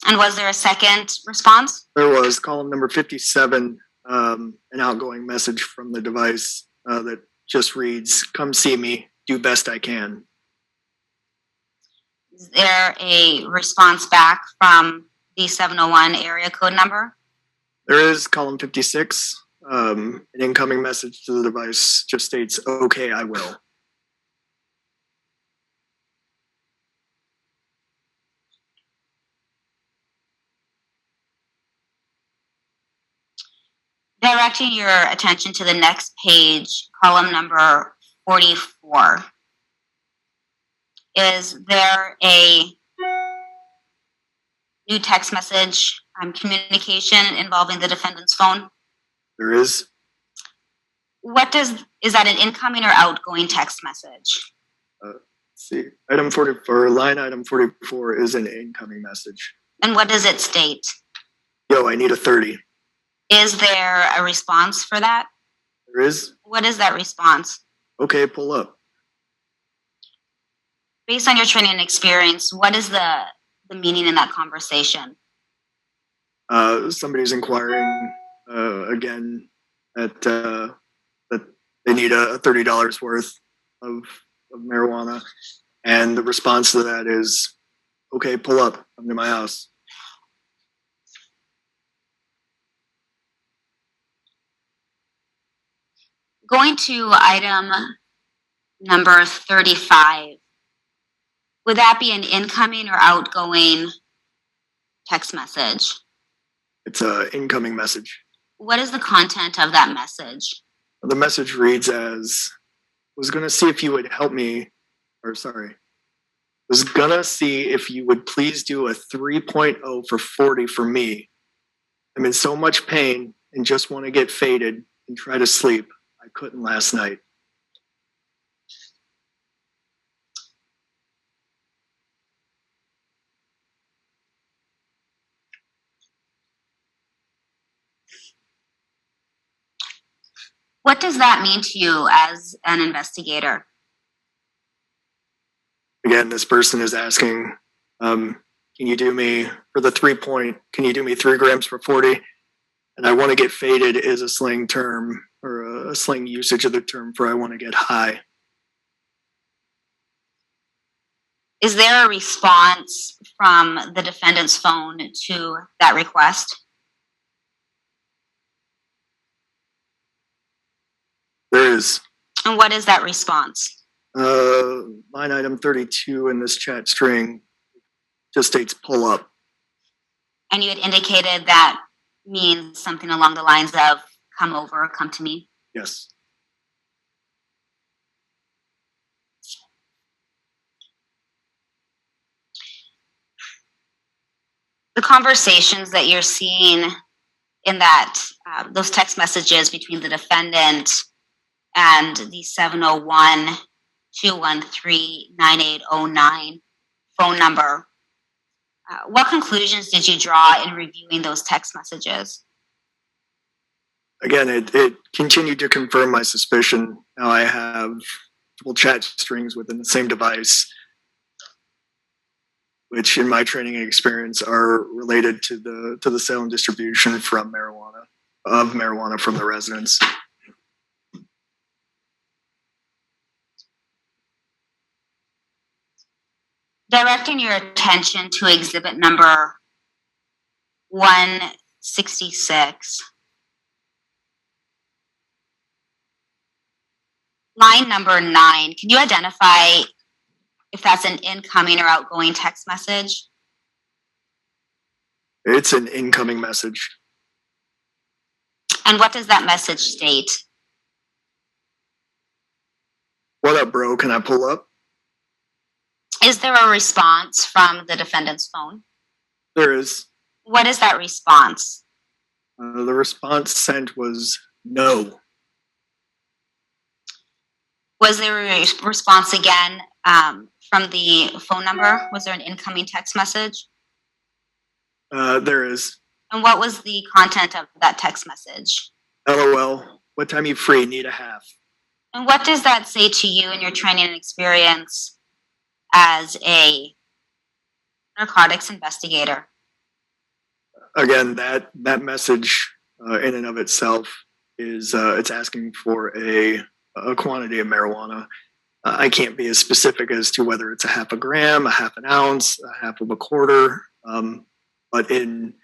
[SPEAKER 1] And was there a second response?
[SPEAKER 5] There was column number 57, an outgoing message from the device that just reads, "Come see me, do best I can."
[SPEAKER 1] Is there a response back from the 701 area code number?
[SPEAKER 5] There is column 56. An incoming message to the device just states, "Okay, I will."
[SPEAKER 1] Directing your attention to the next page, column number 44. Is there a new text message communication involving the defendant's phone?
[SPEAKER 5] There is.
[SPEAKER 1] Is that an incoming or outgoing text message?
[SPEAKER 5] See, item 44, line item 44 is an incoming message.
[SPEAKER 1] And what does it state?
[SPEAKER 5] Yo, I need a 30.
[SPEAKER 1] Is there a response for that?
[SPEAKER 5] There is.
[SPEAKER 1] What is that response?
[SPEAKER 5] Okay, pull up.
[SPEAKER 1] Based on your training and experience, what is the meaning in that conversation?
[SPEAKER 5] Somebody's inquiring again that they need a $30 worth of marijuana, and the response to that is, "Okay, pull up. Come to my house."
[SPEAKER 1] Going to item number 35, would that be an incoming or outgoing text message?
[SPEAKER 5] It's an incoming message.
[SPEAKER 1] What is the content of that message?
[SPEAKER 5] The message reads as, "Was gonna see if you would help me," or sorry, "Was gonna see if you would please do a 3.0 for 40 for me. I'm in so much pain and just want to get faded and try to sleep. I couldn't last night."
[SPEAKER 1] What does that mean to you as an investigator?
[SPEAKER 5] Again, this person is asking, can you do me for the 3 can you do me 3 grams for 40? And I want to get faded is a slang term or a slang usage of the term for I want to get high.
[SPEAKER 1] Is there a response from the defendant's phone to that request?
[SPEAKER 5] There is.
[SPEAKER 1] And what is that response?
[SPEAKER 5] Line item 32 in this chat string just states pull up.
[SPEAKER 1] And you had indicated that means something along the lines of come over, come to me.
[SPEAKER 5] Yes.
[SPEAKER 1] The conversations that you're seeing in that those text messages between the defendant and the 701-213-9809 phone number, what conclusions did you draw in reviewing those text messages?
[SPEAKER 5] Again, it continued to confirm my suspicion. Now I have multiple chat strings within the same device, which in my training and experience are related to the sale and distribution from marijuana from the residents.
[SPEAKER 1] Directing your attention to exhibit number 166. Line number 9, can you identify if that's an incoming or outgoing text message?
[SPEAKER 5] It's an incoming message.
[SPEAKER 1] And what does that message state?
[SPEAKER 5] What up, bro? Can I pull up?
[SPEAKER 1] Is there a response from the defendant's phone?
[SPEAKER 5] There is.
[SPEAKER 1] What is that response?
[SPEAKER 5] The response sent was no.
[SPEAKER 1] Was there a response again from the phone number? Was there an incoming text message?
[SPEAKER 5] There is.
[SPEAKER 1] And what was the content of that text message?
[SPEAKER 5] LOL. What time you free? Need a half.
[SPEAKER 1] And what does that say to you in your training and experience as a narcotics investigator?
[SPEAKER 5] Again, that message in and of itself is it's asking for a quantity of marijuana. I can't be as specific as to whether it's a half a gram, a half an ounce, a half of a quarter. But in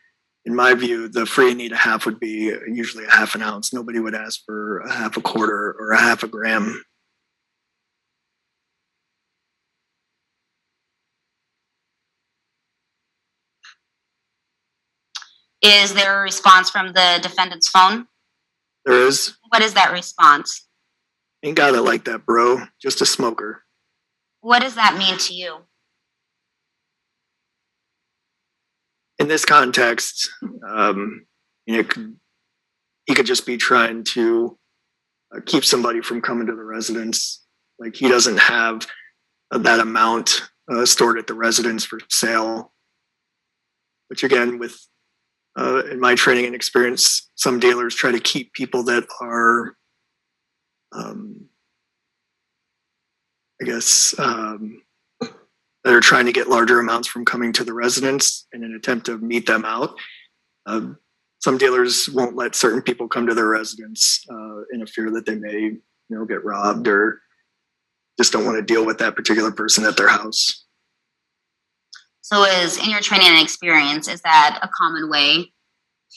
[SPEAKER 5] my view, the free need a half would be usually a half an ounce. Nobody would ask for a half a quarter or a half a gram.
[SPEAKER 1] Is there a response from the defendant's phone?
[SPEAKER 5] There is.
[SPEAKER 1] What is that response?
[SPEAKER 5] Ain't got it like that, bro. Just a smoker.
[SPEAKER 1] What does that mean to you?
[SPEAKER 5] In this context, he could just be trying to keep somebody from coming to the residence. Like he doesn't have that amount stored at the residence for sale. Which again, with in my training and experience, some dealers try to keep people that are, that are trying to get larger amounts from coming to the residence in an attempt to meet them out. Some dealers won't let certain people come to their residence in a fear that they may, get robbed or just don't want to deal with that particular person at their house.
[SPEAKER 1] So in your training and experience, is that a common way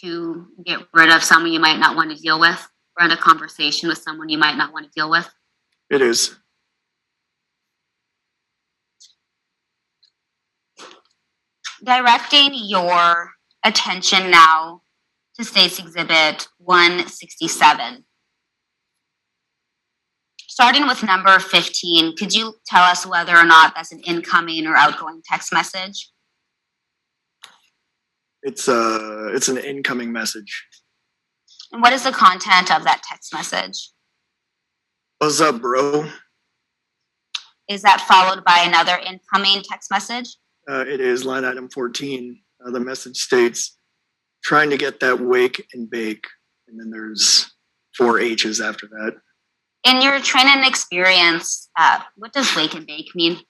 [SPEAKER 1] to get rid of someone you might not want to deal with, or end a conversation with someone you might not want to deal with?
[SPEAKER 5] It is.
[SPEAKER 1] Directing your attention now to State's Exhibit 167. Starting with number 15, could you tell us whether or not that's an incoming or outgoing text message?
[SPEAKER 5] It's an incoming message.
[SPEAKER 1] And what is the content of that text message?
[SPEAKER 5] What's up, bro?
[SPEAKER 1] Is that followed by another incoming text message?
[SPEAKER 5] It is line item 14. The message states, trying to get that wake and bake. And then there's 4 H's after that.
[SPEAKER 1] In your training and experience, what does wake and bake mean?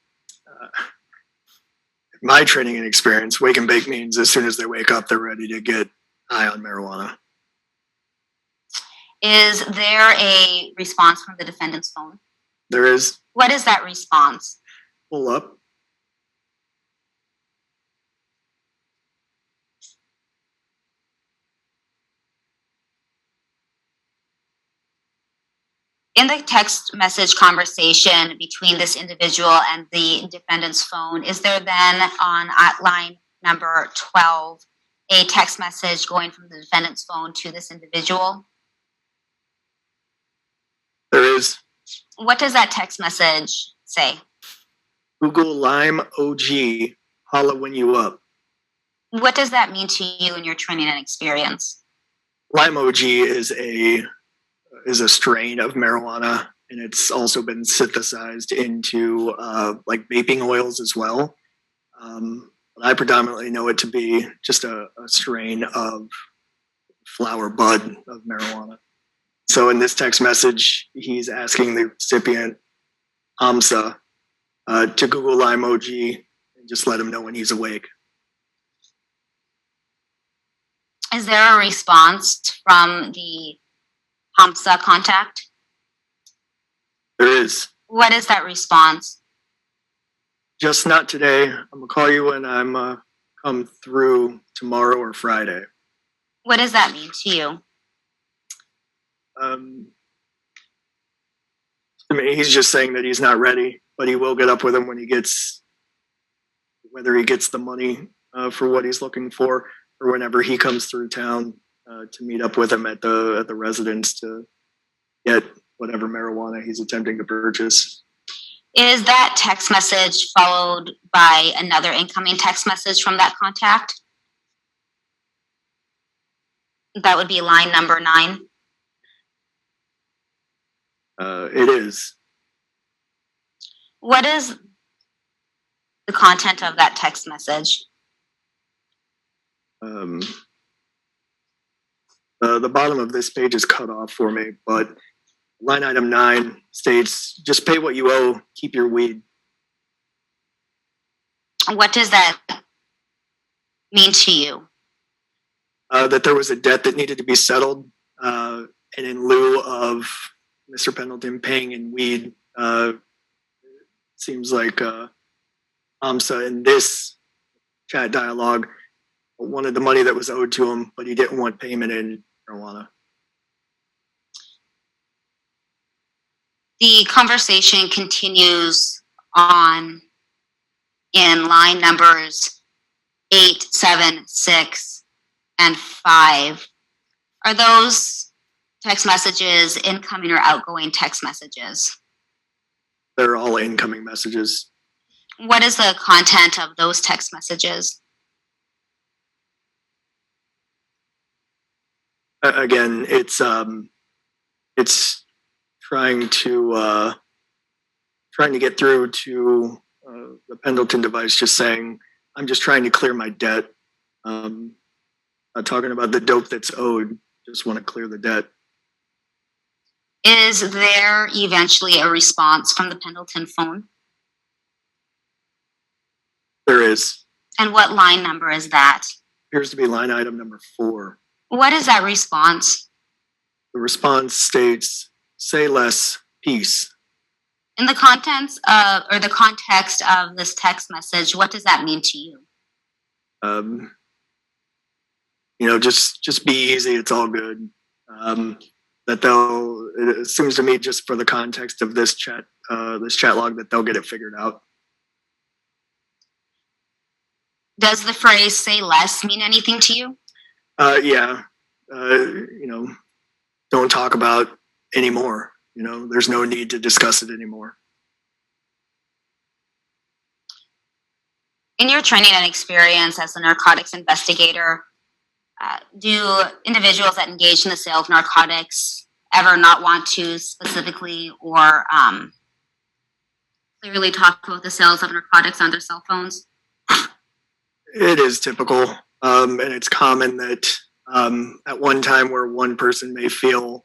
[SPEAKER 5] My training and experience, wake and bake means as soon as they wake up, they're ready to get high on marijuana.
[SPEAKER 1] Is there a response from the defendant's phone?
[SPEAKER 5] There is.
[SPEAKER 1] What is that response?
[SPEAKER 5] Pull up.
[SPEAKER 1] In the text message conversation between this individual and the defendant's phone, is there then on line number 12 a text message going from the defendant's phone to this individual?
[SPEAKER 5] There is.
[SPEAKER 1] What does that text message say?
[SPEAKER 5] Google Lime OG, holla when you up.
[SPEAKER 1] What does that mean to you in your training and experience?
[SPEAKER 5] Lime OG is a strain of marijuana, and it's also been synthesized into like vaping oils as well. But I predominantly know it to be just a strain of flower bud of marijuana. So in this text message, he's asking the recipient, AMSA, to Google Lime OG and just let him know when he's awake.
[SPEAKER 1] Is there a response from the AMSA contact?
[SPEAKER 5] There is.
[SPEAKER 1] What is that response?
[SPEAKER 5] Just not today. I'm going to call you when I'm come through tomorrow or Friday.
[SPEAKER 1] What does that mean to you?
[SPEAKER 5] I mean, he's just saying that he's not ready, but he will get up with him when he gets, whether he gets the money for what he's looking for, or whenever he comes through town to meet up with him at the residence to get whatever marijuana he's attempting to purchase.
[SPEAKER 1] Is that text message followed by another incoming text message from that contact? That would be line number 9.
[SPEAKER 5] It is.
[SPEAKER 1] What is the content of that text message?
[SPEAKER 5] The bottom of this page is cut off for me, but line item 9 states, just pay what you owe, keep your weed.
[SPEAKER 1] What does that mean to you?
[SPEAKER 5] That there was a debt that needed to be settled, and in lieu of Mr. Pendleton paying in weed, seems like AMSA in this chat dialogue wanted the money that was owed to him, but he didn't want payment in marijuana.
[SPEAKER 1] The conversation continues on in line numbers 8, 7, 6, and 5. Are those text messages incoming or outgoing text messages?
[SPEAKER 5] They're all incoming messages.
[SPEAKER 1] What is the content of those text messages?
[SPEAKER 5] Again, it's trying to get through to the Pendleton device, just saying, I'm just trying to clear my debt. Not talking about the dope that's owed, just want to clear the debt.
[SPEAKER 1] Is there eventually a response from the Pendleton phone?
[SPEAKER 5] There is.
[SPEAKER 1] And what line number is that?
[SPEAKER 5] Appears to be line item number 4.
[SPEAKER 1] What is that response?
[SPEAKER 5] The response states, say less, peace.
[SPEAKER 1] In the contents of, or the context of this text message, what does that mean to you?
[SPEAKER 5] Just be easy, it's all good. It seems to me, just for the context of this chat log, that they'll get it figured out.
[SPEAKER 1] Does the phrase say less mean anything to you?
[SPEAKER 5] Yeah. Don't talk about anymore. There's no need to discuss it anymore.
[SPEAKER 1] In your training and experience as a narcotics investigator, do individuals that engage in the sale of narcotics ever not want to specifically or clearly talk about the sales of narcotics on their cell phones?
[SPEAKER 5] It is typical, and it's common that at one time where one person may feel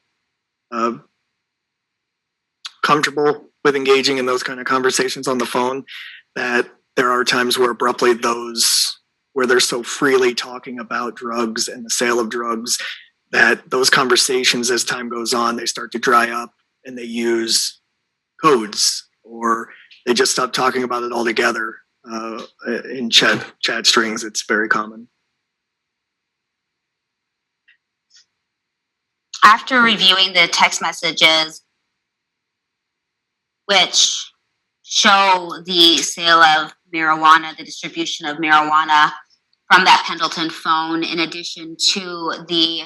[SPEAKER 5] comfortable with engaging in those kind of conversations on the phone, that there are times where abruptly where they're so freely talking about drugs and the sale of drugs, that those conversations, as time goes on, they start to dry up and they use codes, or they just stop talking about it altogether. In chat strings, it's very common.
[SPEAKER 1] After reviewing the text messages, which show the sale of marijuana, the distribution of marijuana from that Pendleton phone, in addition to the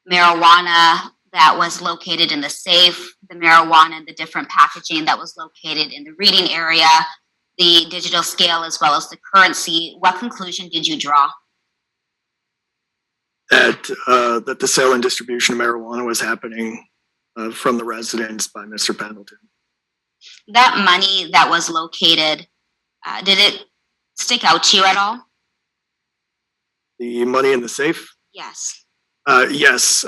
[SPEAKER 1] marijuana that was located in the safe, the marijuana and the different packaging that was located in the reading area, the digital scale, as well as the currency, what conclusion did you draw?
[SPEAKER 5] That the sale and distribution of marijuana was happening from the residence by Mr. Pendleton.
[SPEAKER 1] That money that was located, did it stick out to you at all?
[SPEAKER 5] The money in the safe?
[SPEAKER 1] Yes.
[SPEAKER 5] Yes.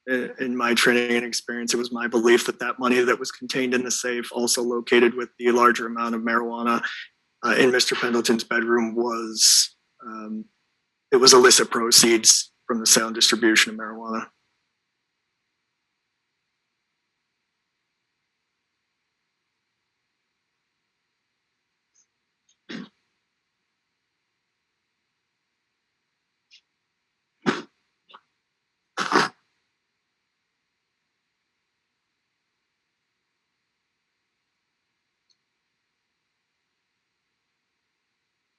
[SPEAKER 5] In my training and experience, it was my belief that money that was contained in the safe, also located with the larger amount of marijuana in Mr. Pendleton's bedroom, was illicit proceeds from the sale and distribution of marijuana.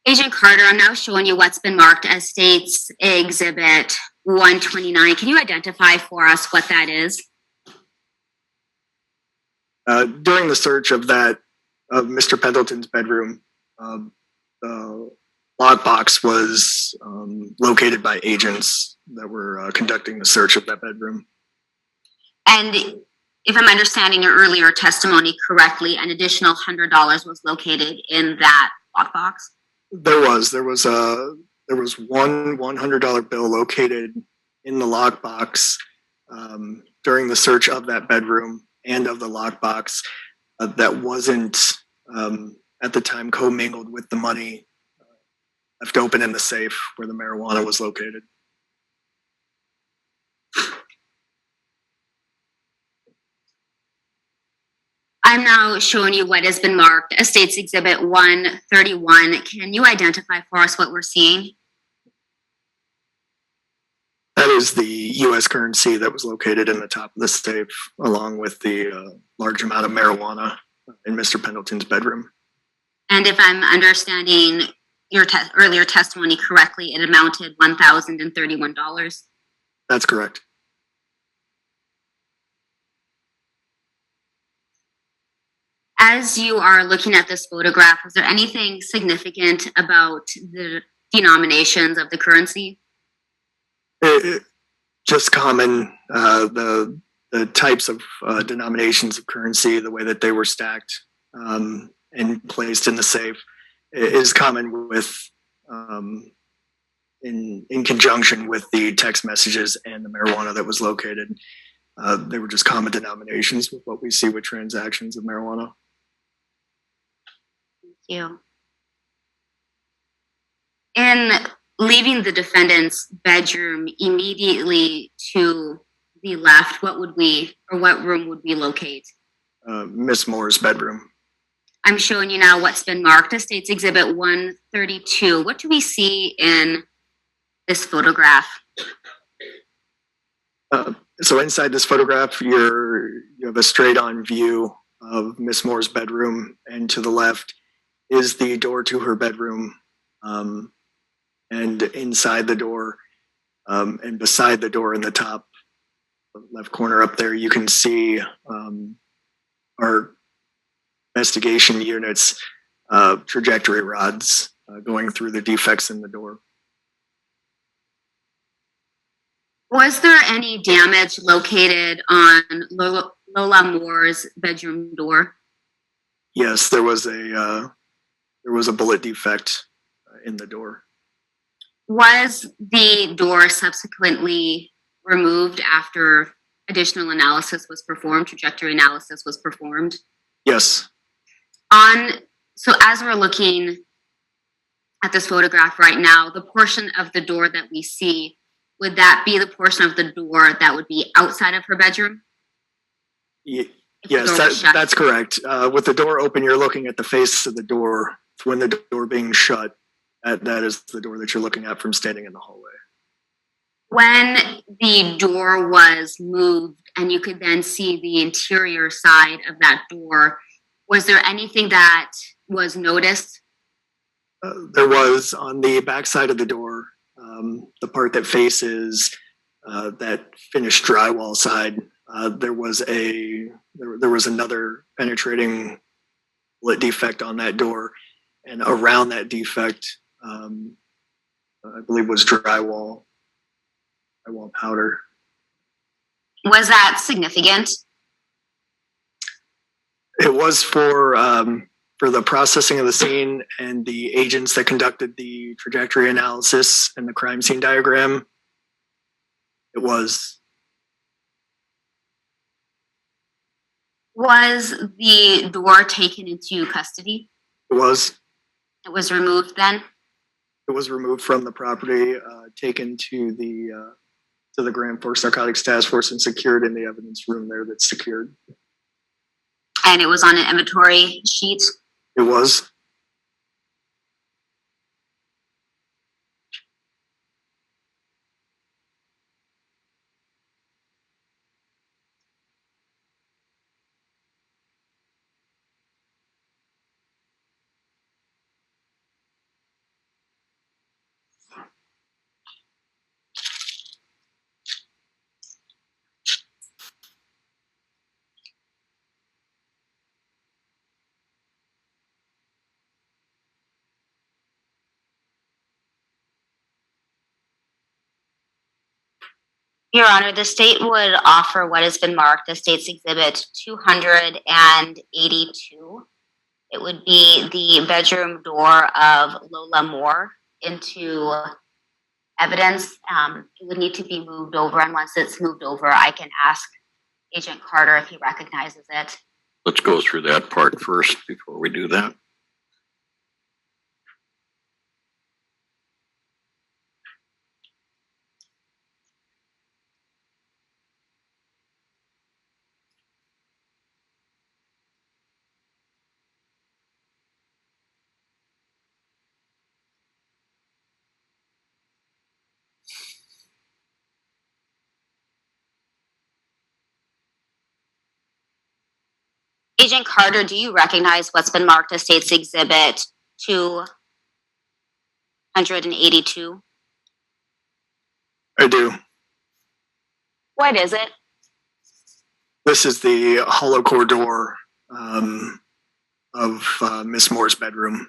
[SPEAKER 1] Agent Carter, I'm now showing you what's been marked as State's Exhibit 129. Can you identify for us what that is?
[SPEAKER 5] During the search of Mr. Pendleton's bedroom, the lockbox was located by agents that were conducting the search of that bedroom. And
[SPEAKER 1] if I'm understanding your earlier testimony correctly, an additional $100 was located in that lockbox?
[SPEAKER 5] There was one $100 bill located in the lockbox during the search of that bedroom and of the lockbox that wasn't at the time commingled with the money left open in the safe where the marijuana was located.
[SPEAKER 1] I'm now showing you what has been marked as State's Exhibit 131. Can you identify for us what we're seeing?
[SPEAKER 5] That is the U.S. currency that was located in the top of the safe, along with the large amount of marijuana in Mr. Pendleton's bedroom.
[SPEAKER 1] And if I'm understanding your earlier testimony correctly, it amounted $1,031.
[SPEAKER 5] That's correct.
[SPEAKER 1] As you are looking at this photograph, was there anything significant about the denominations of the currency?
[SPEAKER 5] Just common, the types of denominations of currency, the way that they were stacked and placed in the safe is common with in conjunction with the text messages and the marijuana that was located. They were just common denominations with what we see with transactions of marijuana.
[SPEAKER 1] Thank you. In leaving the defendant's bedroom immediately to the left, what room would we locate?
[SPEAKER 5] Ms. Moore's bedroom.
[SPEAKER 1] I'm showing you now what's been marked as State's Exhibit 132. What do we see in this photograph?
[SPEAKER 5] So inside this photograph, you have a straight-on view of Ms. Moore's bedroom, and to the left is the door to her bedroom. And inside the door, and beside the door in the top left corner up there, you can see our investigation unit's trajectory rods going through the defects in the door.
[SPEAKER 1] Was there any damage located on Lola Moore's bedroom door?
[SPEAKER 5] Yes, there was a bullet defect in the door.
[SPEAKER 1] Was the door subsequently removed after additional analysis was performed, trajectory analysis was performed?
[SPEAKER 5] Yes.
[SPEAKER 1] So as we're looking at this photograph right now, the portion of the door that we see, would that be the portion of the door that would be outside of her bedroom?
[SPEAKER 5] Yes, that's correct. With the door open, you're looking at the face of the door. When the door being shut, that is the door that you're looking at from standing in the hallway.
[SPEAKER 1] When the door was moved and you could then see the interior side of that door, was there anything that was noticed?
[SPEAKER 5] There was on the back side of the door, the part that faces that finished drywall side. There was another penetrating bullet defect on that door, and around that defect, I believe was drywall powder.
[SPEAKER 1] Was that significant?
[SPEAKER 5] It was for the processing of the scene and the agents that conducted the trajectory analysis and the crime scene diagram. It was.
[SPEAKER 1] Was the door taken into custody?
[SPEAKER 5] It was.
[SPEAKER 1] It was removed then?
[SPEAKER 5] It was removed from the property, taken to the Grand Forks Narcotics Task Force and secured in the evidence room there that's secured.
[SPEAKER 1] And it was on an inventory sheet?
[SPEAKER 5] It was.
[SPEAKER 1] Your Honor, the state would offer what has been marked as State's Exhibit 282. It would be the bedroom door of Lola Moore into evidence. It would need to be moved over, and once it's moved over, I can ask Agent Carter if he recognizes it.
[SPEAKER 3] Let's go through that part first before we do that.
[SPEAKER 1] Agent Carter, do you recognize what's been marked as State's Exhibit 282?
[SPEAKER 5] I do.
[SPEAKER 1] What is it?
[SPEAKER 5] This is the hollow core door of Ms. Moore's bedroom.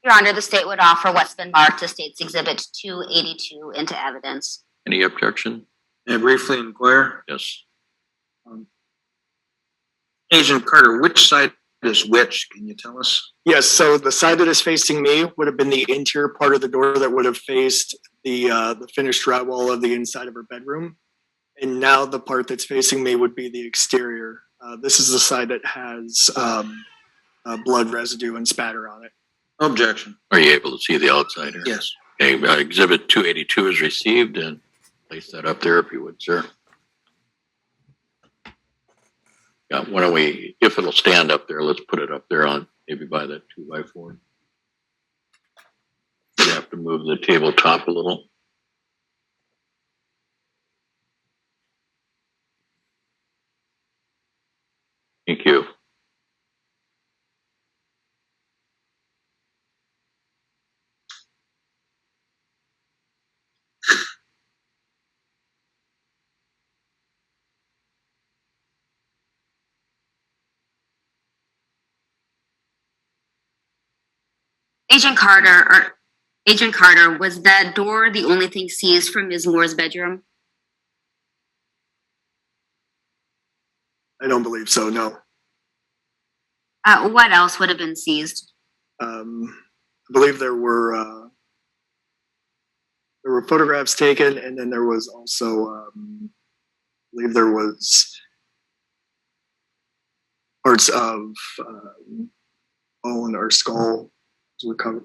[SPEAKER 1] Your Honor, the state would offer what's been marked as State's Exhibit 282 into evidence.
[SPEAKER 3] Any objection?
[SPEAKER 4] May I briefly inquire?
[SPEAKER 3] Yes.
[SPEAKER 4] Agent Carter, which side is which? Can you tell us?
[SPEAKER 5] Yes, so the side that is facing me would have been the interior part of the door that would have faced the finished drywall of the inside of her bedroom. And now the part that's facing me would be the exterior. This is the side that has blood residue and spatter on it.
[SPEAKER 4] Objection.
[SPEAKER 3] Are you able to see the outside here?
[SPEAKER 4] Yes.
[SPEAKER 3] Okay, Exhibit 282 is received, and place that up there if you would, sir. Yeah, why don't we, if it'll stand up there, let's put it up there on, maybe by that 2x4. You have to move the tabletop a little. Thank you.
[SPEAKER 1] Agent Carter, was that door the only thing seized from Ms. Moore's bedroom?
[SPEAKER 5] I don't believe so, no.
[SPEAKER 1] What else would have been seized?
[SPEAKER 5] I believe there were photographs taken, and then there was also, I believe there was parts of bone or skull was recovered.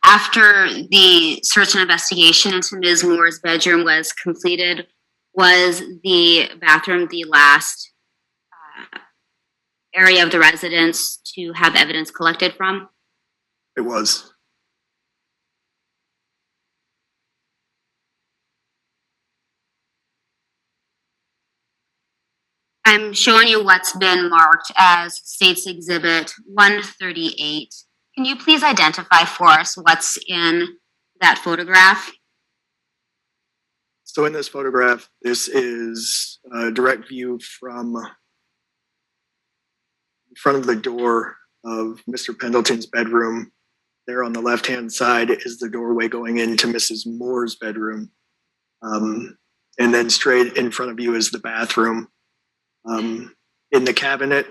[SPEAKER 1] After the search and investigation into Ms. Moore's bedroom was completed, was the bathroom the last area of the residence to have evidence collected from?
[SPEAKER 5] It was.
[SPEAKER 1] I'm showing you what's been marked as State's Exhibit 138. Can you please identify for us what's in that photograph?
[SPEAKER 5] So in this photograph, this is a direct view from in front of the door of Mr. Pendleton's bedroom. There on the left-hand side is the doorway going into Mrs. Moore's bedroom. And then straight in front of you is the bathroom. In the cabinet,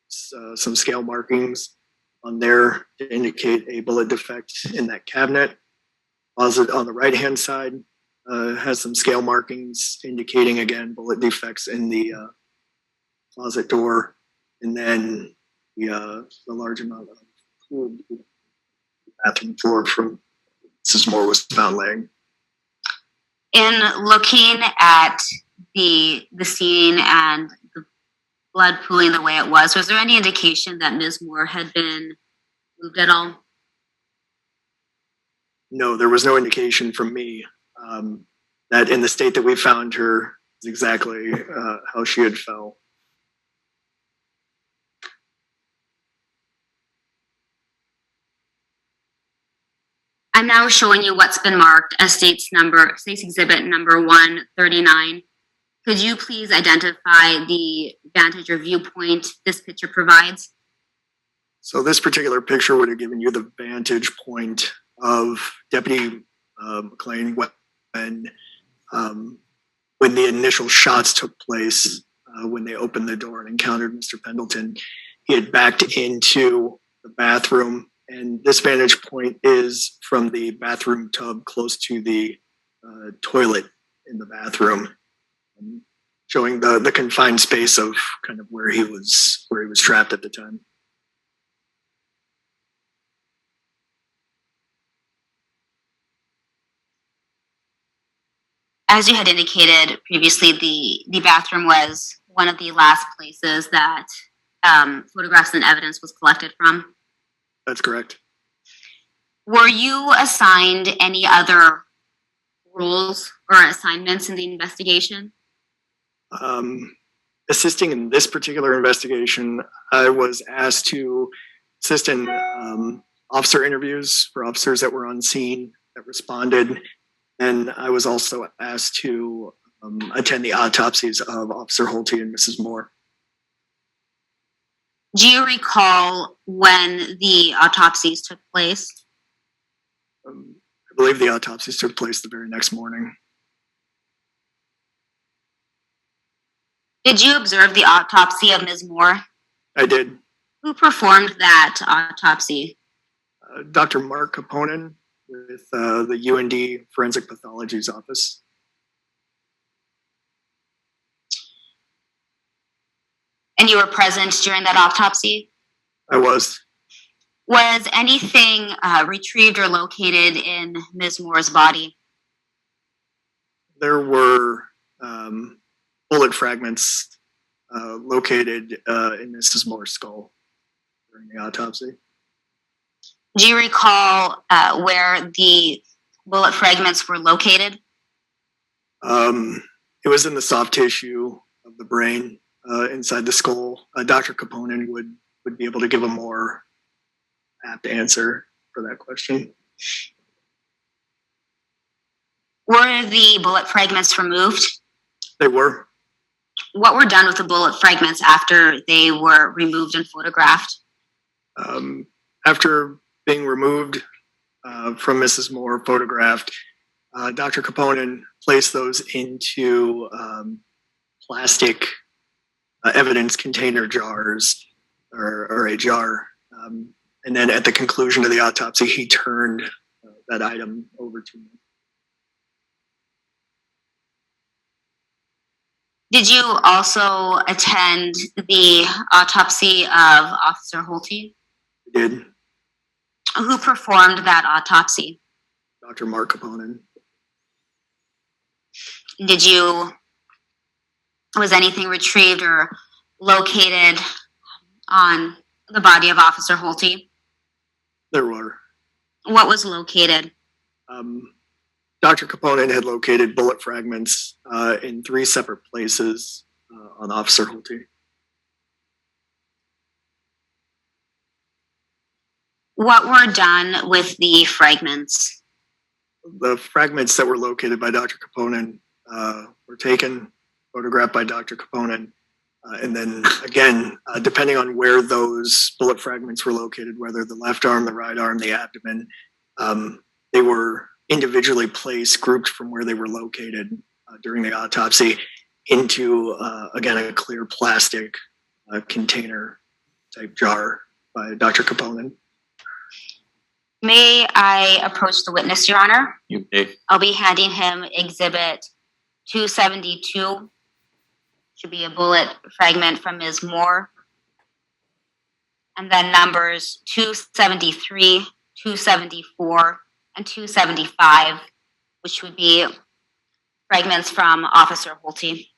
[SPEAKER 5] some scale markings on there to indicate a bullet defect in that cabinet. Closet on the right-hand side has some scale markings indicating, again, bullet defects in the closet door. And then the large amount of fluid on the bathroom floor from Mrs. Moore was found laying.
[SPEAKER 1] In looking at the scene and the blood pooling the way it was there any indication that Ms. Moore had been moved at all?
[SPEAKER 5] No, there was no indication from me that in the state that we found her is exactly how she had fell.
[SPEAKER 1] I'm now showing you what's been marked as State's Exhibit number 139. Could you please identify the vantage or viewpoint this picture provides?
[SPEAKER 5] So this particular picture would have given you the vantage point of Deputy McLean when the initial shots took place, when they opened the door and encountered Mr. Pendleton. He had backed into the bathroom, and this vantage point is from the bathroom tub close to the toilet in the bathroom, showing the confined space of kind of where he was trapped at the time.
[SPEAKER 1] As you had indicated previously, the bathroom was one of the last places that photographs and evidence was collected from.
[SPEAKER 5] That's correct.
[SPEAKER 1] Were you assigned any other roles or assignments in the investigation?
[SPEAKER 5] Assisting in this particular investigation, I was asked to assist in officer interviews for officers that were on scene that responded, And I was also asked to attend the autopsies of Officer Holty and Mrs. Moore.
[SPEAKER 1] Do you recall when the autopsies took place?
[SPEAKER 5] I believe the autopsies took place the very next morning.
[SPEAKER 1] Did you observe the autopsy of Ms. Moore?
[SPEAKER 5] I did.
[SPEAKER 1] Who performed that autopsy?
[SPEAKER 5] Dr. Mark Caponen with the UND Forensic Pathology's office.
[SPEAKER 1] And you were present during that autopsy?
[SPEAKER 5] I was.
[SPEAKER 1] Was anything retrieved or located in Ms. Moore's body?
[SPEAKER 5] There were bullet fragments located in Mrs. Moore's skull during the autopsy.
[SPEAKER 1] Do you recall where the bullet fragments were located?
[SPEAKER 5] It was in the soft tissue of the brain inside the skull. Dr. Caponen would be able to give a more apt answer for that question.
[SPEAKER 1] Were the bullet fragments removed?
[SPEAKER 5] They were.
[SPEAKER 1] What were done with the bullet fragments after they were removed and photographed?
[SPEAKER 5] After being removed from Mrs. Moore, photographed, Dr. Caponen placed those into plastic evidence container jars or a jar. And then at the conclusion of the autopsy, he turned that item over to me.
[SPEAKER 1] Did you also attend the autopsy of Officer Holty?
[SPEAKER 5] I did.
[SPEAKER 1] Who performed that autopsy?
[SPEAKER 5] Dr. Mark Caponen.
[SPEAKER 1] Was anything retrieved or located on the body of Officer Holty?
[SPEAKER 5] There were.
[SPEAKER 1] What was located?
[SPEAKER 5] Dr. Caponen had located bullet fragments in 3 separate places on Officer Holty.
[SPEAKER 1] What were done with the fragments?
[SPEAKER 5] The fragments that were located by Dr. Caponen were taken, photographed by Dr. Caponen, and then again, depending on where those bullet fragments were located, whether the left arm, the right arm, the abdomen, they were individually placed, grouped from where they were located during the autopsy into, again, a clear plastic container type jar by Dr. Caponen.
[SPEAKER 1] May I approach the witness, Your Honor?
[SPEAKER 3] You may.
[SPEAKER 1] I'll be handing him Exhibit 272. Should be a bullet fragment from Ms. Moore. And then numbers 273, 274, and 275, which would be fragments from Officer Holty.